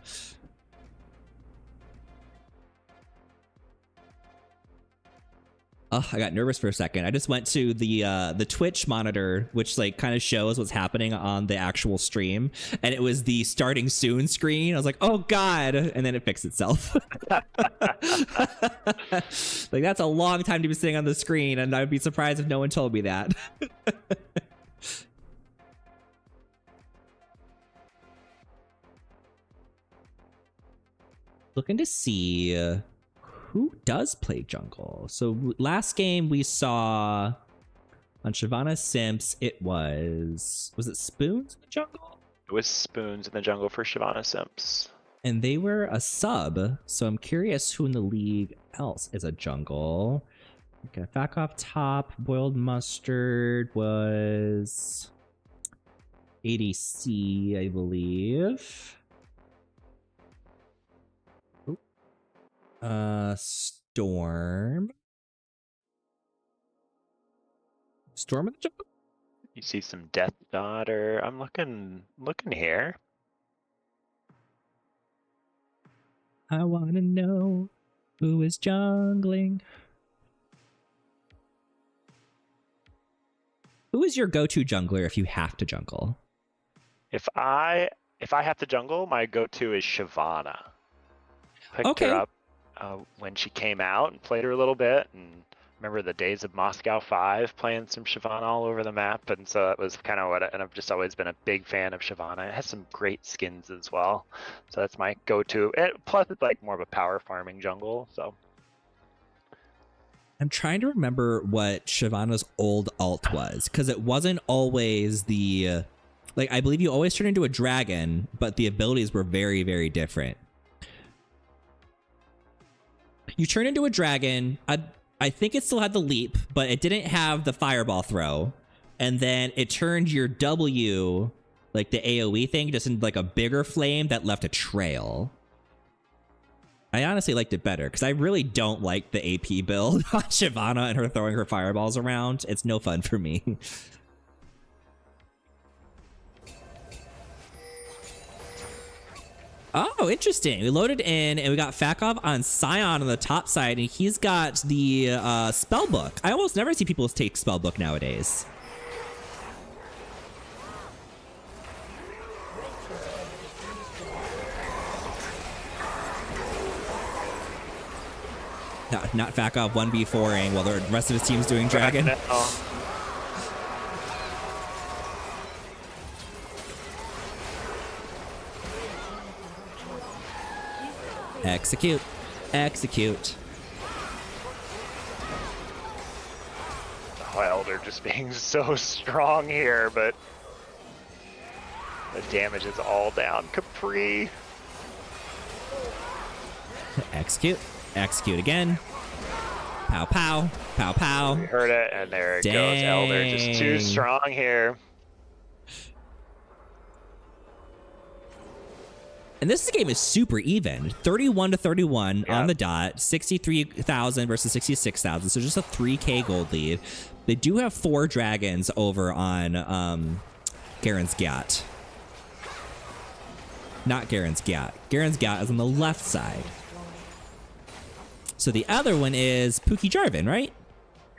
Oh, I got nervous for a second. I just went to the Twitch monitor, which like kind of shows what's happening on the actual stream, and it was the starting soon screen. I was like, oh god, and then it fixed itself. Like that's a long time to be sitting on the screen, and I'd be surprised if no one told me that. Looking to see who does play jungle. So last game we saw on Shyvana Simps, it was it Spoons in the jungle? It was Spoons in the jungle for Shyvana Simps. And they were a sub, so I'm curious who in the league else is a jungle. Okay, back off top, Boiled Mustard was ADC, I believe. Storm. Storm in the jungle? You see some Death Daughter. I'm looking here. I wanna know who is jungling. Who is your go-to jungler if you have to jungle? If I have to jungle, my go-to is Shyvana. Picked her up when she came out and played her a little bit, and remember the days of Moscow 5 playing some Shyvana all over the map, and so that was kind of and I've just always been a big fan of Shyvana. It has some great skins as well, so that's my go-to. Plus it's like more of a power farming jungle, so. I'm trying to remember what Shyvana's old alt was, because it wasn't always the like, I believe you always turn into a dragon, but the abilities were very, very different. You turn into a dragon. I think it still had the leap, but it didn't have the fireball throw. And then it turned your W, like the AoE thing, just into like a bigger flame that left a trail. I honestly liked it better, because I really don't like the AP build on Shyvana and her throwing her fireballs around. It's no fun for me. Oh, interesting. We loaded in, and we got Fakov on Scion on the top side, and he's got the Spellbook. I almost never see people take Spellbook nowadays. Not Fakov 1v4ing while the rest of his team's doing Dragon. No. Execute. Execute. Oh, Elder just being so strong here, but the damage is all down. Capri. Execute. Execute again. Pow, pow. Pow, pow. We heard it, and there it goes. Elder just too strong here. And this game is super even. 31-31 on the dot. 63,000 versus 66,000. So just a 3K gold lead. They do have 4 dragons over on Garen's Gyat. Not Garen's Gyat. Garen's Gyat is on the left side. So the other one is Pookie Jarvan, right?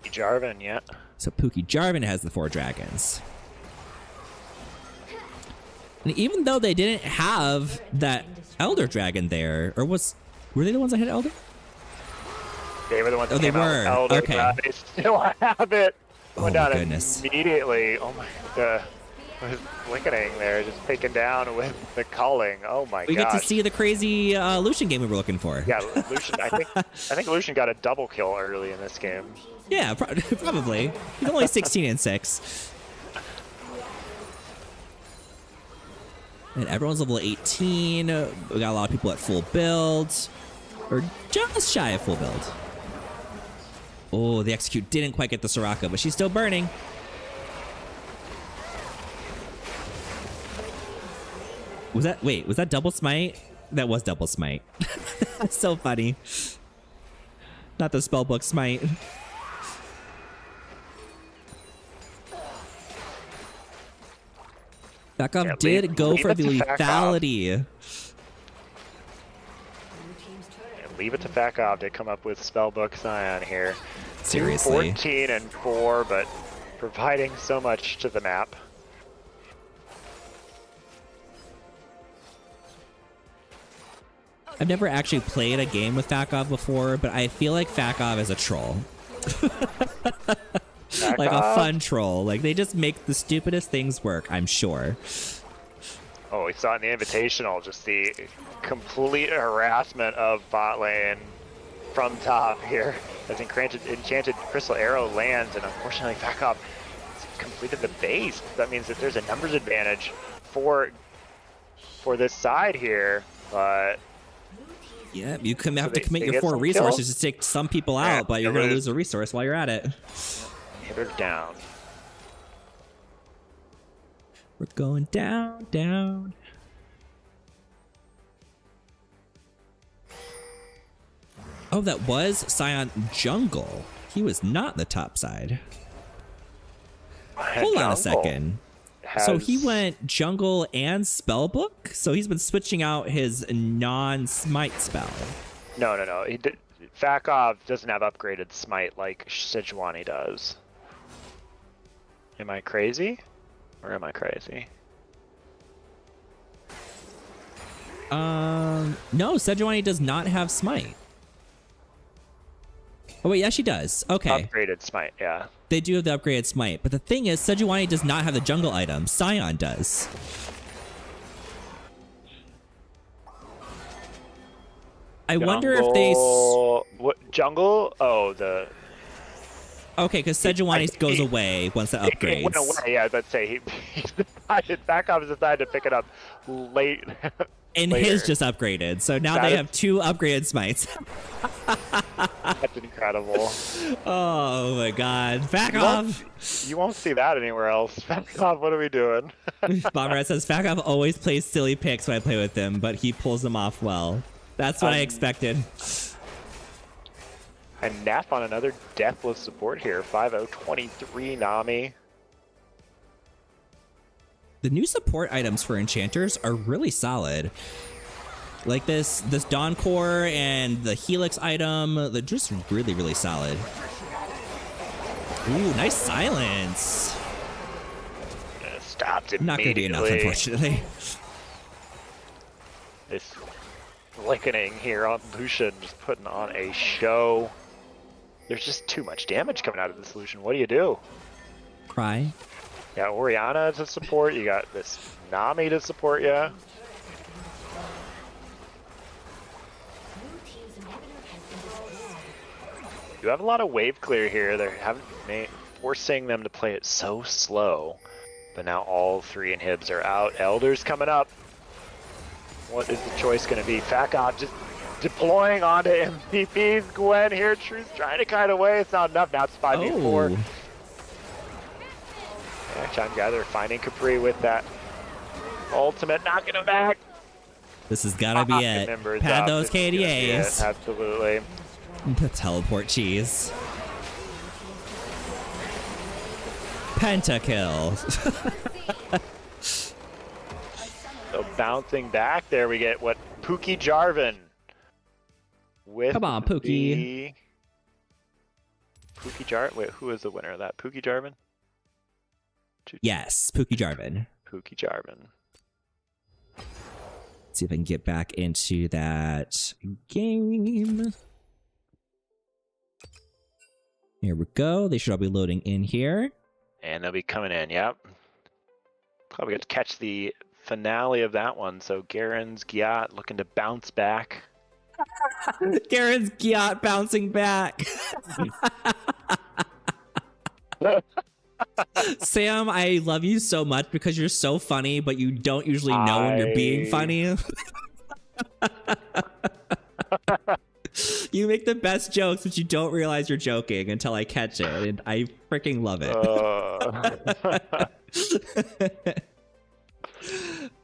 Jarvan, yeah. So Pookie Jarvan has the 4 dragons. And even though they didn't have that Elder Dragon there, or were they the ones that had Elder? They were the ones that they came out were. with Elder. Okay. They still have it. Oh Went my down goodness. immediately. Oh my god. with Lickening there, just taken down with the culling. Oh my We gosh. get to see the crazy Lucian game we were looking for. Yeah, Lucian. I think Lucian got a double kill early in this game. Yeah, probably. He's only 16 and 6. And everyone's level 18. We got a lot of people at full build. Or just shy of full build. Oh, the execute didn't quite get the Soraka, but she's still burning. Was that double smite? That was double smite. That's so funny. Not the spellbook smite. Backup did go for the lethality. And leave it to Fakov to come up with spellbook Scion here. Seriously. 14 and 4, but providing so much to the map. I've never actually played a game with Fakov before, but I feel like Fakov is a troll. Like a fun troll. Like they just make the stupidest things work, I'm sure. Oh, we saw in the Invitational just the complete harassment of bot lane from top here as Enchanted Crystal Arrow lands, and unfortunately Fakov completed the base. That means that there's a numbers advantage for this side here, but yeah, you have to commit they your get 4 some resources kills. to take some people out, but you're going to lose a resource while you're at it. Hit her down. We're going down, down. Oh, that was Scion Jungle. He was not the top side. Hold on a second. So he went jungle and spellbook? So he's been switching out his non-smite spell. No. Fakov doesn't have upgraded smite like Sejuani does. Am I crazy? Or am I crazy? No, Sejuani does not have smite. Oh wait, yeah, she does. Okay. Upgraded smite, yeah. They do have the upgraded smite, but the thing is, Sejuani does not have the jungle item. Scion does. I wonder if they... What, jungle? Oh, the... Okay, because Sejuani goes away once the upgrades. It went away, yeah, let's say he decided, Fakov has decided to pick it up late. And later. his just upgraded, so now they have 2 upgraded smites. That's incredible. Oh my god. Fakov! You won't see that anywhere else. Fakov, what are we doing? Bomberette says, Fakov always plays silly picks when I play with him, but he pulls them off well. That's what I expected. And Nap on another deathless support here. 5-0-23 Nami. The new support items for enchanters are really solid. Like this Dawn Core and the Helix item, they're just really, really solid. Ooh, nice silence. Stopped immediately. Not gonna be enough, unfortunately. This Lickening here on Lucian, just putting on a show. There's just too much damage coming out of this Lucian. What do you do? Cry. You got Orianna to support, you got this Nami to support you. You have a lot of wave clear here. They're forcing them to play it so slow. But now all 3 inhibs are out. Elder's coming up. What is the choice going to be? Fakov just deploying onto MVPs. Gwen here. True's trying to kite away. It's not enough. Now it's 5v4. Yeah, Time Gather finding Capri with that ultimate, knocking him back. This has gotta be it. Pad those KDAs. Absolutely. The teleport cheese. Pentakill. So bouncing back there, we get what Pookie Jarvan. With Come on, Pookie. Pookie Jarvan. Wait, who is the winner of that? Pookie Jarvan. Yes, Pookie Jarvan. Pookie Jarvan. Let's see if I can get back into that game. Here we go. They should all be loading in here. And they'll be coming in, yep. Glad we get to catch the finale of that one. So Garen's Giat looking to bounce back. Garen's Giat bouncing back. Sam, I love you so much because you're so funny, but you don't usually know when you're being funny. You make the best jokes, but you don't realize you're joking until I catch it, and I freaking love it.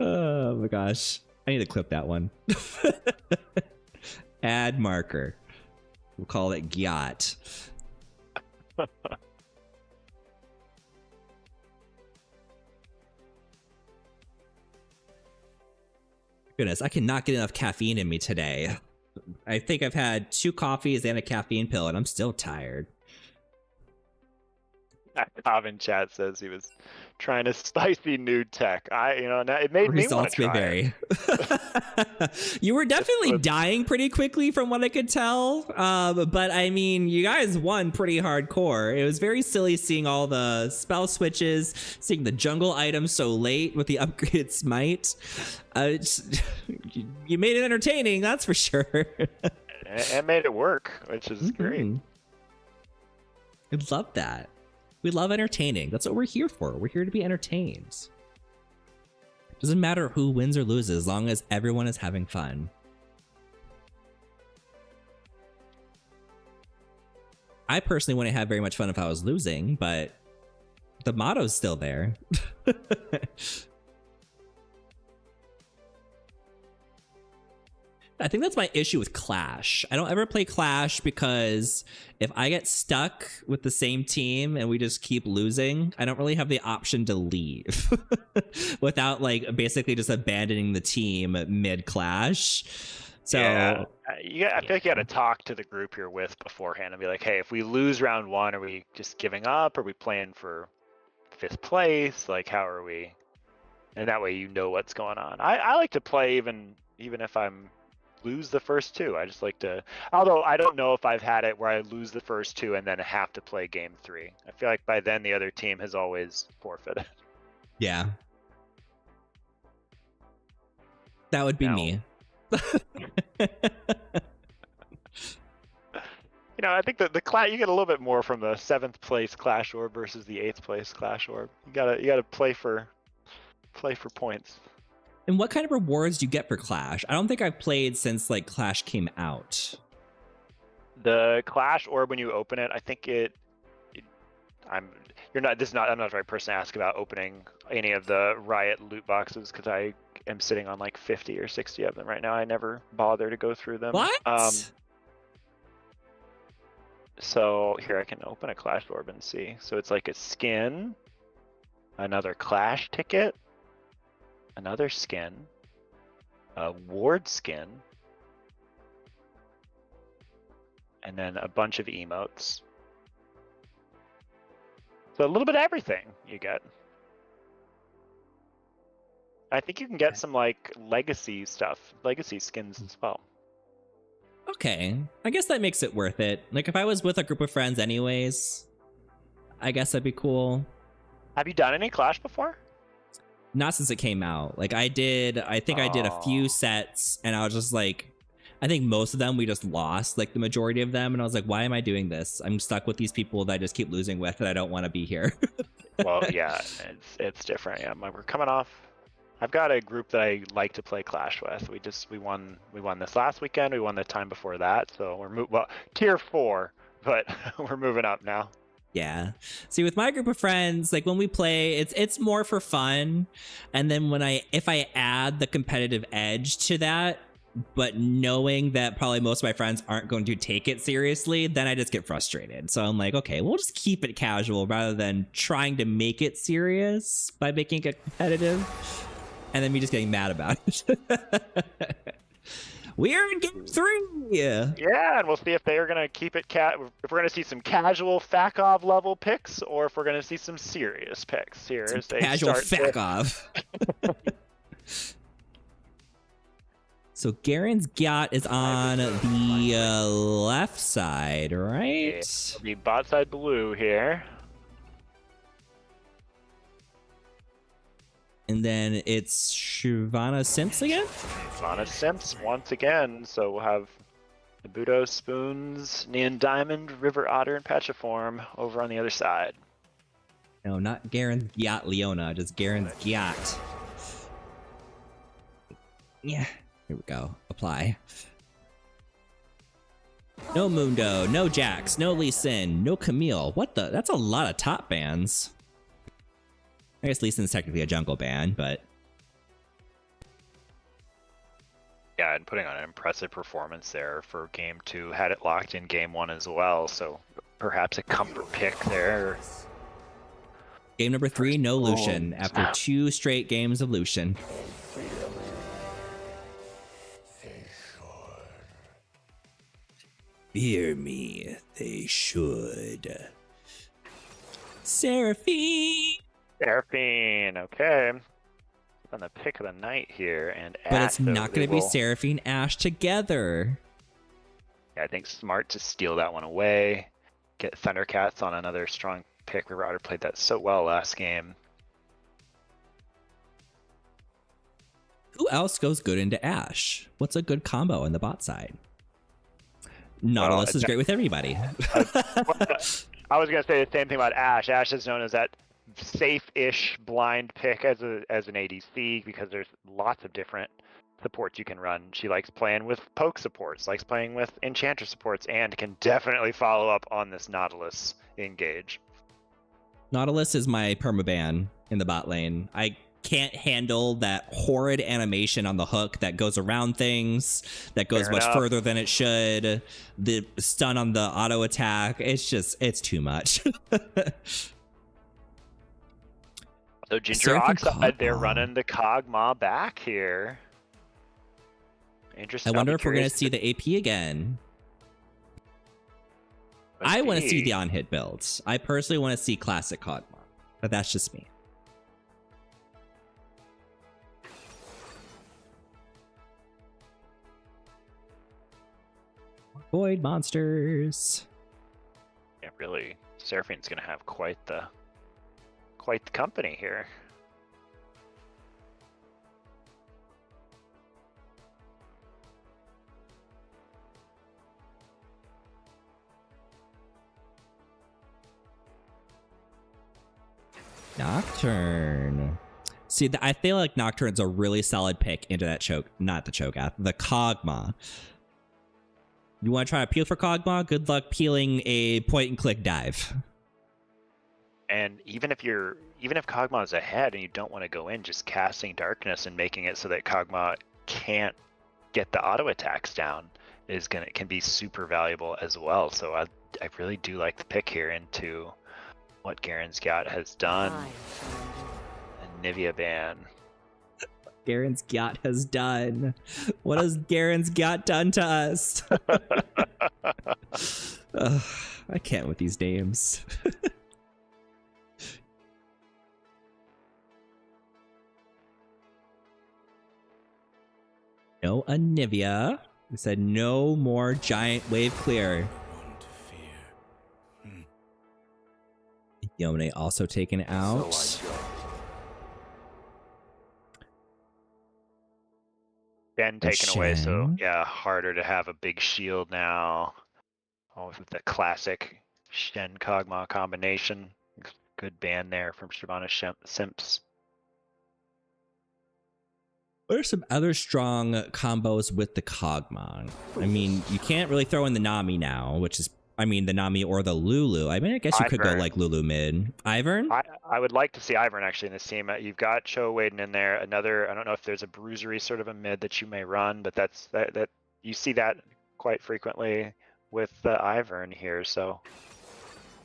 Oh my gosh. I need to clip that one. Add marker. We'll call it Giat. Goodness, I cannot get enough caffeine in me today. I think I've had 2 coffees and a caffeine pill, and I'm still tired. Alvin chat says he was trying to spicy new tech. It made me want to try vary. You were definitely dying pretty quickly from what I could tell. But I mean, you guys won pretty hardcore. It was very silly seeing all the spell switches, seeing the jungle items so late with the upgraded smite. You made it entertaining, that's for sure. And made it work, which is great. I love that. We love entertaining. That's what we're here for. We're here to be entertained. Doesn't matter who wins or loses as long as everyone is having fun. I personally wouldn't have very much fun if I was losing, but the motto's still there. I think that's my issue with Clash. I don't ever play Clash because if I get stuck with the same team and we just keep losing, I don't really have the option to leave without like basically just abandoning the team mid-Clash. So yeah, I feel like you got to talk to the group you're with beforehand and be like, hey, if we lose round 1, are we just giving up? Are we playing for 5th place? Like, how are we? And that way you know what's going on. I like to play even if I'm lose the first 2. I just like to, although I don't know if I've had it where I lose the first 2 and then have to play game 3. I feel like by then the other team has always forfeited. Yeah. That would be me. I think that the clash, you get a little bit more from the 7th place Clash Orb versus the 8th place Clash Orb. You gotta play for points. And what kind of rewards do you get for Clash? I don't think I've played since like Clash came out. The Clash Orb, when you open it, I think I'm not the right person to ask about opening any of the Riot loot boxes because I am sitting on like 50 or 60 of them right now. I never bother to go through them. What? So here I can open a Clash Orb and see. So it's like a skin, another Clash ticket, another skin, a ward skin, and then a bunch of emotes. So a little bit of everything you get. I think you can get some like legacy stuff, legacy skins as well. Okay, I guess that makes it worth it. Like if I was with a group of friends anyways, I guess that'd be cool. Have you done any Clash before? Not since it came out. Like I think I did a few sets and I was just like, I think most of them we just lost, like the majority of them. And I was like, why am I doing this? I'm stuck with these people that I just keep losing with and I don't want to be here. Well, yeah, it's different. Yeah, we're coming off. I've got a group that I like to play Clash with. We won this last weekend. We won the time before that. So we're tier 4, but we're moving up now. Yeah. See, with my group of friends, like when we play, it's more for fun. And then if I add the competitive edge to that, but knowing that probably most of my friends aren't going to take it seriously, then I just get frustrated. So I'm like, okay, we'll just keep it casual rather than trying to make it serious by making it competitive. And then me just getting mad about it. We're in game 3. Yeah, and we'll see if they are going to keep it if we're going to see some casual Fakov level picks or if we're going to see some serious picks here. As they casual Fakov. So Garen's Giat is on the left side, right? Yeah, the bot side blue here. And then it's Shyvana Simps again? Shyvana Simps once again. So we'll have Nabuto, Spoons, Neon Diamond, River Otter, and Petriform over on the other side. No, not Garen's Gyat Leona, just Garen's Gyat. Yeah, here we go. Apply. No Mundo, no Jax, no Lee Sin, no Camille. What the? That's a lot of top bans. I guess Lee Sin's technically a jungle ban, but... Yeah, and putting on an impressive performance there for game 2. Had it locked in game 1 as well, so perhaps a comfort pick there. Game number 3, no Lucian, after 2 straight games of Lucian. Fear me, they should. Seraphine! Seraphine, okay. On the pick of the night here, and but Ash, it's not going to be Seraphine Ash together. Yeah, I think smart to steal that one away. Get Thundercats on another strong pick. River Otter played that so well last game. Who else goes good into Ash? What's a good combo on the bot side? Nautilus is great with everybody. I was gonna say the same thing about Ash. Ash is known as that safe-ish blind pick as an ADC because there's lots of different supports you can run. She likes playing with poke supports, likes playing with enchanter supports, and can definitely follow up on this Nautilus engage. Nautilus is my permaban in the bot lane. I can't handle that horrid animation on the hook that goes around things, that goes Fair much enough. further than it should. The stun on the auto attack, it's too much. So Ginger Seraphine Oxide, they're Kog'Maw. running the Kog'Maw back here. Interesting. I wonder I'll be if we're going to curious see the AP again. Let's I want to see see. the on-hit builds. I personally want to see classic Kog'Maw, but that's just me. Void monsters. Yeah, really. Seraphine's gonna have quite the company here. Nocturne. See, I feel like Nocturne's a really solid pick into that choke. Not the cho'gath, the Kog'Maw. You want to try to peel for Kog'Maw? Good luck peeling a point-and-click dive. And even if Kog'Maw is ahead and you don't want to go in, just casting Darkness and making it so that Kog'Maw can't get the auto attacks down can be super valuable as well. So I really do like the pick here into what Garen's Gyat has done. A Nivea ban. Garen's Gyat has done. What has Garen's Gyat done to us? Ugh, I can't with these names. No Anivia. We said no more giant wave clear. One to fear. Yone also taken out. So I go. Ben taken away, so Shen. yeah, harder to have a big shield now. Always with the classic Shen Kog'Maw combination. Good ban there from Shyvana Simps. What are some other strong combos with the Kog'Maw? I mean, you can't really throw in the Nami now, which is, I mean, the Nami or the Lulu. I mean, I guess you could go Ivern. like Lulu mid. Ivern? I would like to see Ivern actually in this team. You've got Cho Waden in there. Another, I don't know if there's a bruisery sort of a mid that you may run, but that you see that quite frequently with Ivern here. So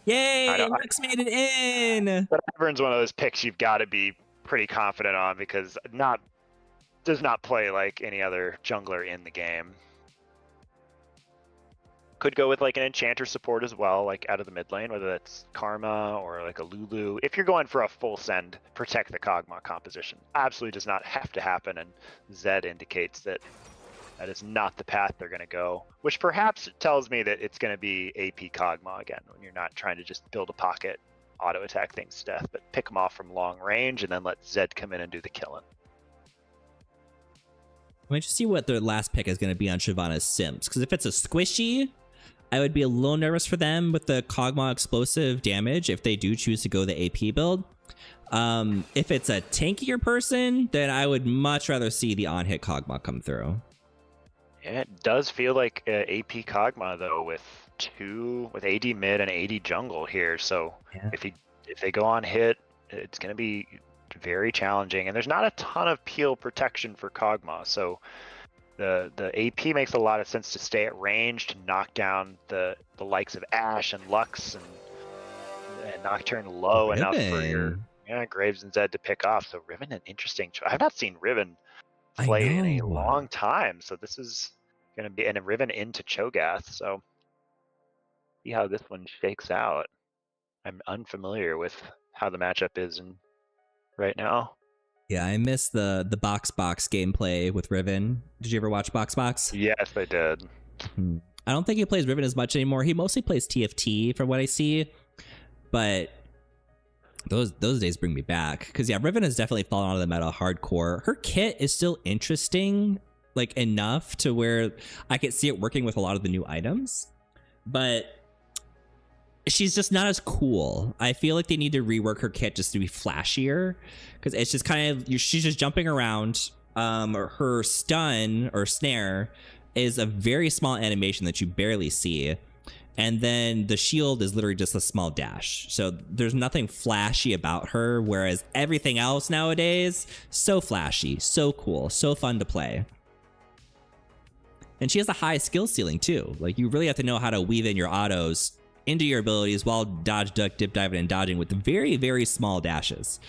Yay! Rex made it in! but Ivern's one of those picks you've got to be pretty confident on because does not play like any other jungler in the game. Could go with like an enchanter support as well, like out of the mid lane, whether that's Karma or like a Lulu. If you're going for a full send, protect the Kog'Maw composition. Absolutely does not have to happen, and Zed indicates that that is not the path they're going to go, which perhaps tells me that it's going to be AP Kog'Maw again when you're not trying to just build a pocket auto attack things to death, but pick them off from long range and then let Zed come in and do the killing. Let me just see what their last pick is going to be on Shyvana's Sims, because if it's a squishy, I would be a little nervous for them with the Kog'Maw explosive damage if they do choose to go the AP build. If it's a tankier person, then I would much rather see the on-hit Kog'Maw come through. Yeah, it does feel like AP Kog'Maw though, with AD mid and AD jungle here. So Yeah. if they go on hit, it's going to be very challenging, and there's not a ton of peel protection for Kog'Maw. So the AP makes a lot of sense to stay at range to knock down the likes of Ashe and Lux and Nocturne low enough for your Graves and Zed to pick off. So Riven, an interesting choice. I've not seen Riven play in a long time, so this is going to be, and a Riven into Cho'Gath. So see how this one shakes out. I'm unfamiliar with how the matchup is right now. Yeah, I miss the box gameplay with Riven. Did you ever watch box? Yes, I did. I don't think he plays Riven as much anymore. He mostly plays TFT from what I see, but those days bring me back, because yeah, Riven has definitely fallen out of the meta hardcore. Her kit is still interesting, like enough to where I could see it working with a lot of the new items, but she's just not as cool. I feel like they need to rework her kit just to be flashier, because it's just kind of, she's just jumping around. Her stun or snare is a very small animation that you barely see, and then the shield is literally just a small dash. So there's nothing flashy about her, whereas everything else nowadays, so flashy, so cool, so fun to play. And she has a high skill ceiling too. Like, you really have to know how to weave in your autos into your abilities while dodge, duck, dip, diving, and dodging with very, very small dashes.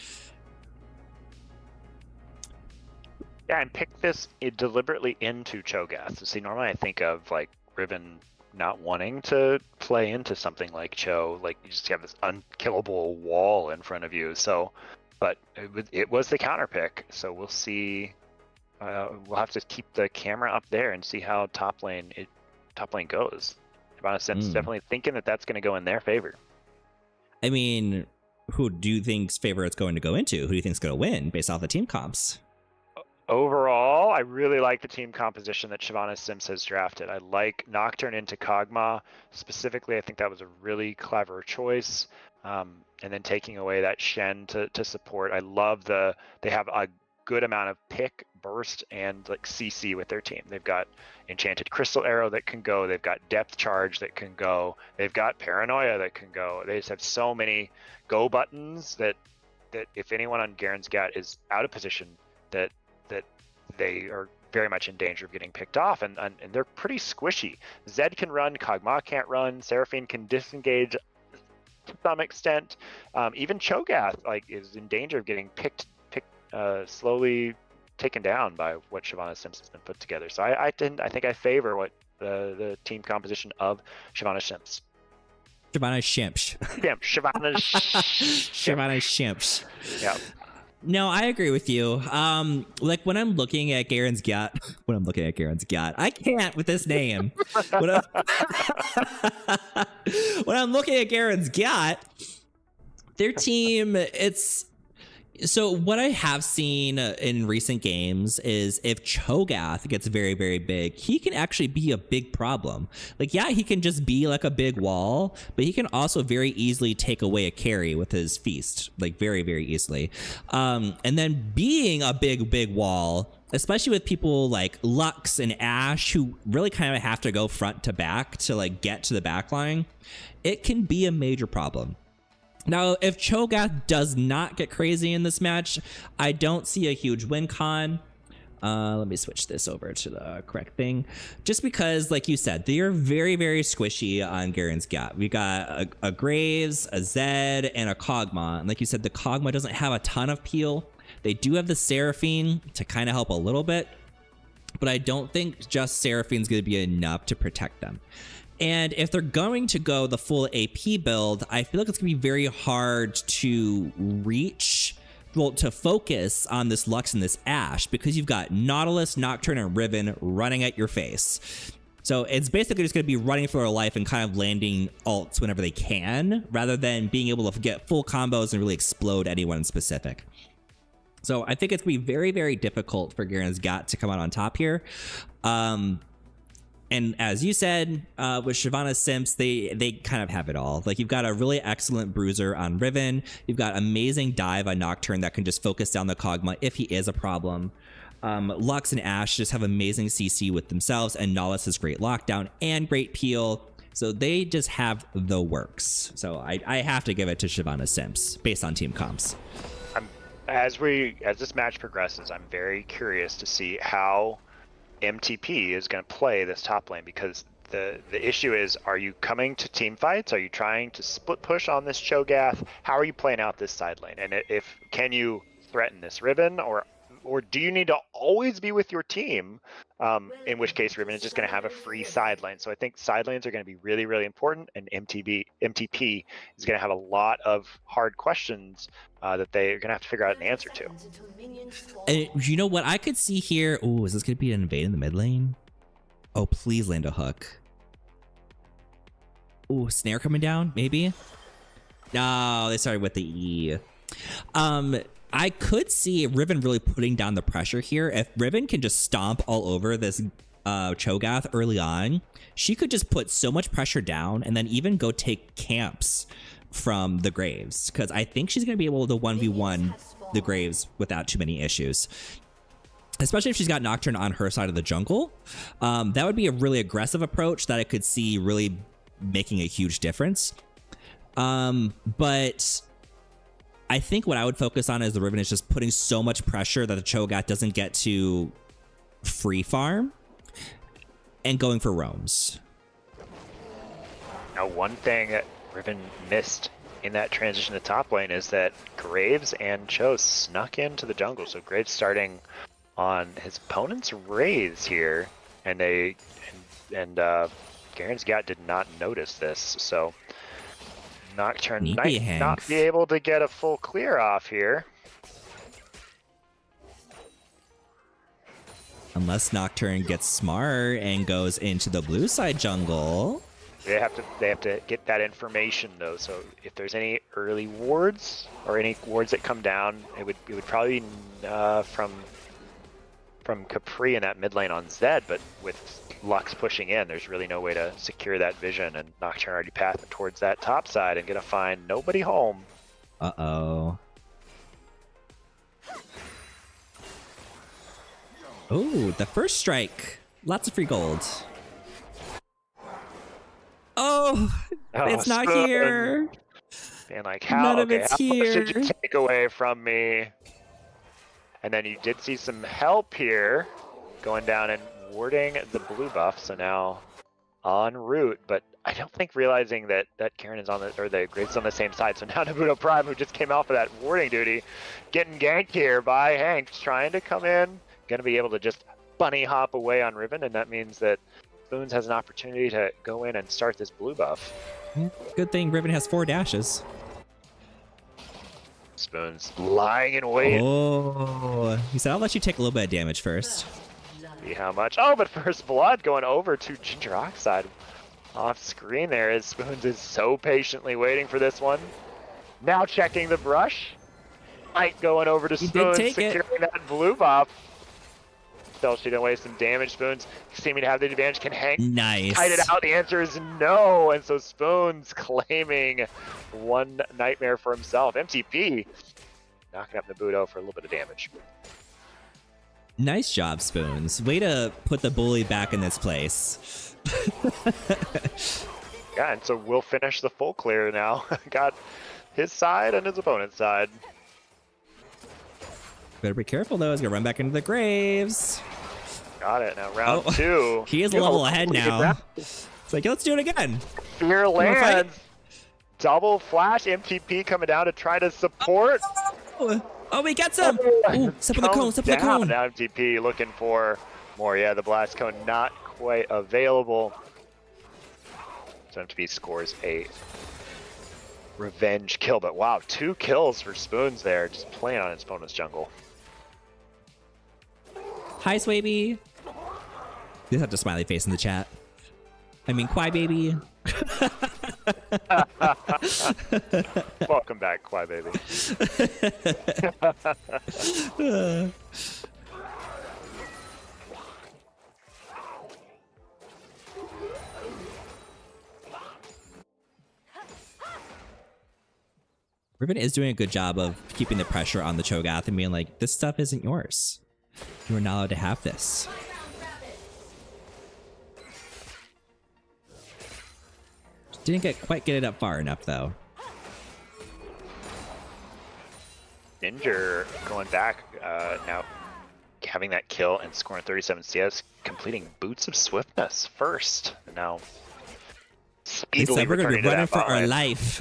Yeah, and pick this deliberately into Cho'Gath. So see, normally I think of like Riven not wanting to play into something like Cho, like you just have this unkillable wall in front of you. So, but it was the counter pick. So we'll see. We'll have to keep the camera up there and see how top lane goes. Shyvana Sims definitely thinking that that's going to go in their favor. I mean, who do you think's favor it's going to go into? Who do you think's going to win based off the team comps? Overall, I really like the team composition that Shyvana Sims has drafted. I like Nocturne into Kog'Maw. Specifically, I think that was a really clever choice. And then taking away that Shen to support. I love they have a good amount of pick, burst, and like CC with their team. They've got Enchanted Crystal Arrow that can go. They've got Depth Charge that can go. They've got Paranoia that can go. They just have so many go buttons that if anyone on Garen's Gat is out of position, that they are very much in danger of getting picked off, and they're pretty squishy. Zed can run, Kog'Maw can't run, Seraphine can disengage to some extent. Even Cho'Gath is in danger of getting picked slowly taken down by what Shyvana Sims has been put together. So I think I favor what the team composition of Shyvana Sims. Shyvana Shimps. Shyvana Shyvana Shimps. Yeah. No, I agree with you. Like when I'm looking at Garen's Gat, I can't with this name. When I'm looking at Garen's Gat, their team, so what I have seen in recent games is if Cho'Gath gets very, very big, he can actually be a big problem. Like, yeah, he can just be like a big wall, but he can also very easily take away a carry with his feast, like very, very easily. And then being a big, big wall, especially with people like Lux and Ashe, who really kind of have to go front to back to like get to the back line, it can be a major problem. Now, if Cho'Gath does not get crazy in this match, I don't see a huge win con. Let me switch this over to the correct thing. Just because, like you said, they are very, very squishy on Garen's Gat. We got a Graves, a Zed, and a Kog'Maw. And like you said, the Kog'Maw doesn't have a ton of peel. They do have the Seraphine to kind of help a little bit. But I don't think just Seraphine's going to be enough to protect them. And if they're going to go the full AP build, I feel like it's going to be very hard to to focus on this Lux and this Ashe, because you've got Nautilus, Nocturne, and Riven running at your face. So it's basically just going to be running for their life and kind of landing ults whenever they can, rather than being able to get full combos and really explode anyone in specific. So I think it's going to be very, very difficult for Garen's Got to come out on top here. And as you said, with Shyvana Simps, they kind of have it all. Like, you've got a really excellent bruiser on Riven. You've got amazing dive on Nocturne that can just focus down the Kog'Maw if he is a problem. Lux and Ashe just have amazing CC with themselves, and Nolus has great lockdown and great peel. So they just have the works. So I have to give it to Shyvana Simps based on team comps. As this match progresses, I'm very curious to see how MTP is going to play this top lane, because the issue is, are you coming to team fights? Are you trying to split push on this Cho'Gath? How are you playing out this side lane? And can you threaten this Riven, or do you need to always be with your team? In which case Riven is just going to have a free side lane. So I think side lanes are going to be really, really important, and MTP is going to have a lot of hard questions that they're going to have to figure out an answer to. And you know what I could see here? Oh, is this going to be an invade in the mid lane? Oh, please land a hook. Oh, snare coming down, maybe? No, they started with the E. I could see Riven really putting down the pressure here. If Riven can just stomp all over this Cho'Gath early on, she could just put so much pressure down and then even go take camps from the Graves, because I think she's going to be able to 1v1 the Graves without too many issues. Especially if she's got Nocturne on her side of the jungle. That would be a really aggressive approach that I could see really making a huge difference. But I think what I would focus on as the Riven is just putting so much pressure that the Cho'Gath doesn't get to free farm and going for roams. Now, one thing that Riven missed in that transition to top lane is that Graves and Cho snuck into the jungle. So Graves starting on his opponent's Raze here, and Garen's Got did not notice this. So Nocturne might not be able to get a full clear off here. Unless Nocturne gets smart and goes into the blue side jungle. They have to get that information though. So if there's any early wards or any wards that come down, it would probably be from Capri in that mid lane on Zed, but with Lux pushing in, there's really no way to secure that vision, and Nocturne already passing towards that top side and gonna find nobody home. Uh-oh. Oh, the first strike. Lots of free gold. Oh, it's not here. Being like, how None of it's much did you here. take away from me? And then you did see some help here going down and warding the blue buff, so now en route, but I don't think realizing that Karen is on the Graves on the same side. So now Nabuto Prime, who just came off of that warding duty, getting ganked here by Hank, trying to come in, gonna be able to just bunny hop away on Riven, and that means that Spoons has an opportunity to go in and start this blue buff. Good thing Riven has 4 dashes. Spoons lying in wait. Oh, he said, I'll let you take a little bit of damage first. See how much. Oh, but first blood going over to Ginger Oxide. Off screen there as Spoons is so patiently waiting for this one. Now checking the brush. Light going over to Spoons, securing that blue buff. Still, she didn't waste some damage. Spoons seeming to have the advantage. Can Hank kite it out? The answer is no. And so Spoons claiming one nightmare for himself. MTP knocking up Nabuto for a little bit of damage. Nice job, Spoons. Way to put the bully back in this place. Yeah, and so we'll finish the full clear now. Got his side and his opponent's side. Better be careful, though. He's going to run back into the Graves. Got it. Now round 2. He is a level ahead now. It's like, let's do it again. Fear lands. Double flash. MTP coming down to try to support. Oh, he gets him. Ooh, step on the cone, step on the cone. Now MTP looking for more. Yeah, the blast cone not quite available. So MTP scores a revenge kill. But wow, 2 kills for Spoons there. Just playing on his opponent's jungle. Hi, Swaby. You just have to smiley face in the chat. I mean, Kwai Baby. Welcome back, Kwai Baby. Riven is doing a good job of keeping the pressure on the Cho'Gath and being like, this stuff isn't yours. You are not allowed to have this. Didn't quite get it up far enough, though. Ginger going back now, having that kill and scoring 37 CS, completing Boots of Swiftness first. Now, speedily we're going to be running for our line. life.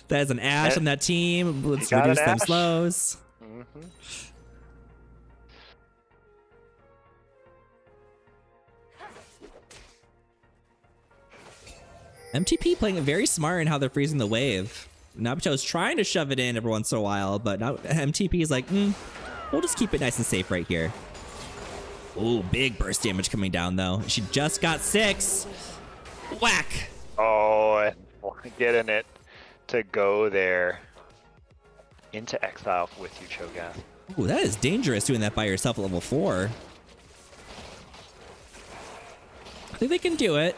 That is an Ashe on that team. Let's got reduce an them Ashe. slows. Mhm. MTP playing it very smart in how they're freezing the wave. Nabito's trying to shove it in every once in a while, but now MTP is like, we'll just keep it nice and safe right here. Ooh, big burst damage coming down, though. She just got 6. Whack! Oh, and getting it to go there into exile with you, Cho'Gath. Ooh, that is dangerous doing that by yourself at level 4. I think they can do it.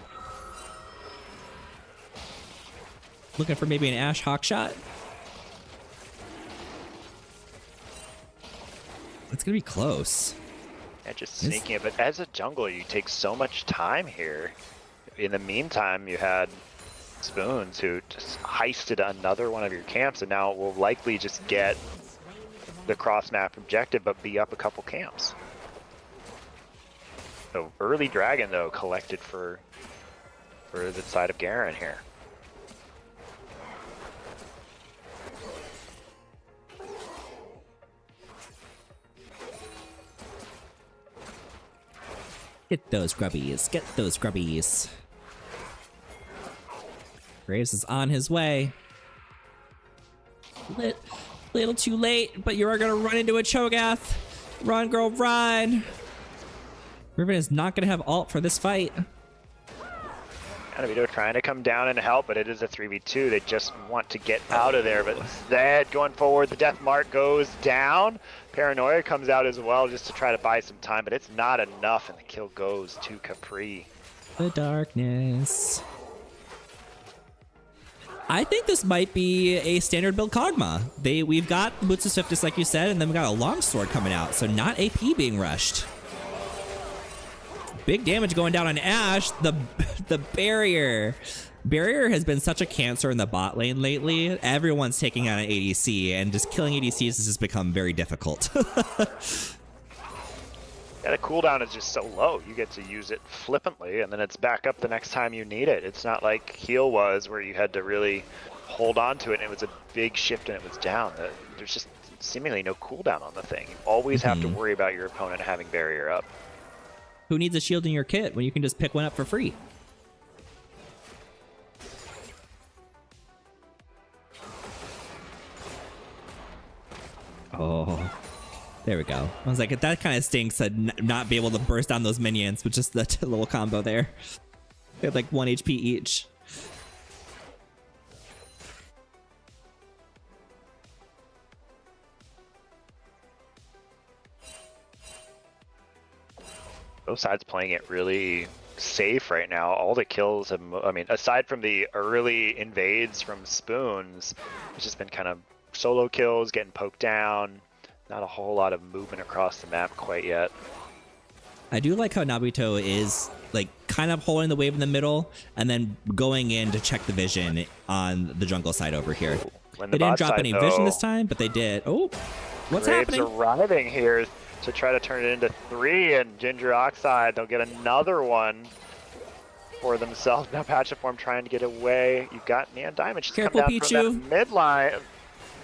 Looking for maybe an Ashe Hawk shot. It's gonna be close. Yeah, just sneaking it. But as a jungler, you take so much time here. In the meantime, you had Spoons who just heisted another one of your camps, and now will likely just get the cross-map objective, but be up a couple camps. So early Dragon, though, collected for the side of Garen here. Get those grubbies. Get those grubbies. Graves is on his way. Little too late, but you are going to run into a Cho'Gath. Run, girl, run. Riven is not going to have ult for this fight. Kanabito trying to come down and help, but it is a 3v2. They just want to get out of there, but instead going forward, the death mark goes down. Paranoia comes out as well just to try to buy some time, but it's not enough, and the kill goes to Capri. The darkness. I think this might be a standard build Kog'Maw. We've got Boots of Swiftness, like you said, and then we got a longsword coming out, so not AP being rushed. Big damage going down on Ashe. The barrier. Barrier has been such a cancer in the bot lane lately. Everyone's taking out an ADC, and just killing ADCs has just become very difficult. Yeah, the cooldown is just so low. You get to use it flippantly, and then it's back up the next time you need it. It's not like heal was, where you had to really hold on to it, and it was a big shift and it was down. There's just seemingly no cooldown on the thing. You always have to worry about your opponent having barrier up. Who needs a shield in your kit when you can just pick one up for free? Oh, there we go. I was like, that kind of stinks to not be able to burst down those minions with just that little combo there. They had like 1 HP each. Both sides playing it really safe right now. All the kills have, I mean, aside from the early invades from Spoons, it's just been kind of solo kills, getting poked down. Not a whole lot of movement across the map quite yet. I do like how Nabito is like kind of holding the wave in the middle and then going in to check the vision on the jungle side over here. When They the didn't bot drop side, any though, vision this time, but they did. Oh, what's Graves happening? arriving here to try to turn it into 3, and Ginger Oxide, they'll get another one for themselves. Now Patchiform trying to get away. You've got Neon Diamond. She's Careful, come down Pichu. from that midline.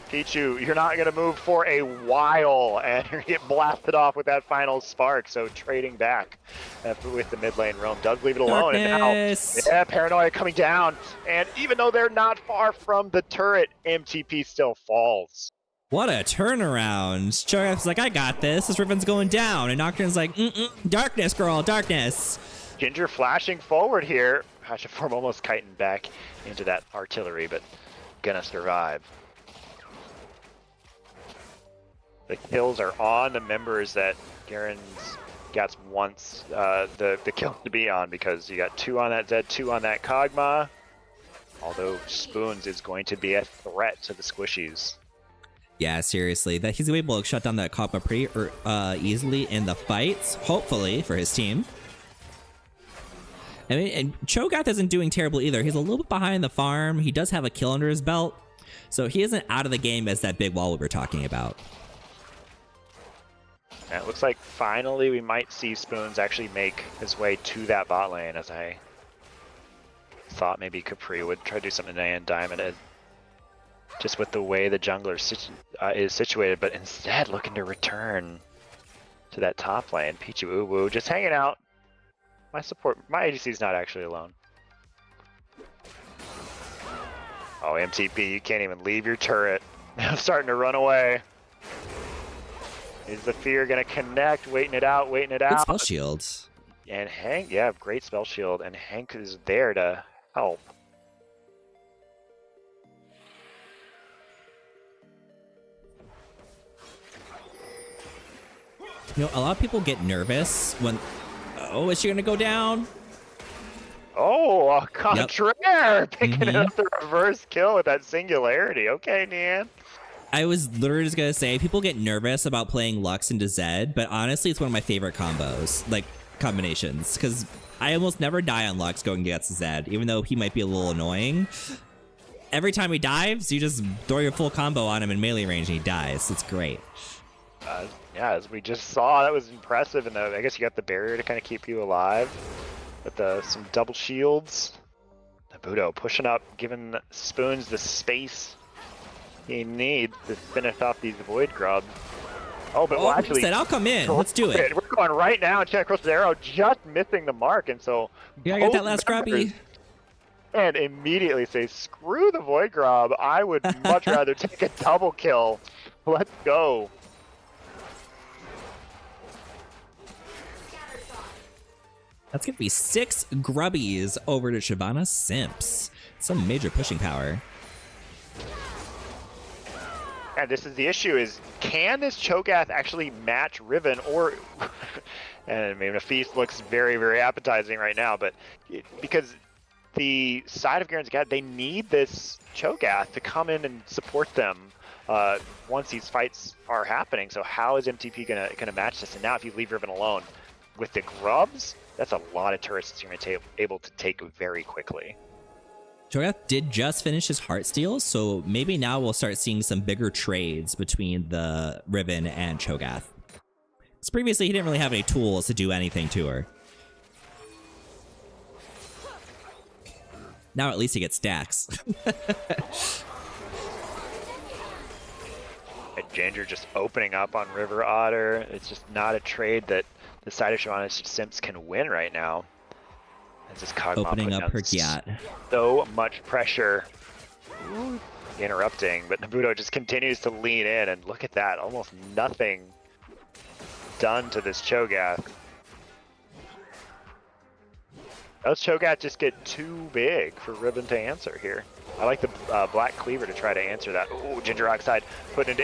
Pichu, you're not going to move for a while, and you're going to get blasted off with that final spark. So trading back with the mid lane roam does leave it alone. Darkness. And now, yeah, Paranoia coming down. And even though they're not far from the turret, MTP still falls. What a turnaround. Cho'Gath's like, I got this. This Riven's going down. And Nocturne's like, darkness, girl, darkness. Ginger flashing forward here. Passion form almost kiting back into that artillery, but gonna survive. The kills are on the members that Garen's got wants the kill to be on, because you got 2 on that Zed, 2 on that Kog'Maw. Although Spoons is going to be a threat to the squishies. Yeah, seriously, that he's able to shut down that Kog'Maw pretty easily in the fights, hopefully, for his team. I mean, and Cho'Gath isn't doing terrible either. He's a little bit behind the farm. He does have a kill under his belt, so he isn't out of the game as that big wall we were talking about. And it looks like finally we might see Spoons actually make his way to that bot lane, as I thought maybe Capri would try to do something and Diamond just with the way the jungler is situated, but instead looking to return to that top lane. Pichu Uwu just hanging out. My ADC is not actually alone. Oh, MTP, you can't even leave your turret. I'm starting to run away. Is the fear gonna connect? Waiting it out, waiting it Good out. spell shields. And Hank, yeah, great spell shield, and Hank is there to help. You know, a lot of people get nervous when, oh, is she gonna go down? Oh, a contraire! Picking Mhm. up the reverse kill with that singularity. Okay, Nian. I was literally just gonna say, people get nervous about playing Lux into Zed, but honestly, it's one of my favorite combos, like combinations, because I almost never die on Lux going against Zed, even though he might be a little annoying. Every time he dives, you just throw your full combo on him in melee range and he dies. It's great. Yeah, as we just saw, that was impressive, and I guess you got the barrier to kind of keep you alive with some double shields. Nabuto pushing up, giving Spoons the space he needs to finish off these Void Grubs. Oh, but we'll actually... I'll come in. Let's do it. We're going right now and check across the arrow, just missing the mark, and so... Yeah, I got that last grubby. And immediately say, screw the Void Grub, I would much rather take a double kill. Let's go. That's gonna be 6 grubbies over to Shyvana Simps. Some major pushing power. And this is the issue: is can this Cho'Gath actually match Riven, or? And I mean, the feast looks very, very appetizing right now, but because the side of Garen's Gad, they need this Cho'Gath to come in and support them once these fights are happening. So how is MTP gonna match this? And now, if you leave Riven alone with the grubs, that's a lot of turrets that you're gonna able to take very quickly. Cho'Gath did just finish his Heartsteel, so maybe now we'll start seeing some bigger trades between the Riven and Cho'Gath. Because previously he didn't really have any tools to do anything to her. Now at least he gets stacks. And Ginger just opening up on River Otter. It's just not a trade that the side of Shyvana Simps can win right now. It's just Kog'Maw Opening up her Gyat. So much pressure. Ooh, interrupting, but Nabuto just continues to lean in, and look at that. Almost nothing done to this Cho'Gath. Those Cho'Gath just get too big for Riven to answer here. I like the Black Cleaver to try to answer that. Ooh, Ginger Oxide putting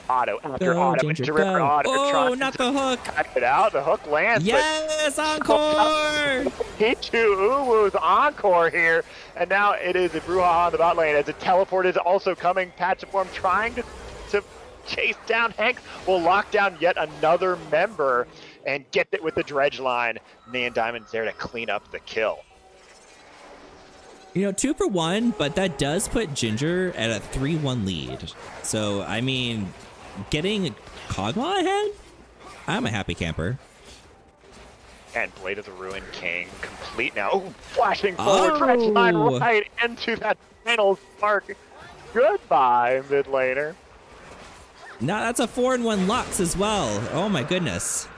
auto after auto into River Otter. Oh, not the hook. Cut it out. The hook lands. Yes, encore! Pichu Uwu's encore here. And now it is a Brouhaha on the bot lane as a teleport is also coming. Patchaform trying to chase down Hank. Will lock down yet another member and get it with the dredge line. Nan Diamond's there to clean up the kill. You know, 2 for 1, but that does put Ginger at a 3-1 lead. So, I mean, getting Kog'Maw ahead? I'm a happy camper. And Blade of the Ruined King complete now. Oh, flashing forward, dredge line right into that final spark. Goodbye, mid laner. Now that's a 4-1 Lux as well. Oh my goodness.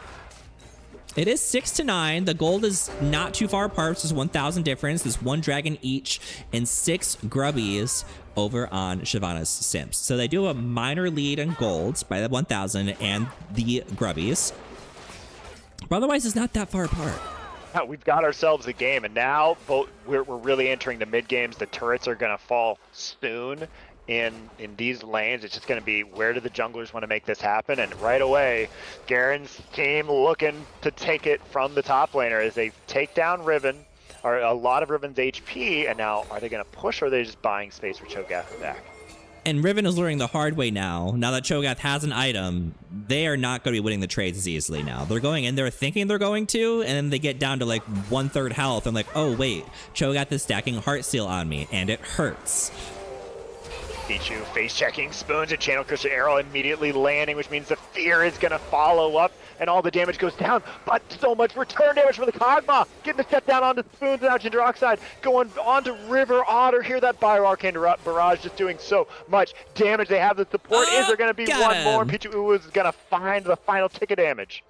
It is 6-9. The gold is not too far apart. There's 1,000 difference. There's 1 dragon each and 6 grubbies over on Shyvana's Simps. So they do have a minor lead in gold by the 1,000 and the grubbies. But otherwise, it's not that far apart. We've got ourselves a game, and now we're really entering the mid games. The turrets are going to fall soon in these lanes. It's just going to be, where do the junglers want to make this happen? And right away, Garen's team looking to take it from the top laner as they take down Riven, or a lot of Riven's HP, and now are they going to push, or are they just buying space for Cho'Gath back? And Riven is learning the hard way now. Now that Cho'Gath has an item, they are not going to be winning the trades as easily now. They're going in there thinking they're going to, and then they get down to like 1/3 health and like, oh wait, Cho'Gath is stacking Heartsteel on me, and it hurts. Pichu face checking Spoons, and Channel Crystal Arrow immediately landing, which means the fear is going to follow up, and all the damage goes down, but so much return damage for the Kog'Maw, getting the shutdown onto Spoons and out Ginger Oxide, going on to River Otter. Hear that Bio-Arcane Barrage just doing so much damage. They have the support. Is there going to be one more? Pichu Uwu is going to find the final tick of damage.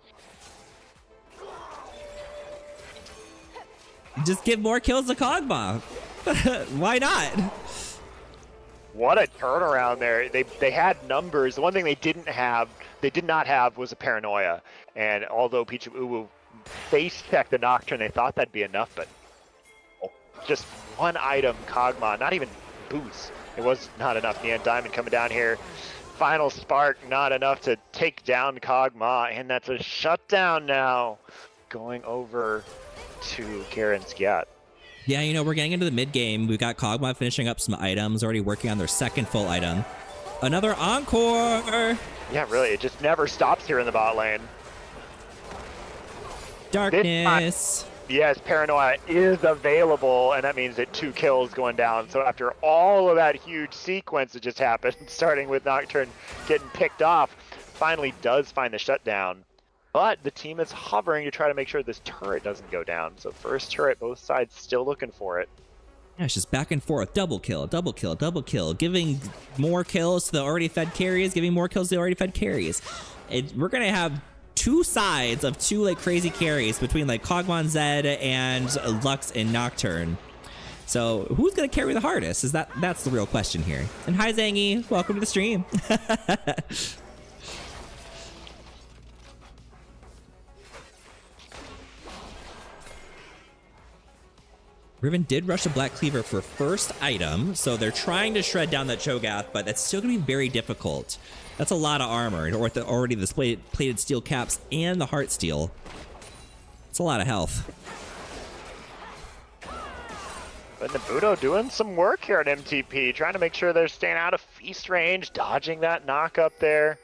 Just give more kills to Kog'Maw. Why not? What a turnaround there. They had numbers. The one thing they did not have was a paranoia. And although Pichu Uwu face checked the Nocturne, they thought that'd be enough, but just one item, Kog'Maw, not even boost. It was not enough. Neon Diamond coming down here. Final spark, not enough to take down Kog'Maw, and that's a shutdown now. Going over to Garen's Gyat. Yeah, you know, we're getting into the mid game. We've got Kog'Maw finishing up some items, already working on their second full item. Another encore! Yeah, really, it just never stops here in the bot lane. Darkness. Yes, Paranoia is available, and that means that 2 kills going down. So after all of that huge sequence that just happened, starting with Nocturne getting picked off, finally does find the shutdown. But the team is hovering to try to make sure this turret doesn't go down. So first turret, both sides still looking for it. Yeah, it's just back and forth. Double kill, double kill, double kill. Giving more kills to the already fed carries, giving more kills to the already fed carries. We're going to have 2 sides of 2 like crazy carries between like Kog'Maw and Zed and Lux and Nocturne. So who's going to carry the hardest? That's the real question here. And hi Zangy, welcome to the stream. Riven did rush a Black Cleaver for first item, so they're trying to shred down that Cho'Gath, but that's still going to be very difficult. That's a lot of armor, or already the plated steel caps and the Heartsteel. It's a lot of health. But Nabuto doing some work here at MTP, trying to make sure they're staying out of feast range, dodging that knock up there.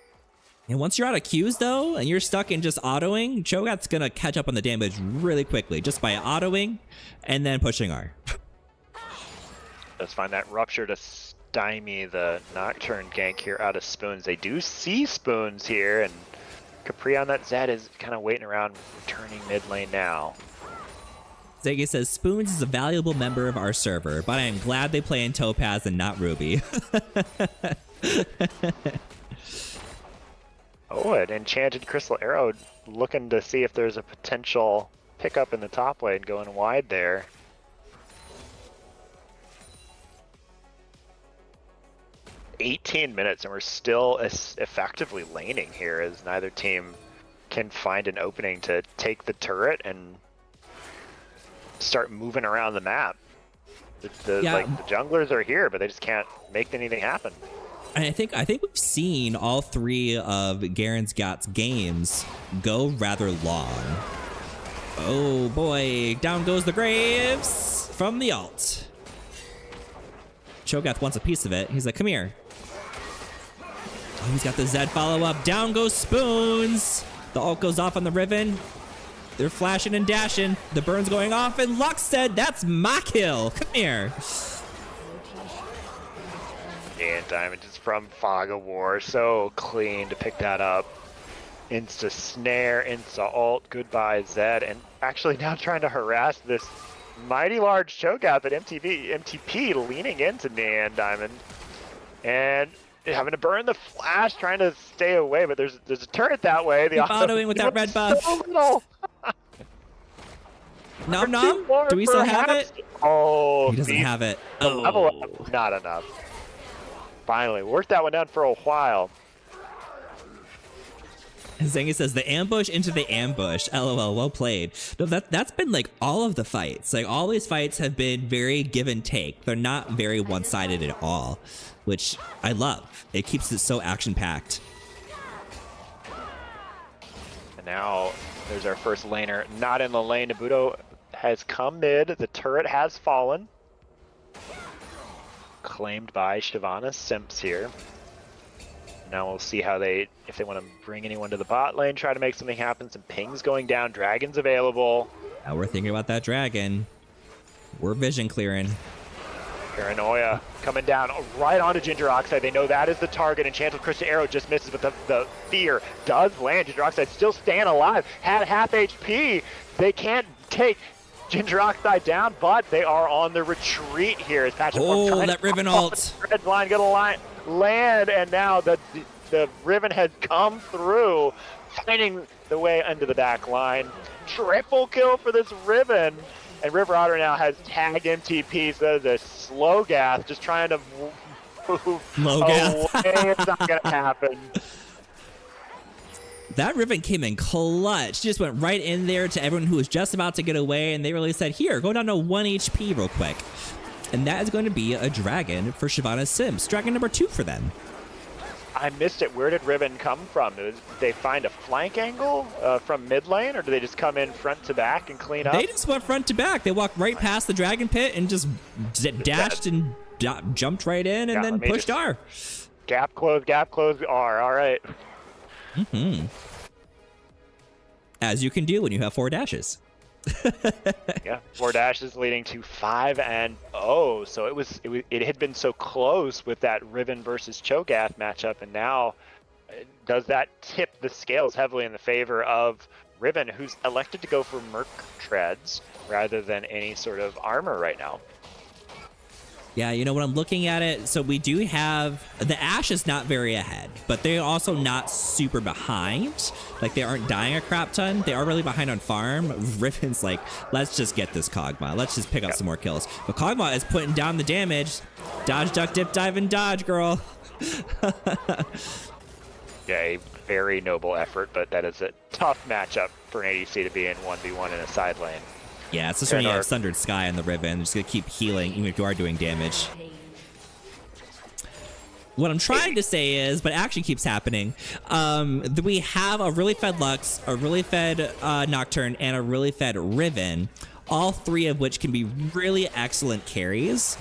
And once you're out of Qs, though, and you're stuck in just autoing, Cho'Gath's going to catch up on the damage really quickly, just by autoing and then pushing R. Let's find that Rupture to stymie the Nocturne gank here out of Spoons. They do see Spoons here, and Capri on that Zed is kind of waiting around, returning mid lane now. Ziggy says, Spoons is a valuable member of our server, but I am glad they play in Topaz and not Ruby. Oh, an Enchanted Crystal Arrow looking to see if there's a potential pickup in the top lane, going wide there. "18 minutes and we're still effectively laning here, as neither team can find an opening to take the turret and start moving around the map. The junglers are here, but they just can't make anything happen. And I think we've seen all 3 of Garen's Got's games go rather long. Oh boy, down goes the Graves from the ult. Cho'Gath wants a piece of it. He's like, come here. Oh, he's got the Zed follow-up. Down goes Spoons. The ult goes off on the Riven. They're flashing and dashing. The burn's going off, and Lux said, that's my kill. Come here. And Diamond is from Fog of War. So clean to pick that up. Insta snare, insta ult, goodbye Zed, and actually now trying to harass this mighty large Cho'Gath at MTP leaning into Neon Diamond. And having to burn the flash, trying to stay away, but there's a turret that way. The autoing with that red buff. So little. Nom nom? Do we still have it? Oh, he doesn't have it. The level up, not enough. Finally, worked that one down for a while. Zangy says the ambush into the ambush. LOL, well played. No, that's been like all of the fights. Like all these fights have been very give and take. They're not very one-sided at all, which I love. It keeps it so action-packed. And now there's our first laner not in the lane. Nabuto has come mid. The turret has fallen. Claimed by Shyvana Simps here. Now we'll see how if they want to bring anyone to the bot lane, try to make something happen. Some pings going down, dragons available. Now we're thinking about that dragon. We're vision clearing. Paranoia coming down right onto Ginger Oxide. They know that is the target. Enchanted Crystal Arrow just misses, but the fear does land. Ginger Oxide still staying alive. Had half HP. They can't take Ginger Oxide down, but they are on the retreat here. As Patrick that Riven ult. Red line gonna land, and now the Riven has come through, finding the way into the back line. Triple kill for this Riven. And River Otter now has tagged MTP, so the slow gas just trying to move away. It's not going to happen. That Riven came in clutch. Just went right in there to everyone who was just about to get away, and they really said, here, go down to 1 HP real quick. And that is going to be a dragon for Shyvana Simps. Dragon number 2 for them. I missed it. Where did Riven come from? Did they find a flank angle from mid lane, or did they just come in front to back and clean up? They just went front to back. They walked right past the dragon pit and just dashed and jumped right in and then pushed R. Gap close, R. All right. Mm-hmm. As you can do when you have 4 dashes. Yeah, 4 dashes leading to 5-0. So it had been so close with that Riven versus Cho'Gath matchup, and now does that tip the scales heavily in the favor of Riven, who's elected to go for Merc Treads rather than any sort of armor right now? Yeah, you know, when I'm looking at it, so we do have, the Ashe is not very ahead, but they're also not super behind. Like, they aren't dying a crap ton. They are really behind on farm. Riven's like, let's just get this Kog'Maw. Let's just pick up some more kills. But Kog'Maw is putting down the damage. Dodge, duck, dip, dive, and dodge, girl. Yeah, a very noble effort, but that is a tough matchup for an ADC to be in 1v1 in a side lane. Yeah, it's just when you have Sundered Sky on the Riven. Just gonna keep healing even if you are doing damage. What I'm trying to say is, but actually keeps happening, we have a really fed Lux, a really fed Nocturne, and a really fed Riven, all 3 of which can be really excellent carries.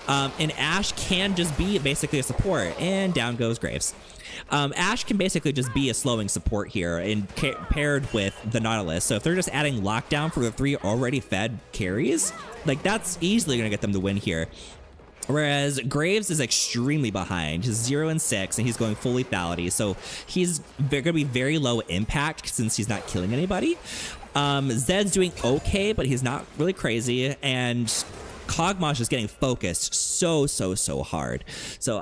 And Ashe can just be basically a support, and down goes Graves. Ashe can basically just be a slowing support here and paired with the Nautilus. So if they're just adding lockdown for the 3 already fed carries, like that's easily going to get them to win here. Whereas Graves is extremely behind. He's 0 and 6, and he's going full lethality. So he's going to be very low impact since he's not killing anybody. Zed's doing okay, but he's not really crazy. And Kog'Maw's just getting focused so hard. So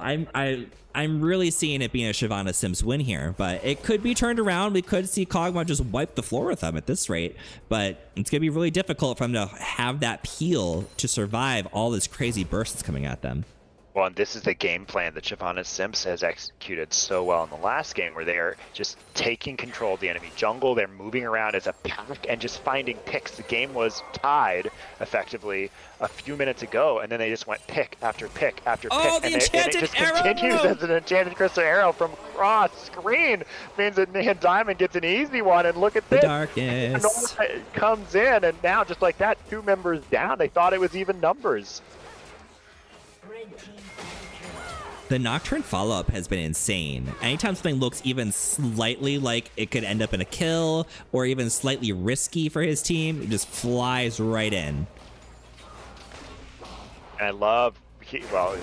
I'm really seeing it being a Shyvana Simps win here, but it could be turned around. We could see Kog'Maw just wipe the floor with them at this rate, but it's going to be really difficult for them to have that peel to survive all this crazy burst that's coming at them. Well, and this is the game plan that Shyvana Simps has executed so well in the last game, where they are just taking control of the enemy jungle. They're moving around as a pack and just finding picks. The game was tied effectively a few minutes ago, and then they just went pick after pick after pick. Oh, the enchanted and it just arrow! continues as an enchanted crystal arrow from cross screen. Means that Neon Diamond gets an easy one, and look at this. The darkness comes in, and now just like that, 2 members down. They thought it was even numbers. The Nocturne follow-up has been insane. Anytime something looks even slightly like it could end up in a kill or even slightly risky for his team, it just flies right in. And I love, well,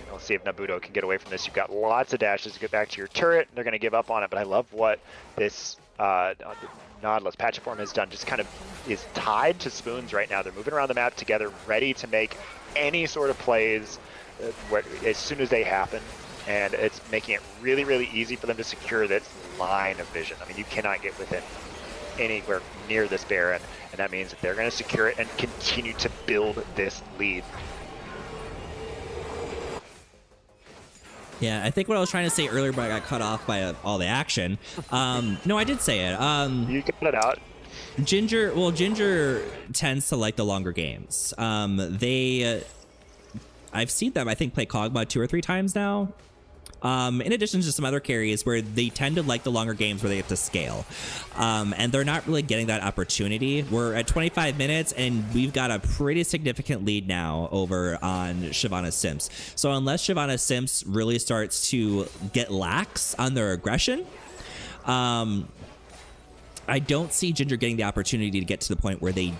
we'll see if Nabuto can get away from this. You've got lots of dashes to get back to your turret. They're going to give up on it, but I love what this Nautilus Patchiform has done. Just kind of is tied to Spoons right now. They're moving around the map together, ready to make any sort of plays as soon as they happen, and it's making it really easy for them to secure this line of vision. I mean, you cannot get within anywhere near this Baron, and that means that they're going to secure it and continue to build this lead. Yeah, I think what I was trying to say earlier, but I got cut off by all the action. No, I did say it. You got it out. Ginger tends to like the longer games. I've seen them, I think, play Kog'Maw 2 or 3 times now. In addition to some other carries where they tend to like the longer games where they have to scale. And they're not really getting that opportunity. We're at 25 minutes and we've got a pretty significant lead now over on Shyvana Simps. So unless Shyvana Simps really starts to get lax on their aggression, I don't see Ginger getting the opportunity to get to the point where they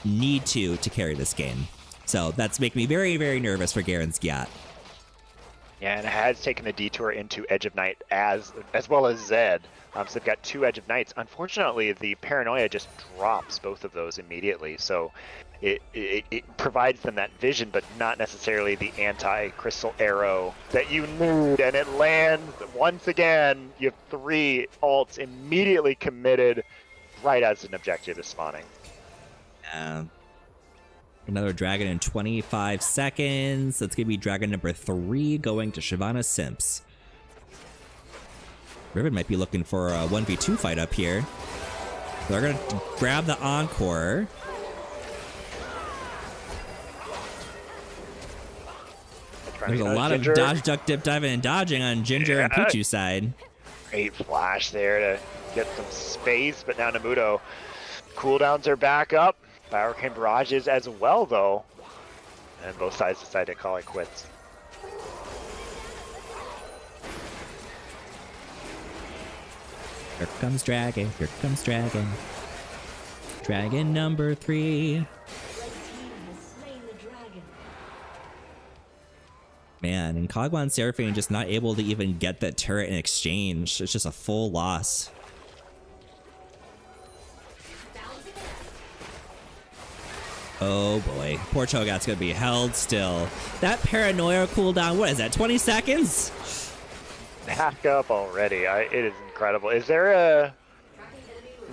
need to carry this game. So that's making me very, very nervous for Garen Skiat. Yeah, and it has taken the detour into Edge of Night as well as Zed. So they've got 2 Edge of Nights. Unfortunately, the Paranoia just drops both of those immediately. So it provides them that vision, but not necessarily the anti-crystal arrow that you need. And it lands once again. You have 3 ults immediately committed right as an objective is spawning. Another dragon in 25 seconds. That's going to be dragon number 3 going to Shyvana Simps. Riven might be looking for a 1v2 fight up here. They're going to grab the Encore. There's a lot of dodge, duck, dip, diving, and dodging on Ginger and Pichu's side. Great flash there to get some space, but now Namuto. Cooldowns are back up. Hurricane barrages as well, though. And both sides decide to call it quits. Here comes Dragon. Here comes Dragon. Dragon number 3. Red team has slain the dragon. Man, and Kog'Maw and Seraphine just not able to even get that turret in exchange. It's just a full loss. Oh boy, poor Cho'Gath's gonna be held still. That Paranoia cooldown, what is that, 20 seconds? Back up already. It is incredible. Is there a...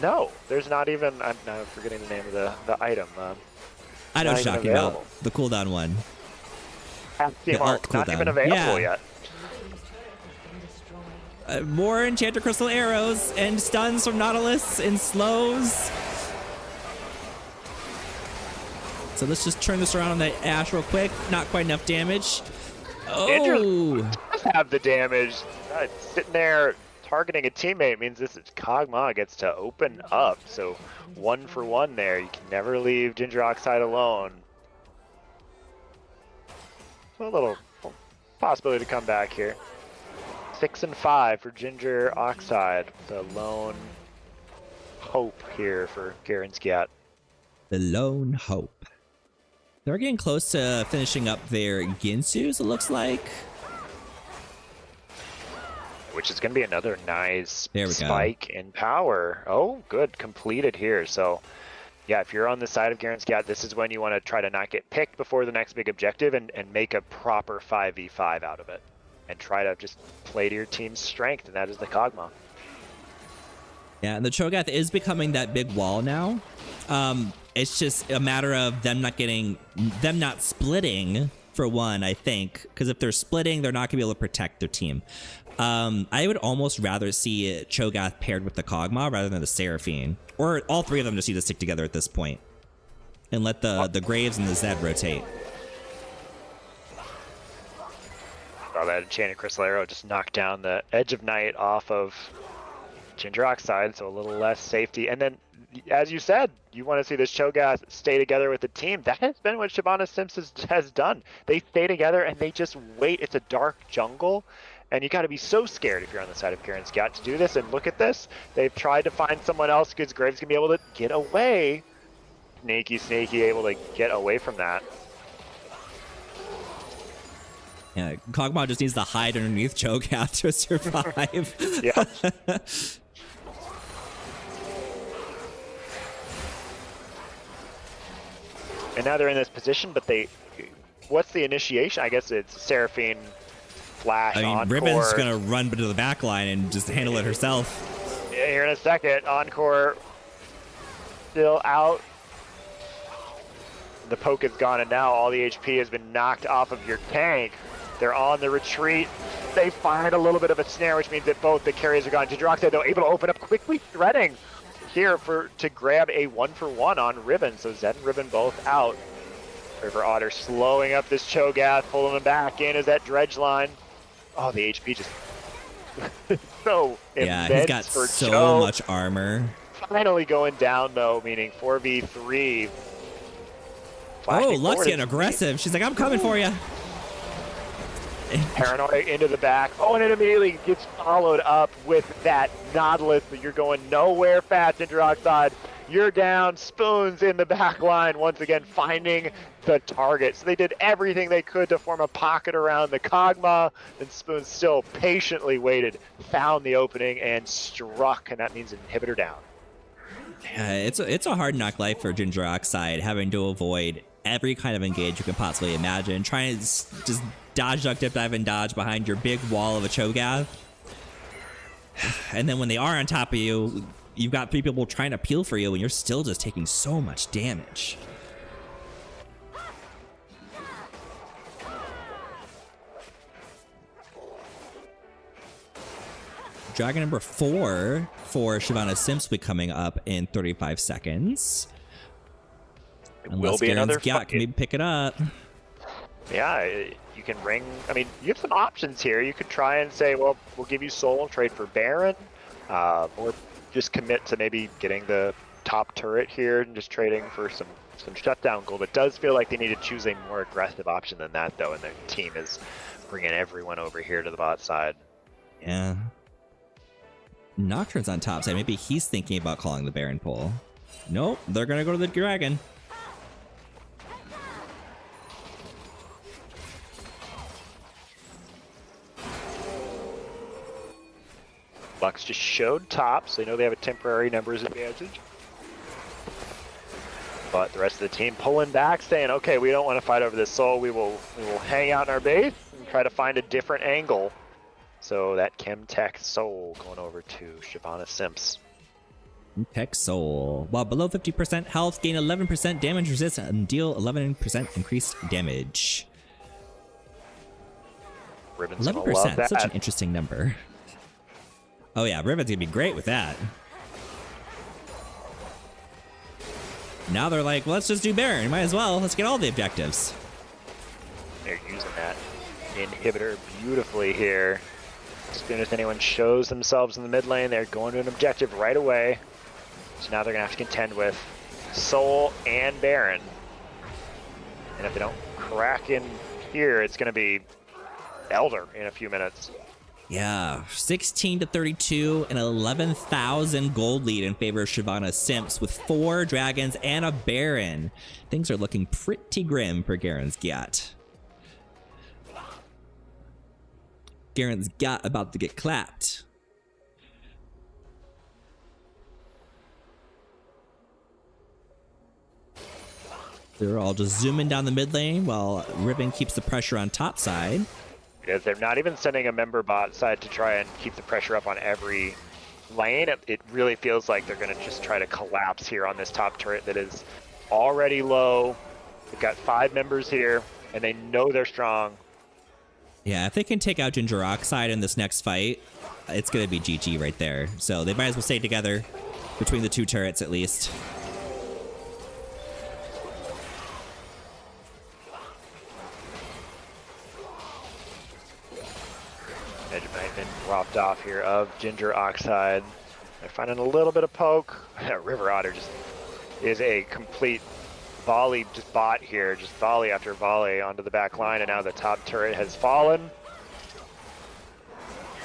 No, there's not even... I'm now forgetting the name of the item. I know what you're talking about. The cooldown one. The ult not even available yet. More Enchanter Crystal arrows and stuns from Nautilus and slows. So let's just turn this around on the Ashe real quick. Not quite enough damage. Oh! Does have the damage. Sitting there targeting a teammate means this is Kog'Maw gets to open up. So 1 for 1 there. You can never leave Ginger Oxide alone. So a little possibility to come back here. 6 and 5 for Ginger Oxide. The lone hope here for Garen Skiat. The lone hope. They're getting close to finishing up their Ginsus, it looks like. Which is going to be another nice spike in power. Oh, good. Completed here. So, yeah, if you're on the side of Garen Skiat, this is when you want to try to not get picked before the next big objective and make a proper 5v5 out of it. And try to just play to your team's strength, and that is the Kog'Maw. Yeah, and the Cho'Gath is becoming that big wall now. It's just a matter of them not splitting for one, I think, because if they're splitting, they're not gonna be able to protect their team. I would almost rather see Cho'Gath paired with the Kog'Maw rather than the Seraphine, or all 3 of them just need to stick together at this point, and let the Graves and the Zed rotate. Oh, that Enchanted Crystal Arrow just knocked down the Edge of Night off of Ginger Oxide, so a little less safety. And then, as you said, you want to see this Cho'Gath stay together with the team. That has been what Shyvana Simps has done. They stay together and they just wait. It's a dark jungle, and you got to be so scared if you're on the side of Garen Skiat to do this. And look at this. They've tried to find someone else because Graves going to be able to get away. Sneaky, able to get away from that. Yeah, Kog'Maw just needs to hide underneath Cho'Gath to survive. Yeah. And now they're in this position, but what's the initiation? I guess it's Seraphine flash. I mean, Encore. Riven's gonna run to the back line and just handle it herself. Yeah, here in a second. Encore still out. The poke is gone, and now all the HP has been knocked off of your tank. They're on the retreat. They find a little bit of a snare, which means that both the carries are gone. Jindroxide, though, able to open up quickly, threading here to grab a 1-for-1 on Riven. So Zed and Riven both out. River Otter slowing up this Cho'Gath, pulling him back in as that dredge line. Oh, the HP just so Yeah, immense he's got for so Cho. much armor. Finally going down, though, meaning 4v3. Oh, Flashing Lux forward getting is- aggressive. She's like, I'm coming for you. Paranoia into the back. Oh, and it immediately gets followed up with that Nautilus, but you're going nowhere fast, Interoxide. You're down. Spoons in the back line, once again finding the target. So they did everything they could to form a pocket around the Kog'Maw, and Spoons still patiently waited, found the opening, and struck, and that means inhibitor down. It's a hard knock life for Ginger Oxide, having to avoid every kind of engage you can possibly imagine, trying to just dodge, duck, dip, dive, and dodge behind your big wall of a Cho'Gath. And then when they are on top of you, you've got 3 people trying to peel for you, and you're still just taking so much damage. Dragon number 4 for Shyvana Simps will be coming up in 35 seconds. It Unless will be another Garen's Gyat can maybe pick it up. Yeah, you can ring. I mean, you have some options here. You could try and say, well, we'll give you Soul and trade for Baron, or just commit to maybe getting the top turret here and just trading for some shutdown gold. It does feel like they need to choose a more aggressive option than that, though, and their team is bringing everyone over here to the bot side. Yeah. Nocturne's on top side. Maybe he's thinking about calling the Baron pull. Nope, they're gonna go to the Dragon. Lux just showed top, so they know they have a temporary numbers advantage. But the rest of the team pulling back, saying, okay, we don't want to fight over this soul. We will hang out in our base and try to find a different angle. So that Chemtech Soul going over to Shyvana Simps. Tech Soul. While below 50% health, gain 11% damage resist and deal 11% increased damage. Riven's gonna love 11%, that. such an interesting number. Oh yeah, Riven's gonna be great with that. Now they're like, well, let's just do Baron. Might as well. Let's get all the objectives. They're using that inhibitor beautifully here. As soon as anyone shows themselves in the mid lane, they're going to an objective right away. So now they're going to have to contend with Soul and Baron. And if they don't crack in here, it's going to be Elder in a few minutes. Yeah, 16 to 32, an 11,000 gold lead in favor of Shyvana Simps with 4 dragons and a Baron. Things are looking pretty grim for Garen's Gyat. Garen's Gyat about to get clapped. They're all just zooming down the mid lane while Riven keeps the pressure on top side. Because they're not even sending a member bot side to try and keep the pressure up on every lane. It really feels like they're going to just try to collapse here on this top turret that is already low. They've got 5 members here, and they know they're strong. Yeah, if they can take out Ginger Oxide in this next fight, it's going to be GG right there. So they might as well stay together between the 2 turrets at least. Edge might have been dropped off here of Ginger Oxide. They're finding a little bit of poke. River Otter just is a complete volley just bot here, just volley after volley onto the back line, and now the top turret has fallen.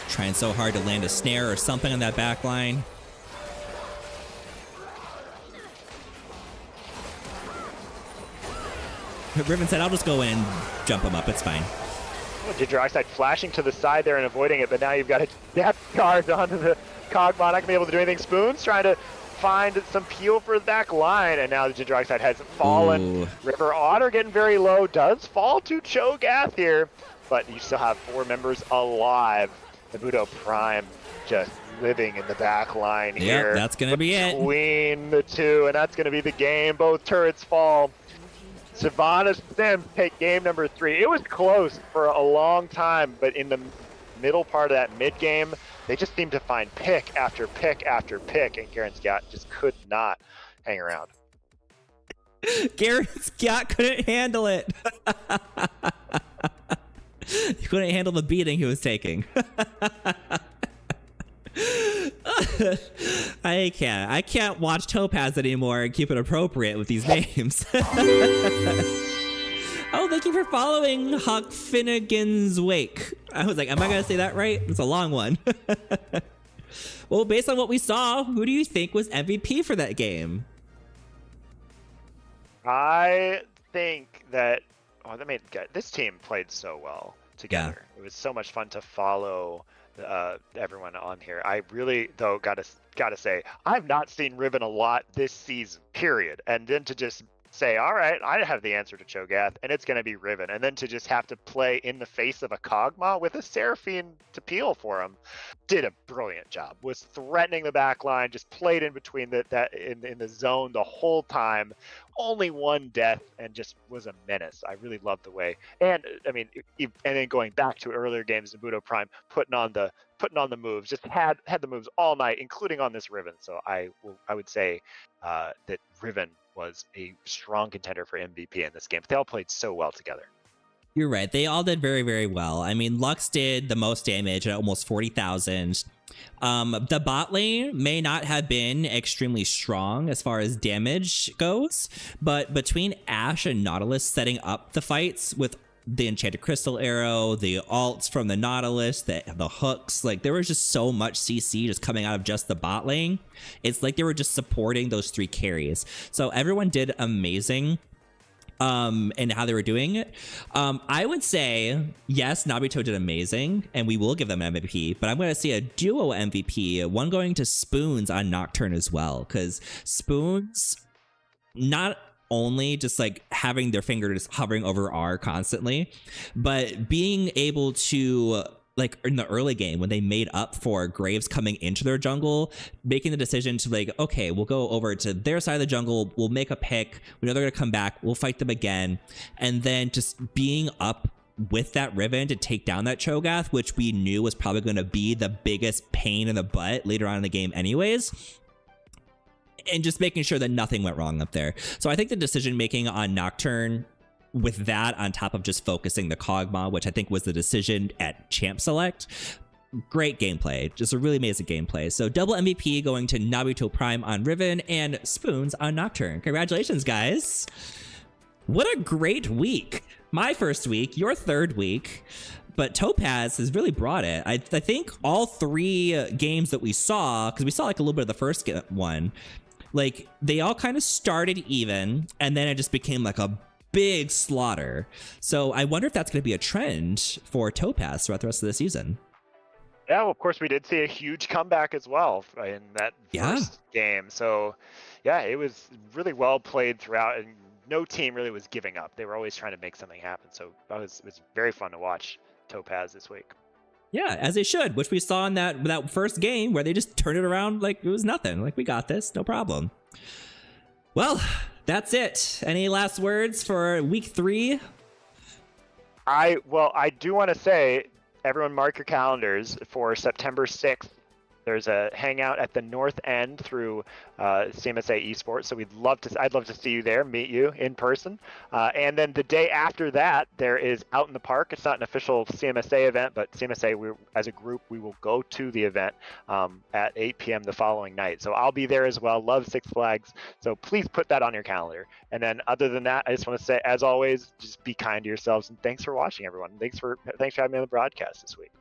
Trying so hard to land a snare or something on that back line. Riven said, I'll just go in and jump him up. It's fine. Ginger Oxide flashing to the side there and avoiding it, but now you've got a depth charge onto the Kog'Maw. Not gonna be able to do anything. Spoons trying to find some peel for the back line, and now the Ginger Oxide has fallen. Ooh. River Otter getting very low, does fall to Cho'Gath here, but you still have 4 members alive. The Budo Prime just living in the back line here. Yep, that's gonna be it. Between the 2, and that's gonna be the game. Both turrets fall. Shyvana Simps take game number 3. It was close for a long time, but in the middle part of that mid game, they just seemed to find pick after pick after pick, and Garen Scott just could not hang around. Garen Scott couldn't handle it. He couldn't handle the beating he was taking. I can't watch Topaz anymore and keep it appropriate with these names. Oh, thank you for following Huck Finnegan's Wake. I was like, am I gonna say that right? It's a long one. Well, based on what we saw, who do you think was MVP for that game? I think that this team played so well together. It was so much fun to follow everyone on here. I really, though, gotta say, I've not seen Riven a lot this season, period. And then to just say, all right, I have the answer to Cho'Gath, and it's going to be Riven. And then to just have to play in the face of a Kog'Maw with a Seraphine to peel for him, did a brilliant job. Was threatening the back line, just played in between in the zone the whole time. Only one death, and just was a menace. I really loved the way. And I mean, and then going back to earlier games in Budo Prime, putting on the moves, just had the moves all night, including on this Riven. So I would say that Riven was a strong contender for MVP in this game. They all played so well together. You're right. They all did very, very well. I mean, Lux did the most damage at almost 40,000. The bot lane may not have been extremely strong as far as damage goes, but between Ashe and Nautilus setting up the fights with the Enchanted Crystal Arrow, the ults from the Nautilus, the hooks, like there was just so much CC just coming out of just the bot lane. It's like they were just supporting those three carries. So everyone did amazing and how they were doing it. I would say, yes, Nabito did amazing, and we will give them MVP, but I'm going to see a duo MVP, one going to Spoons on Nocturne as well, because Spoons, not only just like having their finger just hovering over R constantly, but being able to, like in the early game when they made up for Graves coming into their jungle, making the decision to like, okay, we'll go over to their side of the jungle, we'll make a pick, we know they're gonna come back, we'll fight them again, and then just being up with that Riven to take down that Cho'Gath, which we knew was probably going to be the biggest pain in the butt later on in the game anyways, and just making sure that nothing went wrong up there. So I think the decision making on Nocturne, with that on top of just focusing the Kog'Maw, which I think was the decision at Champ Select, great gameplay, just a really amazing gameplay. So double MVP going to Naruto Prime on Riven and Spoons on Nocturne. Congratulations, guys. What a great week. My first week, your third week. But Topaz has really brought it. I think all three games that we saw, because we saw like a little bit of the first one, like they all kind of started even, and then it just became like a big slaughter. So I wonder if that's going to be a trend for Topaz throughout the rest of the season. Yeah, well, of course, we did see a huge comeback as well in that first game. So, yeah, it was really well played throughout, and no team really was giving up. They were always trying to make something happen. So it was very fun to watch Topaz this week. Yeah, as they should, which we saw in that first game where they just turned it around like it was nothing. Like, we got this, no problem. Well, that's it. Any last words for week 3? I do want to say, everyone mark your calendars for September 6th. There's a hangout at the North End through CMSA eSports, so I'd love to see you there, meet you in person. And then the day after that, there is Out in the Park. It's not an official CMSA event, but CMSA, as a group, we will go to the event at 8 p.m. the following night. So I'll be there as well. Love Six Flags. So please put that on your calendar. And then other than that, I just want to say, as always, just be kind to yourselves, and thanks for watching, everyone. Thanks for having me on the broadcast this week.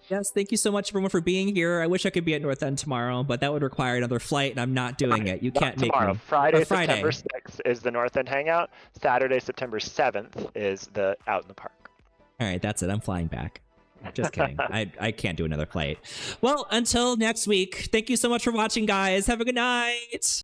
Yes, thank you so much, everyone, for being here. I wish I could be at North End tomorrow, but that would require another flight, and I'm not doing it. You can't make me. Friday, September 6th is the North End Hangout. Saturday, September 7th is the Out in the Park. All right, that's it. I'm flying back. Just kidding. I can't do another flight. Well, until next week, thank you so much for watching, guys. Have a good night.